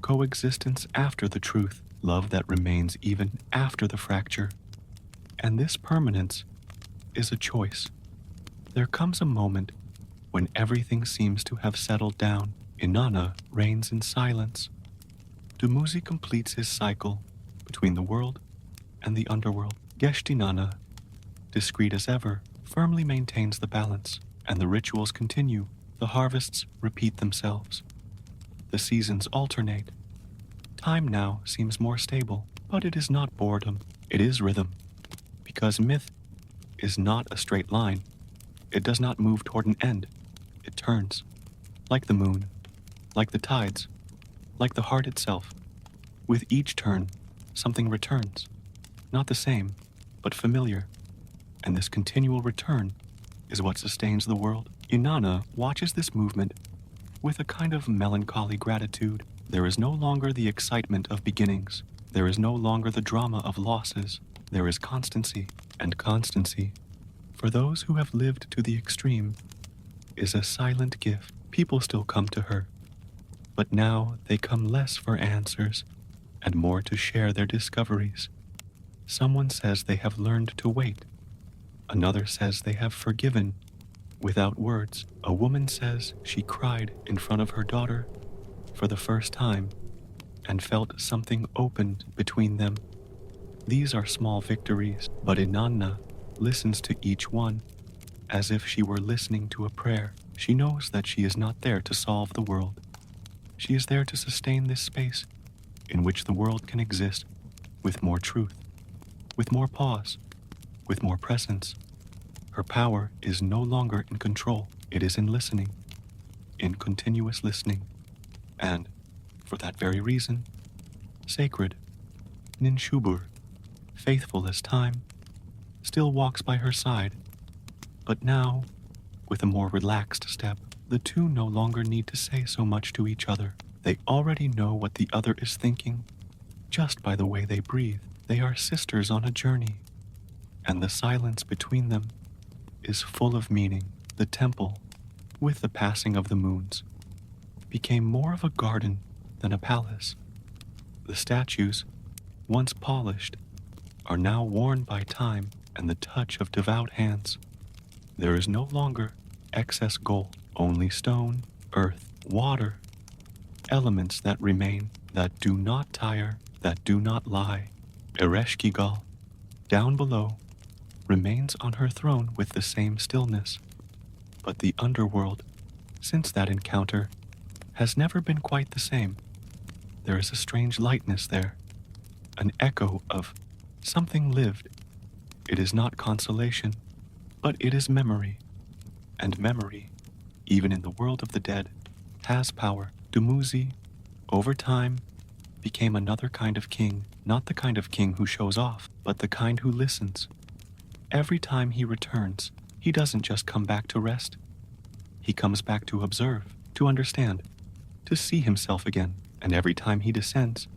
Coexistence after the truth, love that remains even after the fracture. And this permanence is a choice. There comes a moment when everything seems to have settled down. Inanna reigns in silence. Dumuzi completes his cycle between the world and the underworld. Inanna, discreet as ever, firmly maintains the balance, and the rituals continue. The harvests repeat themselves. The seasons alternate. Time now seems more stable, but it is not boredom, it is rhythm. Because myth is not a straight line. It does not move toward an end. It turns, like the moon, like the tides, like the heart itself. With each turn, something returns. Not the same, but familiar. And this continual return is what sustains the world. Inanna watches this movement with a kind of melancholy gratitude. There is no longer the excitement of beginnings. There is no longer the drama of losses. There is constancy, and constancy, for those who have lived to the extreme, is a silent gift. People still come to her, but now they come less for answers and more to share their discoveries. Someone says they have learned to wait. Another says they have forgiven without words. A woman says she cried in front of her daughter for the first time and felt something opened between them. These are small victories, but Inanna listens to each one as if she were listening to a prayer. She knows that she is not there to solve the world. She is there to sustain this space in which the world can exist with more truth, with more pause, with more presence. Her power is no longer in control. It is in listening, in continuous listening, and, for that very reason, sacred. Ninshubur, faithful as time, still walks by her side, but now, with a more relaxed step. The two no longer need to say so much to each other. They already know what the other is thinking, just by the way they breathe. They are sisters on a journey, and the silence between them is full of meaning. The temple, with the passing of the moons, became more of a garden than a palace. The statues, once polished, are now worn by time and the touch of devout hands. There is no longer excess gold, only stone, earth, water, elements that remain, that do not tire, that do not lie. Ereshkigal, down below, remains on her throne with the same stillness. But the underworld, since that encounter, has never been quite the same. There is a strange lightness there, an echo of something lived. It is not consolation, but it is memory. And memory, even in the world of the dead, has power. Dumuzi, over time, became another kind of king, not the kind of king who shows off, but the kind who listens. Every time he returns, he doesn't just come back to rest. He comes back to observe, to understand, to see himself again. And every time he descends,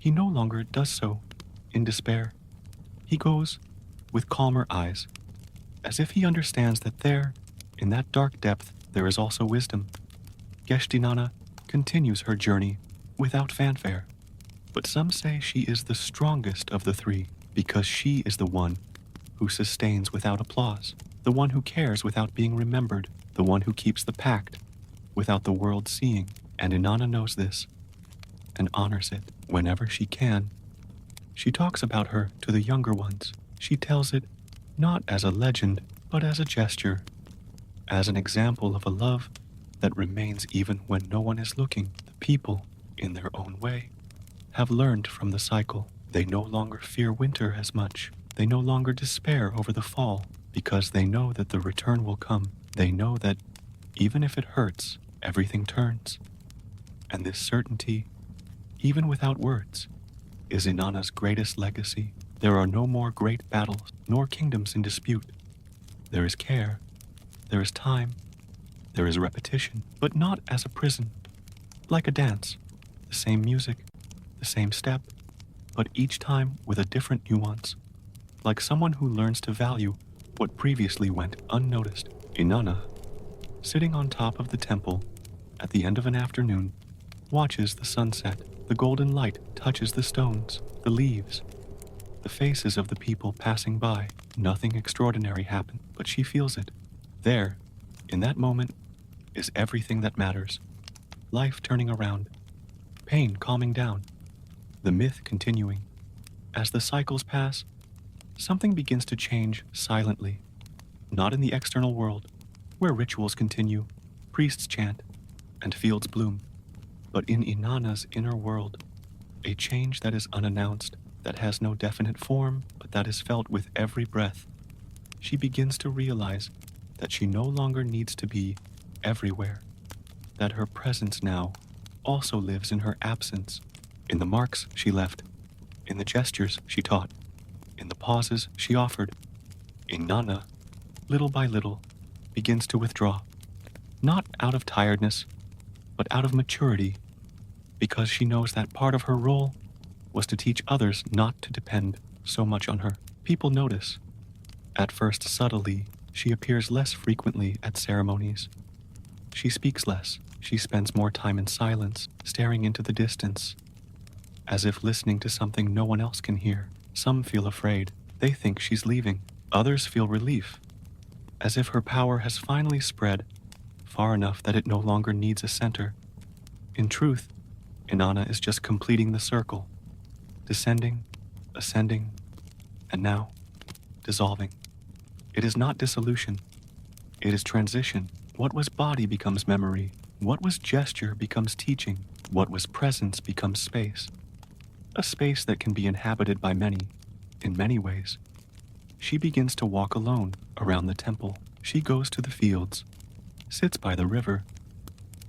he no longer does so in despair. He goes with calmer eyes, as if he understands that there, in that dark depth, there is also wisdom. Inanna continues her journey without fanfare, but some say she is the strongest of the three because she is the one who sustains without applause, the one who cares without being remembered, the one who keeps the pact without the world seeing. And Inanna knows this and honors it whenever she can. She talks about her to the younger ones. She tells it not as a legend, but as a gesture, as an example of a love that remains even when no one is looking. The people, in their own way, have learned from the cycle. They no longer fear winter as much. They no longer despair over the fall, because they know that the return will come. They know that even if it hurts, everything turns. And this certainty, even without words, is Inanna's greatest legacy. There are no more great battles, nor kingdoms in dispute. There is care, there is time, there is repetition, but not as a prison, like a dance. The same music, the same step, but each time with a different nuance, like someone who learns to value what previously went unnoticed. Inanna, sitting on top of the temple at the end of an afternoon, watches the sunset. The golden light touches the stones, the leaves, the faces of the people passing by. Nothing extraordinary happened, but she feels it. There, in that moment, is everything that matters. Life turning around, pain calming down, the myth continuing. As the cycles pass, something begins to change silently. Not in the external world, where rituals continue, priests chant, and fields bloom, but in Inanna's inner world, a change that is unannounced, that has no definite form, but that is felt with every breath. She begins to realize that she no longer needs to be everywhere, that her presence now also lives in her absence, in the marks she left, in the gestures she taught, in the pauses she offered. Inanna, little by little, begins to withdraw, not out of tiredness, but out of maturity, because she knows that part of her role was to teach others not to depend so much on her. People notice. At first subtly, she appears less frequently at ceremonies. She speaks less. She spends more time in silence, staring into the distance, as if listening to something no one else can hear. Some feel afraid. They think she's leaving. Others feel relief, as if her power has finally spread far enough that it no longer needs a center. In truth, Inanna is just completing the circle, descending, ascending, and now dissolving. It is not dissolution. It is transition. What was body becomes memory. What was gesture becomes teaching. What was presence becomes space. A space that can be inhabited by many, in many ways. She begins to walk alone around the temple. She goes to the fields, sits by the river,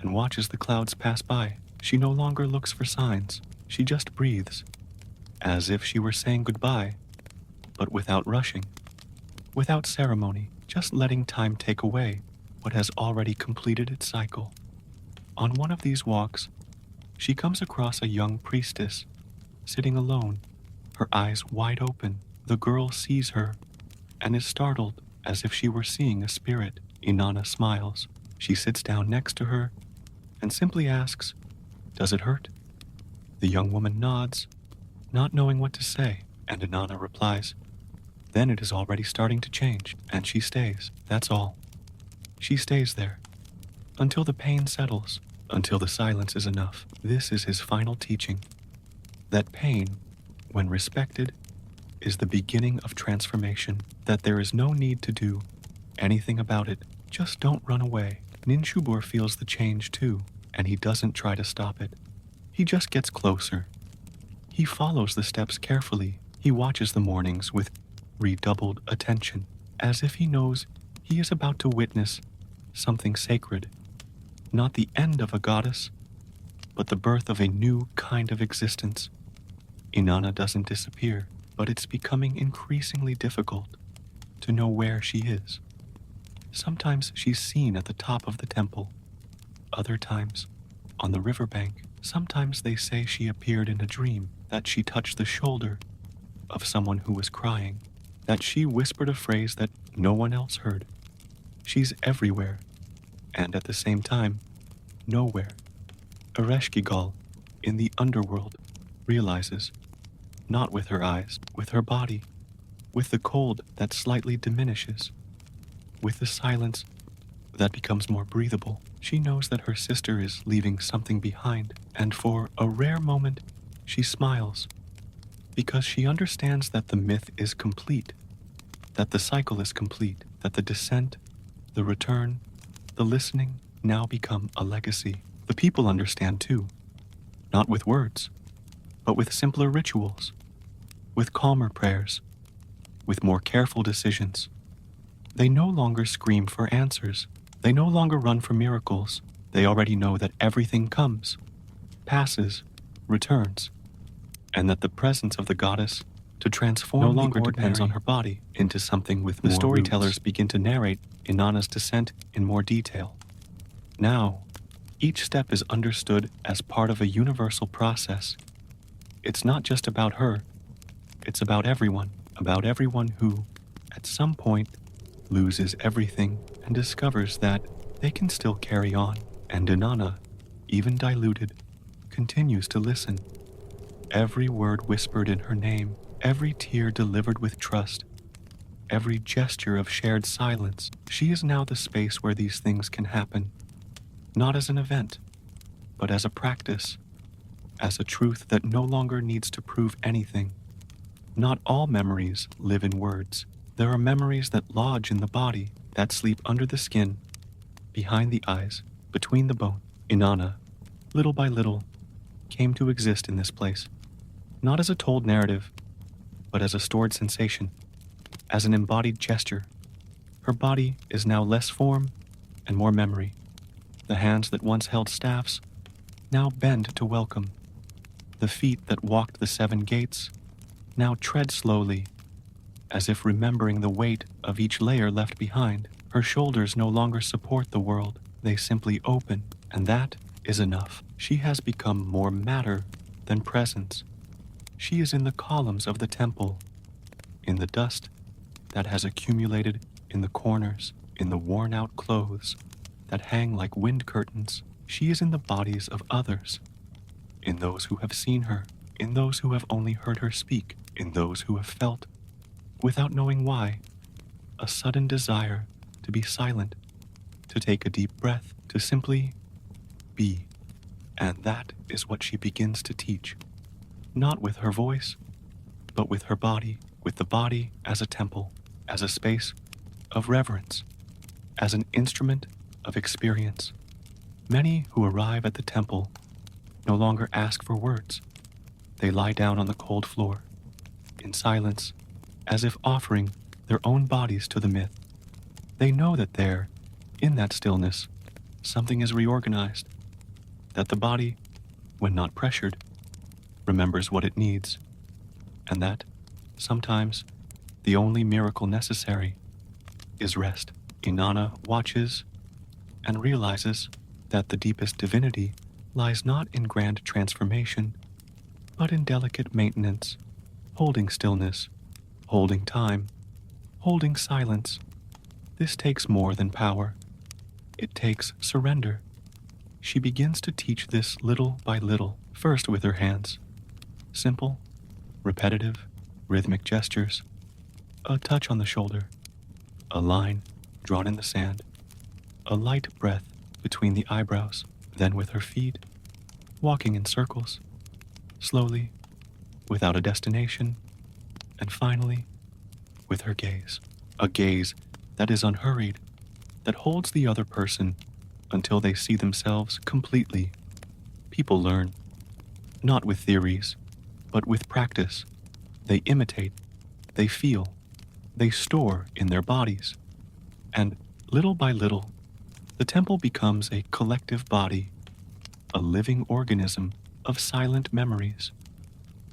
and watches the clouds pass by. She no longer looks for signs. She just breathes, as if she were saying goodbye, but without rushing, without ceremony, just letting time take away what has already completed its cycle. On one of these walks, she comes across a young priestess, sitting alone, her eyes wide open. The girl sees her and is startled as if she were seeing a spirit. Inanna smiles. She sits down next to her and simply asks, "Does it hurt?" The young woman nods, not knowing what to say, and Inanna replies, "Then it is already starting to change," and she stays. That's all. She stays there, until the pain settles, until the silence is enough. This is his final teaching, that pain, when respected, is the beginning of transformation, that there is no need to do anything about it. Just don't run away. Ninshubur feels the change too, and he doesn't try to stop it. He just gets closer. He follows the steps carefully. He watches the mornings with redoubled attention, as if he knows he is about to witness something sacred. Not the end of a goddess, but the birth of a new kind of existence. Inanna doesn't disappear, but it's becoming increasingly difficult to know where she is. Sometimes she's seen at the top of the temple, other times on the riverbank. Sometimes they say she appeared in a dream, that she touched the shoulder of someone who was crying, that she whispered a phrase that no one else heard. She's everywhere, and at the same time, nowhere. Ereshkigal, in the Underworld, realizes, not with her eyes, with her body, with the cold that slightly diminishes, with the silence that becomes more breathable. She knows that her sister is leaving something behind, and for a rare moment, she smiles, because she understands that the myth is complete, that the cycle is complete, that the descent, the return, the listening now become a legacy. The people understand too, not with words, but with simpler rituals, with calmer prayers, with more careful decisions. They no longer scream for answers. They no longer run for miracles. They already know that everything comes, passes, returns, and that the presence of the goddess to transform no longer depends on her body into something with more. The storytellers begin to narrate Inanna's descent in more detail. Now, each step is understood as part of a universal process. It's not just about her, it's about everyone who, at some point, loses everything and discovers that they can still carry on. And Inanna, even diluted, continues to listen. Every word whispered in her name, every tear delivered with trust, every gesture of shared silence. She is now the space where these things can happen, not as an event, but as a practice, as a truth that no longer needs to prove anything. Not all memories live in words. There are memories that lodge in the body, that sleep under the skin, behind the eyes, between the bone. Inanna, little by little, came to exist in this place, not as a told narrative, but as a stored sensation, as an embodied gesture. Her body is now less form and more memory. The hands that once held staffs now bend to welcome. The feet that walked the 7 gates now tread slowly, as if remembering the weight of each layer left behind. Her shoulders no longer support the world, they simply open, and that is enough. She has become more matter than presence. She is in the columns of the temple, in the dust that has accumulated in the corners, in the worn-out clothes that hang like wind curtains. She is in the bodies of others, in those who have seen her, in those who have only heard her speak, in those who have felt, without knowing why, a sudden desire to be silent, to take a deep breath, to simply be. And that is what she begins to teach, not with her voice, but with her body, with the body as a temple, as a space of reverence, as an instrument of experience. Many who arrive at the temple no longer ask for words. They lie down on the cold floor, in silence, as if offering their own bodies to the myth. They know that there, in that stillness, something is reorganized, that the body, when not pressured, remembers what it needs, and that, sometimes, the only miracle necessary is rest. Inanna watches and realizes that the deepest divinity lies not in grand transformation, but in delicate maintenance, holding stillness, holding time, holding silence. This takes more than power. It takes surrender. She begins to teach this little by little, first with her hands. Simple, repetitive, rhythmic gestures. A touch on the shoulder. A line drawn in the sand. A light breath between the eyebrows. Then with her feet, walking in circles, slowly, without a destination, and finally, with her gaze. A gaze that is unhurried, that holds the other person until they see themselves completely. People learn, not with theories, but with practice. They imitate, they feel, they store in their bodies. And little by little, the temple becomes a collective body, a living organism of silent memories.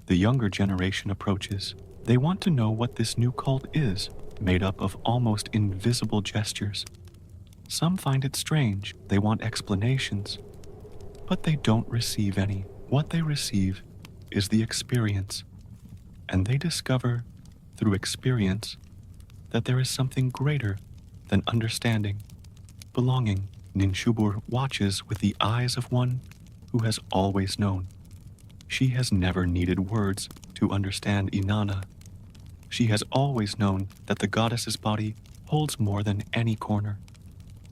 The younger generation approaches. They want to know what this new cult is, made up of almost invisible gestures. Some find it strange. They want explanations, but they don't receive any. What they receive is the experience, and they discover, through experience, that there is something greater than understanding, belonging. Ninshubur watches with the eyes of one who has always known. She has never needed words to understand Inanna. She has always known that the goddess's body holds more than any corner,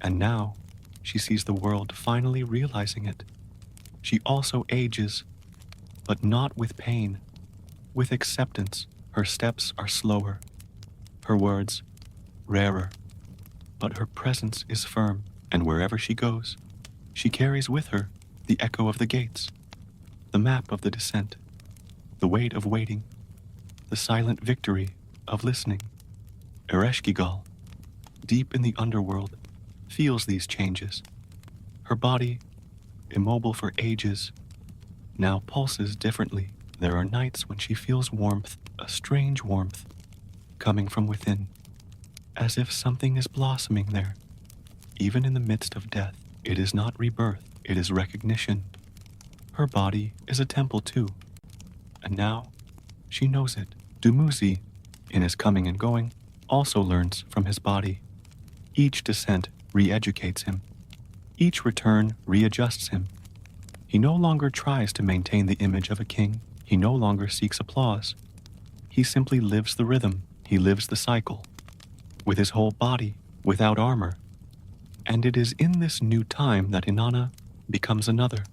and now she sees the world finally realizing it. She also ages, but not with pain, with acceptance. Her steps are slower, her words rarer, but her presence is firm, and wherever she goes, she carries with her the echo of the gates, the map of the descent, the weight of waiting, the silent victory of listening. Ereshkigal, deep in the underworld, feels these changes. Her body, immobile for ages, now pulses differently. There are nights when she feels warmth, a strange warmth, coming from within, as if something is blossoming there. Even in the midst of death, it is not rebirth, it is recognition. Her body is a temple too, and now she knows it. Dumuzi, in his coming and going, also learns from his body. Each descent re-educates him. Each return readjusts him. He no longer tries to maintain the image of a king. He no longer seeks applause. He simply lives the rhythm. He lives the cycle, with his whole body, without armor. And it is in this new time that Inanna becomes another,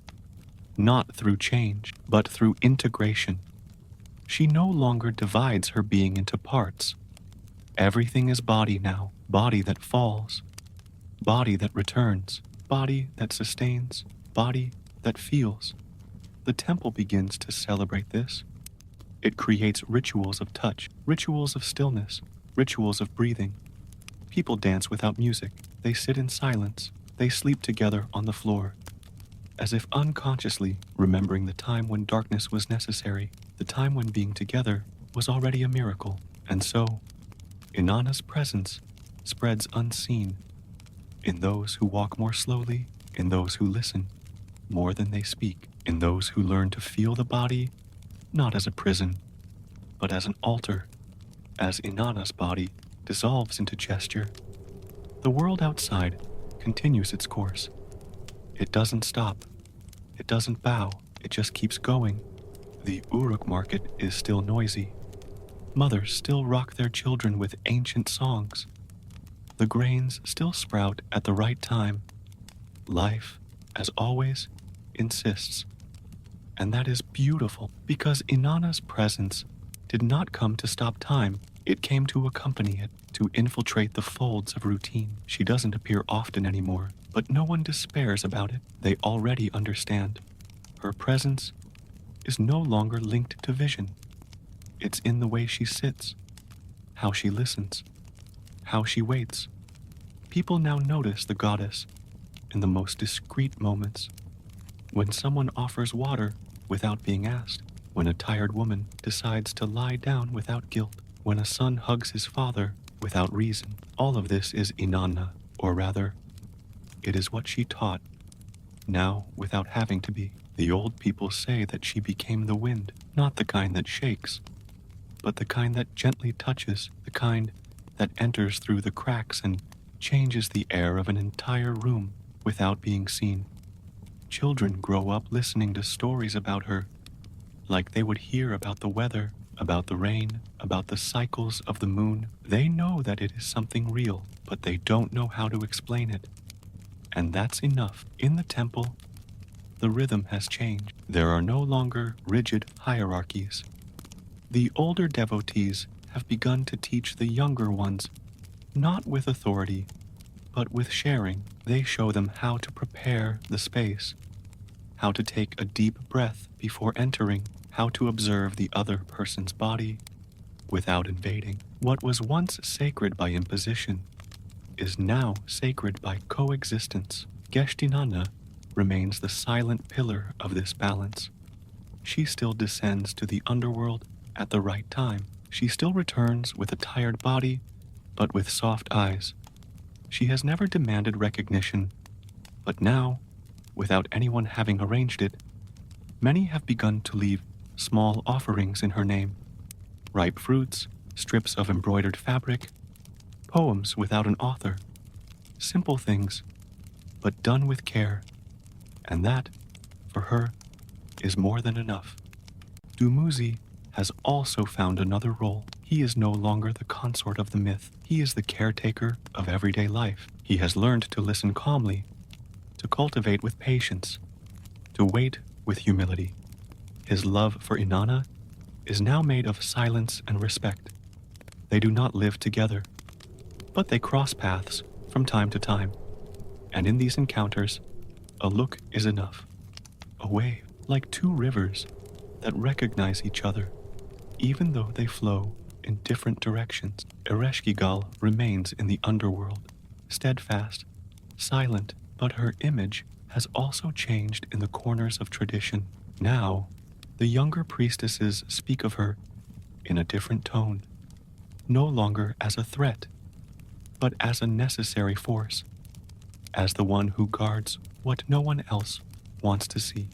not through change, but through integration. She no longer divides her being into parts. Everything is body now, body that falls, body that returns, body that sustains, body that feels. The temple begins to celebrate this. It creates rituals of touch, rituals of stillness, rituals of breathing. People dance without music. They sit in silence. They sleep together on the floor, as if unconsciously remembering the time when darkness was necessary, the time when being together was already a miracle. And so, Inanna's presence spreads unseen in those who walk more slowly, in those who listen more than they speak, in those who learn to feel the body not as a prison, but as an altar. As Inanna's body dissolves into gesture, the world outside continues its course. It doesn't stop. It doesn't bow. It just keeps going. The Uruk market is still noisy. Mothers still rock their children with ancient songs. The grains still sprout at the right time. Life, as always, insists. And that is beautiful, because Inanna's presence did not come to stop time. It came to accompany it, to infiltrate the folds of routine. She doesn't appear often anymore, but no one despairs about it. They already understand. Her presence is no longer linked to vision. It's in the way she sits, how she listens, how she waits. People now notice the goddess in the most discreet moments. When someone offers water without being asked, when a tired woman decides to lie down without guilt, when a son hugs his father without reason. All of this is Inanna, or rather, it is what she taught, now without having to be. The old people say that she became the wind, not the kind that shakes, but the kind that gently touches, the kind that enters through the cracks and changes the air of an entire room without being seen. Children grow up listening to stories about her, like they would hear about the weather, about the rain, about the cycles of the moon. They know that it is something real, but they don't know how to explain it. And that's enough. In the temple, the rhythm has changed. There are no longer rigid hierarchies. The older devotees have begun to teach the younger ones, not with authority, but with sharing. They show them how to prepare the space, how to take a deep breath before entering, how to observe the other person's body without invading. What was once sacred by imposition is now sacred by coexistence. Geshtinanna remains the silent pillar of this balance. She still descends to the underworld at the right time. She still returns with a tired body, but with soft eyes. She has never demanded recognition, but now, without anyone having arranged it, many have begun to leave small offerings in her name, ripe fruits, strips of embroidered fabric, poems without an author, simple things, but done with care, and that, for her, is more than enough. Dumuzi has also found another role. He is no longer the consort of the myth. He is the caretaker of everyday life. He has learned to listen calmly, to cultivate with patience, to wait with humility. His love for Inanna is now made of silence and respect. They do not live together, but they cross paths from time to time. And in these encounters, a look is enough. A wave, like two rivers that recognize each other, even though they flow in different directions. Ereshkigal remains in the underworld, steadfast, silent, but her image has also changed in the corners of tradition. Now, the younger priestesses speak of her in a different tone, no longer as a threat, but as a necessary force, as the one who guards what no one else wants to see,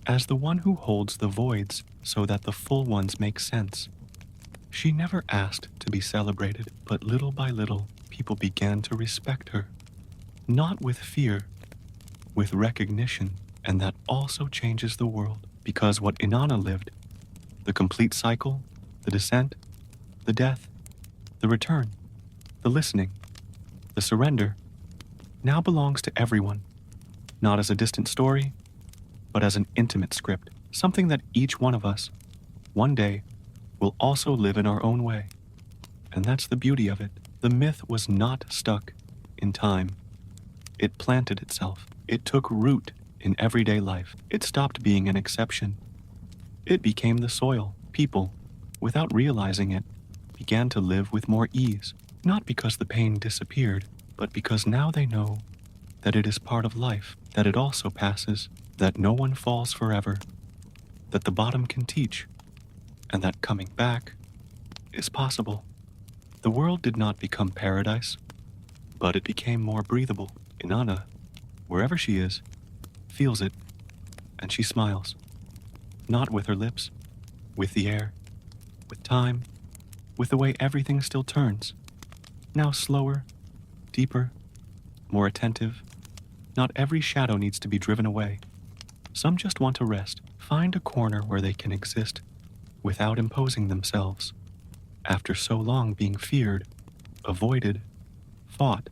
as the one who holds the voids so that the full ones make sense. She never asked to be celebrated, but little by little, people began to respect her, not with fear, with recognition, and that also changes the world, because what Inanna lived, the complete cycle, the descent, the death, the return, the listening, the surrender, now belongs to everyone, not as a distant story, but as an intimate script, something that each one of us, one day, will also live in our own way. And that's the beauty of it. The myth was not stuck in time. It planted itself. It took root in everyday life. It stopped being an exception. It became the soil. People, without realizing it, began to live with more ease, not because the pain disappeared, but because now they know that it is part of life, that it also passes, that no one falls forever, that the bottom can teach, and that coming back is possible. The world did not become paradise, but it became more breathable. Inanna, wherever she is, feels it, and she smiles, not with her lips, with the air, with time, with the way everything still turns, now slower, deeper, more attentive. Not every shadow needs to be driven away. Some just want to rest, find a corner where they can exist without imposing themselves. After so long being feared, avoided, fought,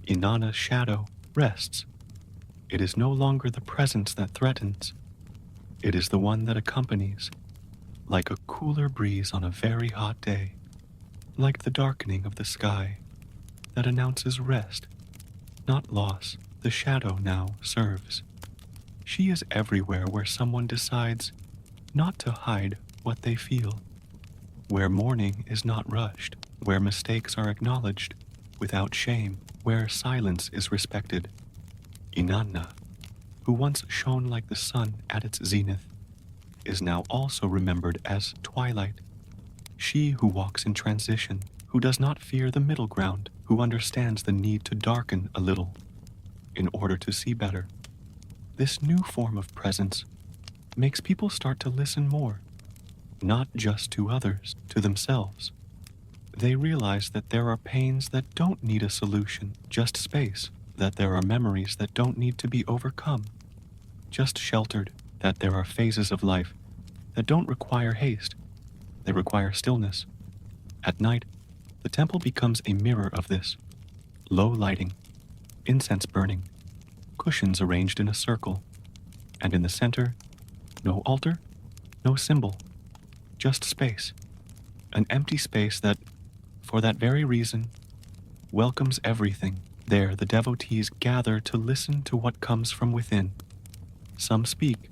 Inanna's shadow rests. It is no longer the presence that threatens. It is the one that accompanies, like a cooler breeze on a very hot day, like the darkening of the sky that announces rest, not loss. The shadow now serves. She is everywhere where someone decides not to hide what they feel, where mourning is not rushed, where mistakes are acknowledged without shame, where silence is respected. Inanna, who once shone like the sun at its zenith, is now also remembered as twilight. She who walks in transition, who does not fear the middle ground, who understands the need to darken a little in order to see better. This new form of presence makes people start to listen more, not just to others, to themselves. They realize that there are pains that don't need a solution, just space, that there are memories that don't need to be overcome, just sheltered, that there are phases of life that don't require haste, they require stillness. At night, the temple becomes a mirror of this. Low lighting, incense burning, cushions arranged in a circle, and in the center, no altar, no symbol, just space. An empty space that, for that very reason, welcomes everything. There, the devotees gather to listen to what comes from within. Some speak,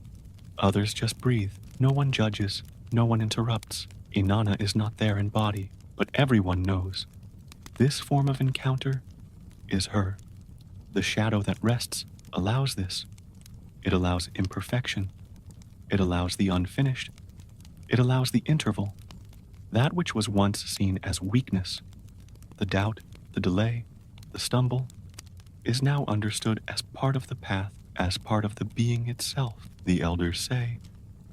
others just breathe. No one judges, no one interrupts. Inanna is not there in body, but everyone knows. This form of encounter is her. The shadow that rests allows this. It allows imperfection. It allows the unfinished. It allows the interval. That which was once seen as weakness, the doubt, the delay, the stumble, is now understood as part of the path, as part of the being itself. The elders say,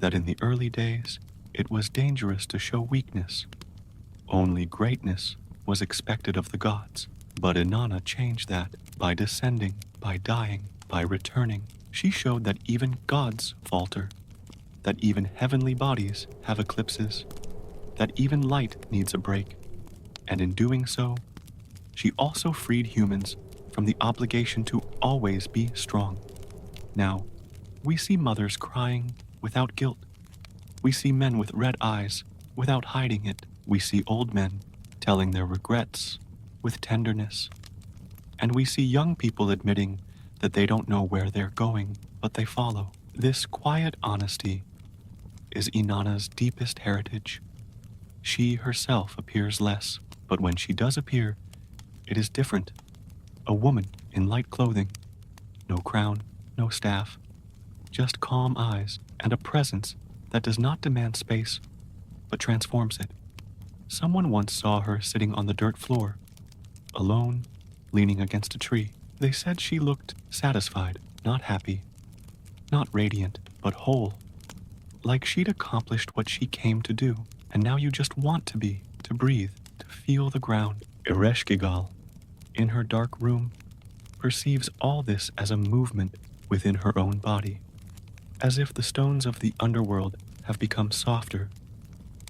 that in the early days it was dangerous to show weakness. Only greatness was expected of the gods. But Inanna changed that by descending, by dying, by returning. She showed that even gods falter, that even heavenly bodies have eclipses, that even light needs a break. And in doing so, she also freed humans from the obligation to always be strong. Now, we see mothers crying without guilt. We see men with red eyes without hiding it. We see old men telling their regrets with tenderness. And we see young people admitting that they don't know where they're going, but they follow. This quiet honesty is Inanna's deepest heritage. She herself appears less, but when she does appear, it is different. A woman in light clothing, no crown, no staff, just calm eyes and a presence that does not demand space, but transforms it. Someone once saw her sitting on the dirt floor, alone, leaning against a tree. They said she looked satisfied, not happy, not radiant, but whole, like she'd accomplished what she came to do, and now you just want to be, to breathe, to feel the ground. Ereshkigal, in her dark room, perceives all this as a movement within her own body, as if the stones of the underworld have become softer,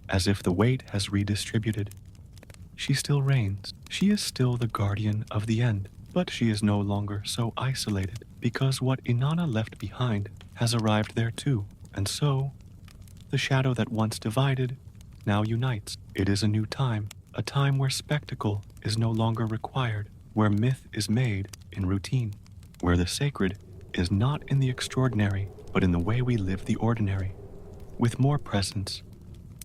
as if the weight has redistributed. She still reigns. She is still the guardian of the end, but she is no longer so isolated, because what Inanna left behind has arrived there too, and so the shadow that once divided now unites. It is a new time, a time where spectacle is no longer required, where myth is made in routine, where the sacred is not in the extraordinary, but in the way we live the ordinary, with more presence,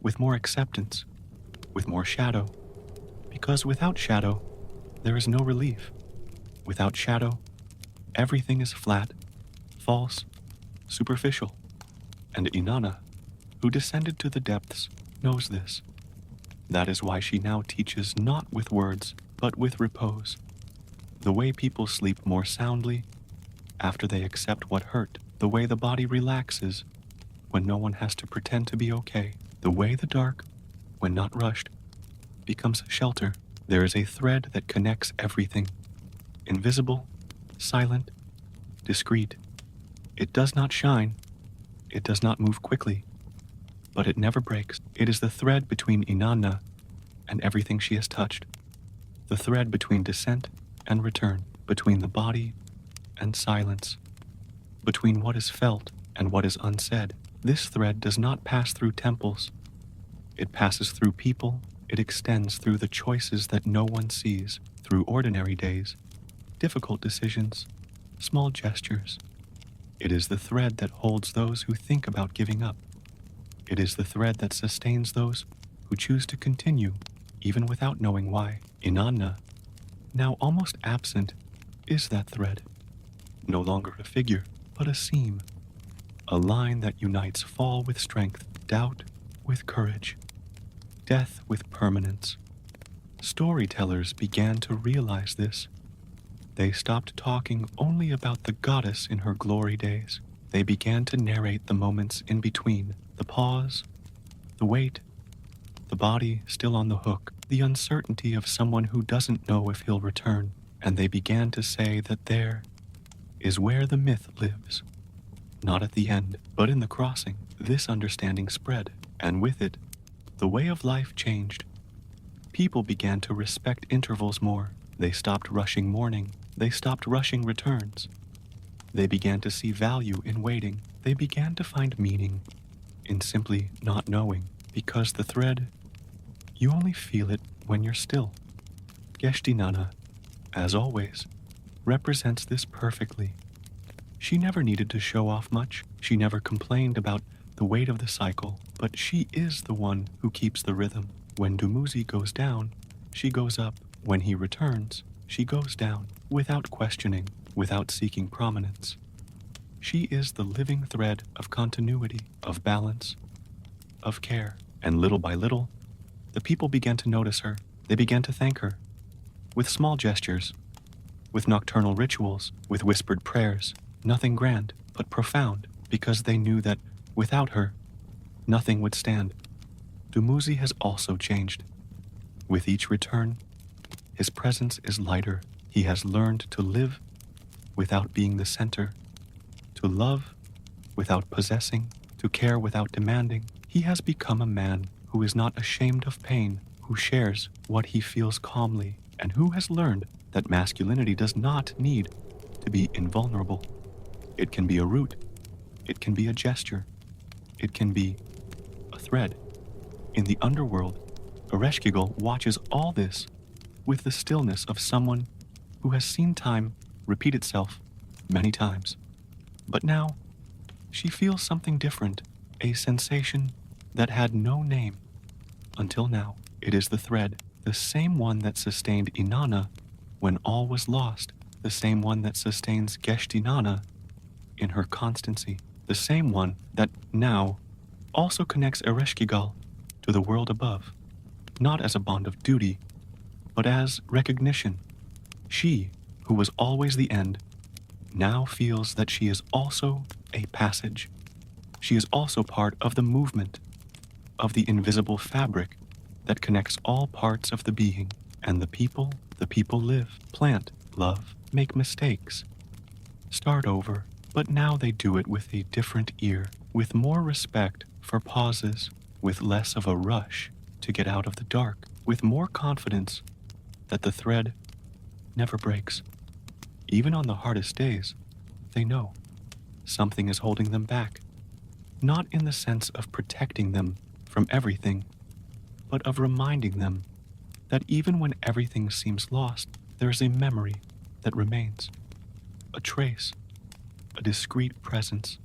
with more acceptance, with more shadow. Because without shadow, there is no relief. Without shadow, everything is flat, false, superficial. And Inanna, who descended to the depths, knows this. That is why she now teaches not with words, but with repose. The way people sleep more soundly after they accept what hurt. The way the body relaxes when no one has to pretend to be okay. The way the dark, when not rushed, becomes shelter. There is a thread that connects everything. Invisible, silent, discreet. It does not shine. It does not move quickly. But it never breaks. It is the thread between Inanna and everything she has touched. The thread between descent and return. Between the body and silence. Between what is felt and what is unsaid. This thread does not pass through temples. It passes through people. It extends through the choices that no one sees, through ordinary days, difficult decisions, small gestures. It is the thread that holds those who think about giving up. It is the thread that sustains those who choose to continue, even without knowing why. Inanna, now almost absent, is that thread. No longer a figure, but a seam. A line that unites fall with strength, doubt with courage, death with permanence. Storytellers began to realize this. They stopped talking only about the goddess in her glory days. They began to narrate the moments in between, the pause, the wait, the body still on the hook, the uncertainty of someone who doesn't know if he'll return. And they began to say that there is where the myth lives. Not at the end, but in the crossing. This understanding spread, and with it, the way of life changed. People began to respect intervals more. They stopped rushing mourning. They stopped rushing returns. They began to see value in waiting. They began to find meaning in simply not knowing, because the thread, you only feel it when you're still. Geshtinana, as always, represents this perfectly. She never needed to show off much. She never complained about the weight of the cycle, but she is the one who keeps the rhythm. When Dumuzi goes down, she goes up. When he returns, she goes down, without questioning, without seeking prominence. She is the living thread of continuity, of balance, of care. And little by little, the people began to notice her. They began to thank her, with small gestures, with nocturnal rituals, with whispered prayers. Nothing grand, but profound, because they knew that without her, Nothing would stand. Dumuzi has also changed. With each return, his presence is lighter. He has learned to live without being the center, to love without possessing, to care without demanding. He has become a man who is not ashamed of pain, who shares what he feels calmly, and who has learned that masculinity does not need to be invulnerable. It can be a root, it can be a gesture, it can be a thread. In the underworld, Ereshkigal watches all this with the stillness of someone who has seen time repeat itself many times. But now, she feels something different, a sensation that had no name. Until now, it is the thread, the same one that sustained Inanna when all was lost, the same one that sustains Geshtinana in her constancy, the same one that now also connects Ereshkigal to the world above, not as a bond of duty, but as recognition. She, who was always the end, now feels that she is also a passage. She is also part of the movement, of the invisible fabric that connects all parts of the being. And the people live, plant, love, make mistakes, start over, but now they do it with a different ear, with more respect for pauses, with less of a rush to get out of the dark, with more confidence that the thread never breaks. Even on the hardest days, they know something is holding them back, not in the sense of protecting them from everything, but of reminding them that even when everything seems lost, there is a memory that remains, a trace, a discrete presence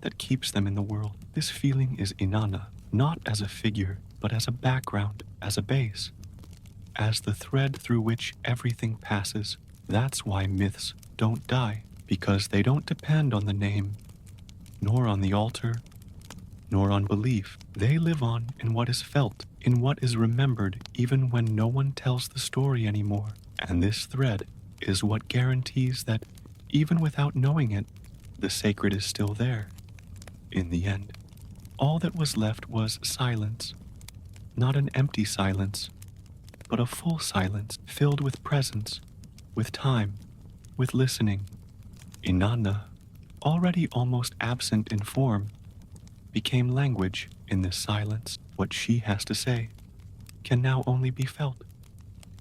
that keeps them in the world. This feeling is Inanna, not as a figure, but as a background, as a base, as the thread through which everything passes. That's why myths don't die, because they don't depend on the name, nor on the altar, nor on belief. They live on in what is felt, in what is remembered even when no one tells the story anymore. And this thread is what guarantees that, even without knowing it, the sacred is still there. In the end, all that was left was silence. Not an empty silence, but a full silence filled with presence, with time, with listening. Inanna, already almost absent in form, became language in this silence. What she has to say can now only be felt.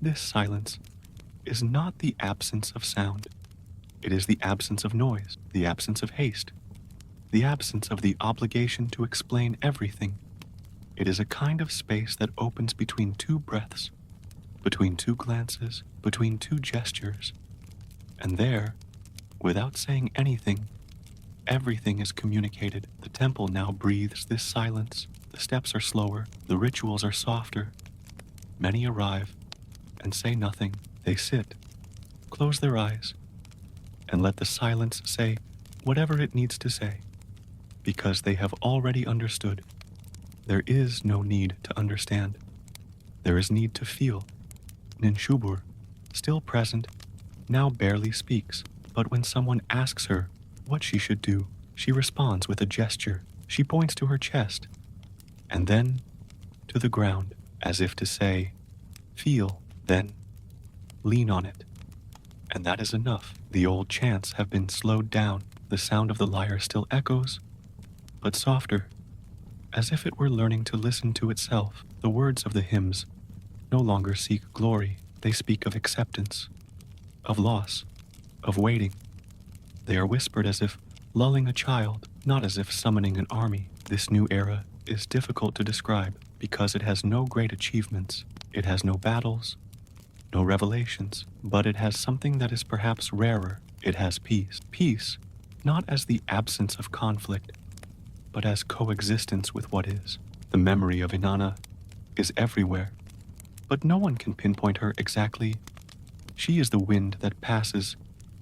This silence is not the absence of sound. It is the absence of noise, the absence of haste, the absence of the obligation to explain everything. It is a kind of space that opens between two breaths, between two glances, between two gestures. And there, without saying anything, everything is communicated. The temple now breathes this silence. The steps are slower, the rituals are softer. Many arrive and say nothing. They sit, close their eyes, and let the silence say whatever it needs to say, because they have already understood. There is no need to understand. There is need to feel. Ninshubur, still present, now barely speaks, but when someone asks her what she should do, she responds with a gesture. She points to her chest, and then to the ground, as if to say, feel, then lean on it. And that is enough. The old chants have been slowed down. The sound of the lyre still echoes, but softer, as if it were learning to listen to itself. The words of the hymns no longer seek glory. They speak of acceptance, of loss, of waiting. They are whispered as if lulling a child, not as if summoning an army. This new era is difficult to describe because it has no great achievements. It has no battles, no revelations, but it has something that is perhaps rarer. It has peace. Peace, not as the absence of conflict, but as coexistence with what is. The memory of Inanna is everywhere, but no one can pinpoint her exactly. She is the wind that passes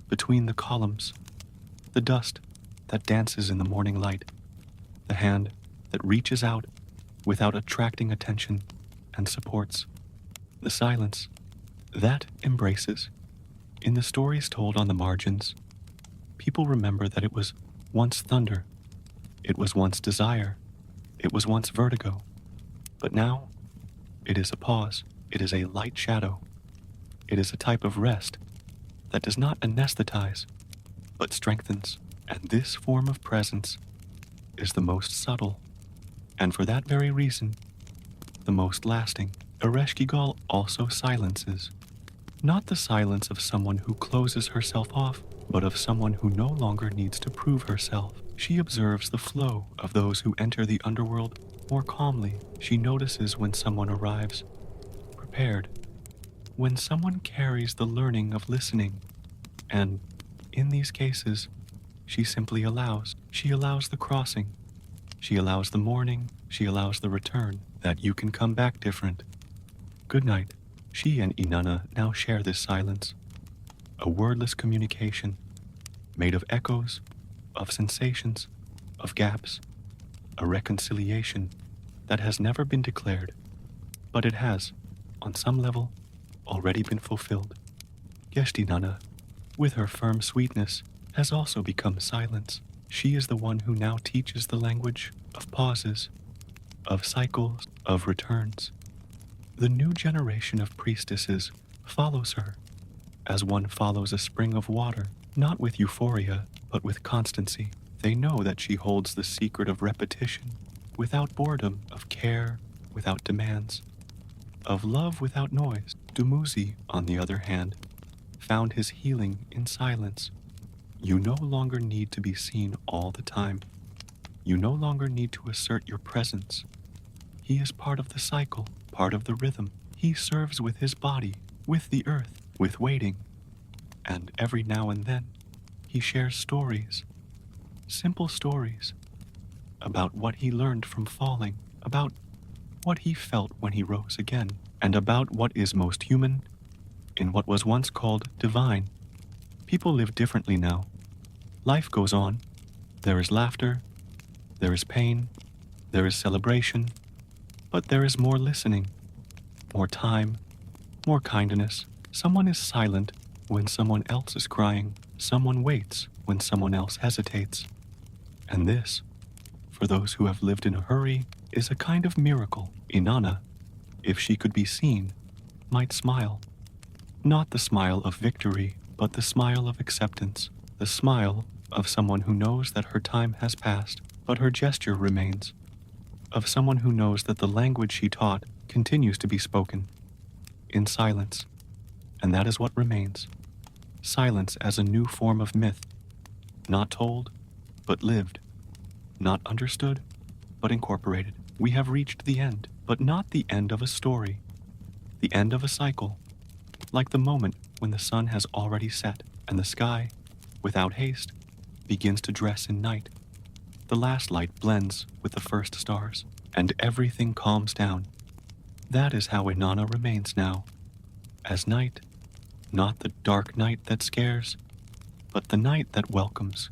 between the columns, the dust that dances in the morning light, the hand that reaches out without attracting attention and supports, the silence that embraces. In the stories told on the margins, people remember that it was once thunder, it was once desire, It was once vertigo, but now it is a pause. It is a light shadow. It is a type of rest that does not anesthetize, but strengthens. And this form of presence is the most subtle, and for that very reason, the most lasting. Ereshkigal also silences, not the silence of someone who closes herself off, but of someone who no longer needs to prove herself. She observes the flow of those who enter the underworld more calmly. She notices when someone arrives prepared, when someone carries the learning of listening, and in these cases, she simply allows. She allows the crossing. She allows the mourning. She allows the return, that you can come back different. Good night. She and Inanna now share this silence, a wordless communication made of echoes, of sensations, of gaps, a reconciliation that has never been declared, but it has, on some level, already been fulfilled. Inanna, with her firm sweetness, has also become silence. She is the one who now teaches the language of pauses, of cycles, of returns. The new generation of priestesses follows her, as one follows a spring of water, not with euphoria, but with constancy. They know that she holds the secret of repetition, without boredom, of care without demands, of love without noise. Dumuzi, on the other hand, found his healing in silence. You no longer need to be seen all the time. You no longer need to assert your presence. He is part of the cycle, part of the rhythm. He serves with his body, with the earth, with waiting. And every now and then, he shares stories, simple stories, about what he learned from falling, about what he felt when he rose again, and about what is most human in what was once called divine. People live differently now. Life goes on. There is laughter, there is pain, there is celebration, but there is more listening, more time, more kindness. Someone is silent when someone else is crying. Someone waits when someone else hesitates. And this, for those who have lived in a hurry, is a kind of miracle. Inanna, if she could be seen, might smile. Not the smile of victory, but the smile of acceptance. The smile of someone who knows that her time has passed, but her gesture remains. Of someone who knows that the language she taught continues to be spoken, in silence, and that is what remains. Silence as a new form of myth, not told, but lived, not understood, but incorporated. We have reached the end, but not the end of a story, the end of a cycle, like the moment when the sun has already set and the sky, without haste, begins to dress in night. The last light blends with the first stars, and everything calms down. That is how Inanna remains now, as night, not the dark night that scares, but the night that welcomes,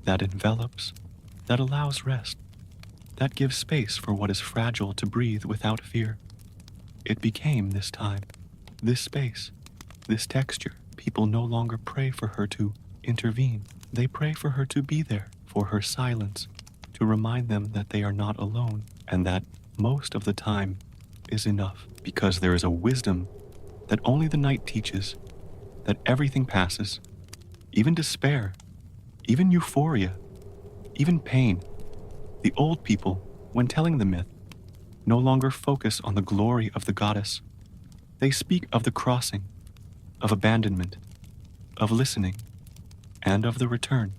that envelops, that allows rest, that gives space for what is fragile to breathe without fear. It became this time, this space, this texture. People no longer pray for her to intervene. They pray for her to be there, for her silence, to remind them that they are not alone, and that most of the time is enough, because there is a wisdom that only the night teaches, that everything passes, even despair, even euphoria, even pain. The old people, when telling the myth, no longer focus on the glory of the goddess. They speak of the crossing, of abandonment, of listening, and of the return.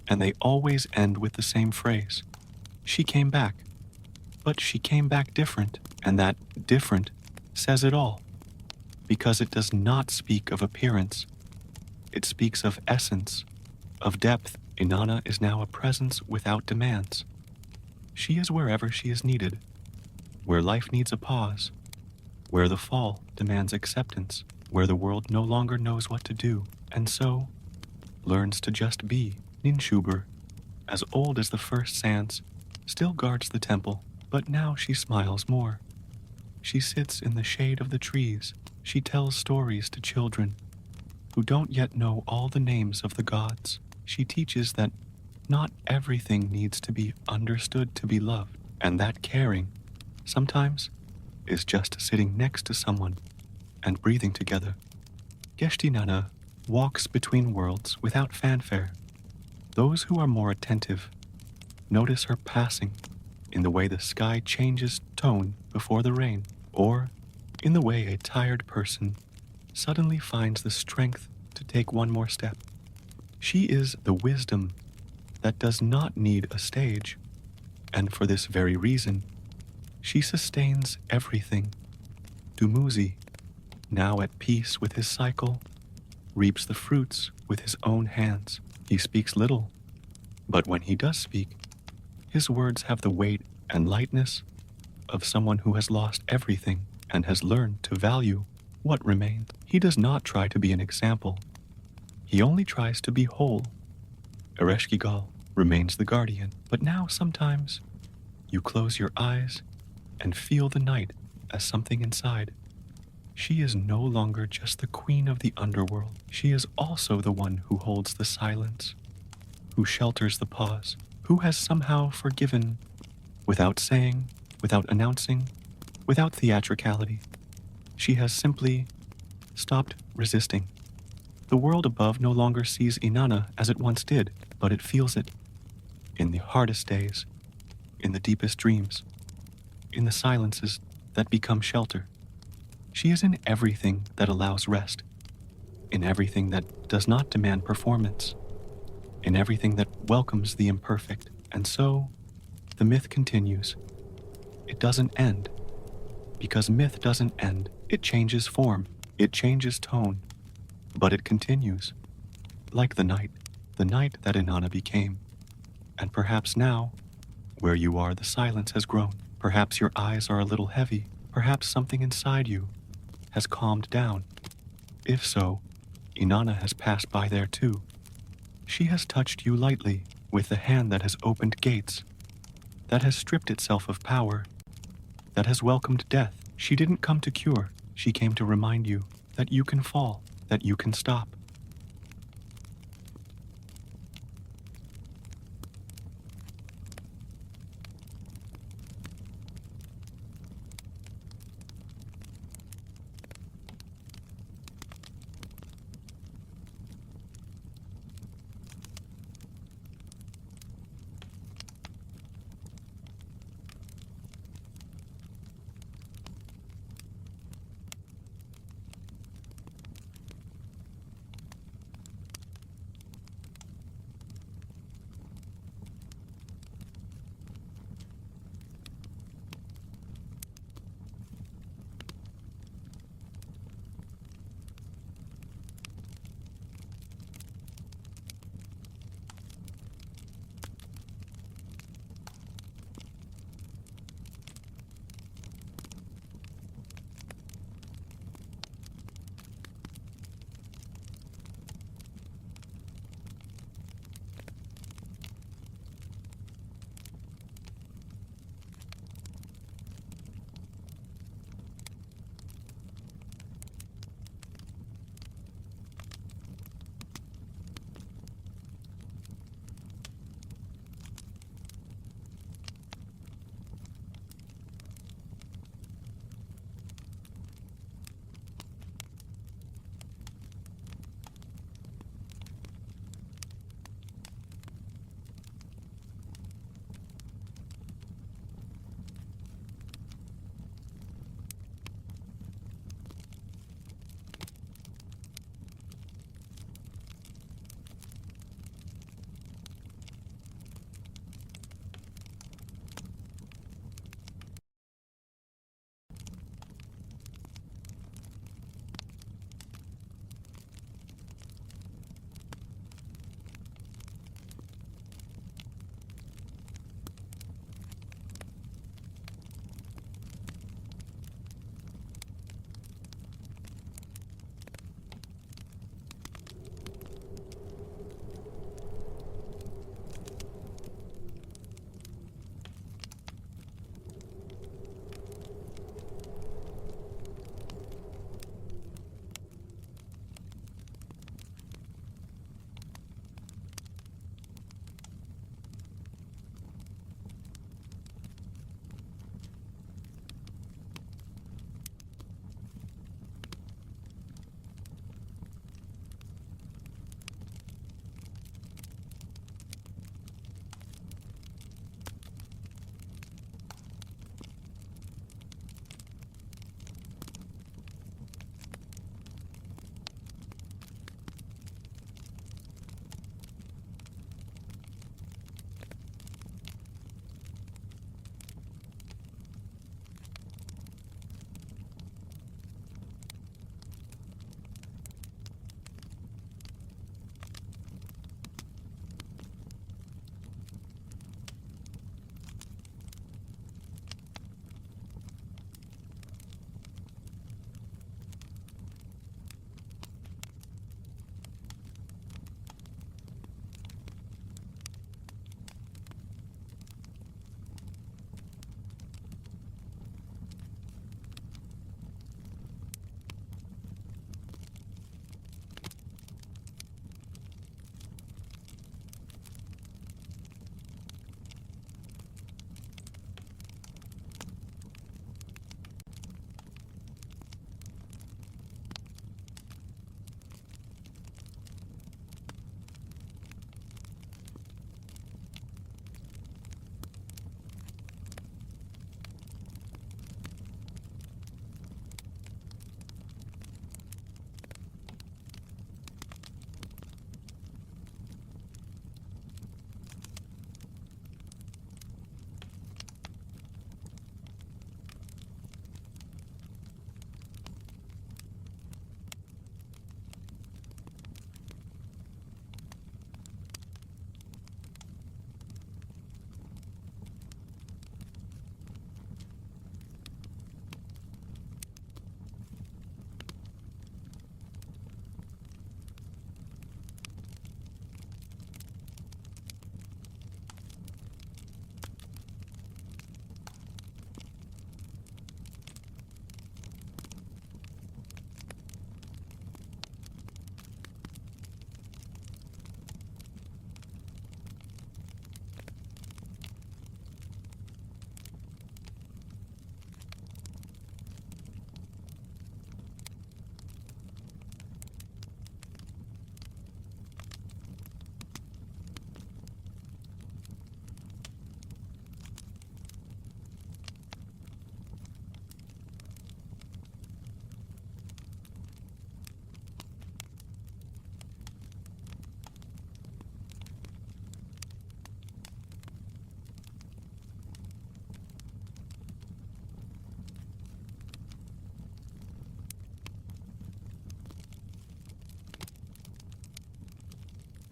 And they always end with the same phrase. She came back, but she came back different, and that different says it all, because it does not speak of appearance. It speaks of essence, of depth. Inanna is now a presence without demands. She is wherever she is needed, where life needs a pause, where the fall demands acceptance, where the world no longer knows what to do, and so learns to just be. Ninshuber, as old as the first sands, still guards the temple, but now she smiles more. She sits in the shade of the trees. She tells stories to children who don't yet know all the names of the gods. She teaches that not everything needs to be understood to be loved. And that caring, sometimes, is just sitting next to someone and breathing together. Inanna walks between worlds without fanfare. Those who are more attentive notice her passing in the way the sky changes tone before the rain, or in the way a tired person suddenly finds the strength to take one more step. She is the wisdom that does not need a stage, and for this very reason, she sustains everything. Dumuzi, now at peace with his cycle, reaps the fruits with his own hands. He speaks little, but when he does speak, his words have the weight and lightness of someone who has lost everything and has learned to value what remains. He does not try to be an example. He only tries to be whole. Ereshkigal remains the guardian, but now sometimes you close your eyes and feel the night as something inside. She is no longer just the queen of the underworld. She is also the one who holds the silence, who shelters the pause, who has somehow forgiven without saying, without announcing, without theatricality. She has simply stopped resisting. The world above no longer sees Inanna as it once did, but it feels it in the hardest days, in the deepest dreams, in the silences that become shelter. She is in everything that allows rest, in everything that does not demand performance, in everything that welcomes the imperfect. And so, the myth continues. It doesn't end, because myth doesn't end. It changes form, it changes tone, but it continues, like the night that Inanna became. And perhaps now, where you are, the silence has grown. Perhaps your eyes are a little heavy. Perhaps something inside you has calmed down. If so, Inanna has passed by there too. She has touched you lightly with the hand that has opened gates, that has stripped itself of power, that has welcomed death. She didn't come to cure. She came to remind you that you can fall, that you can stop,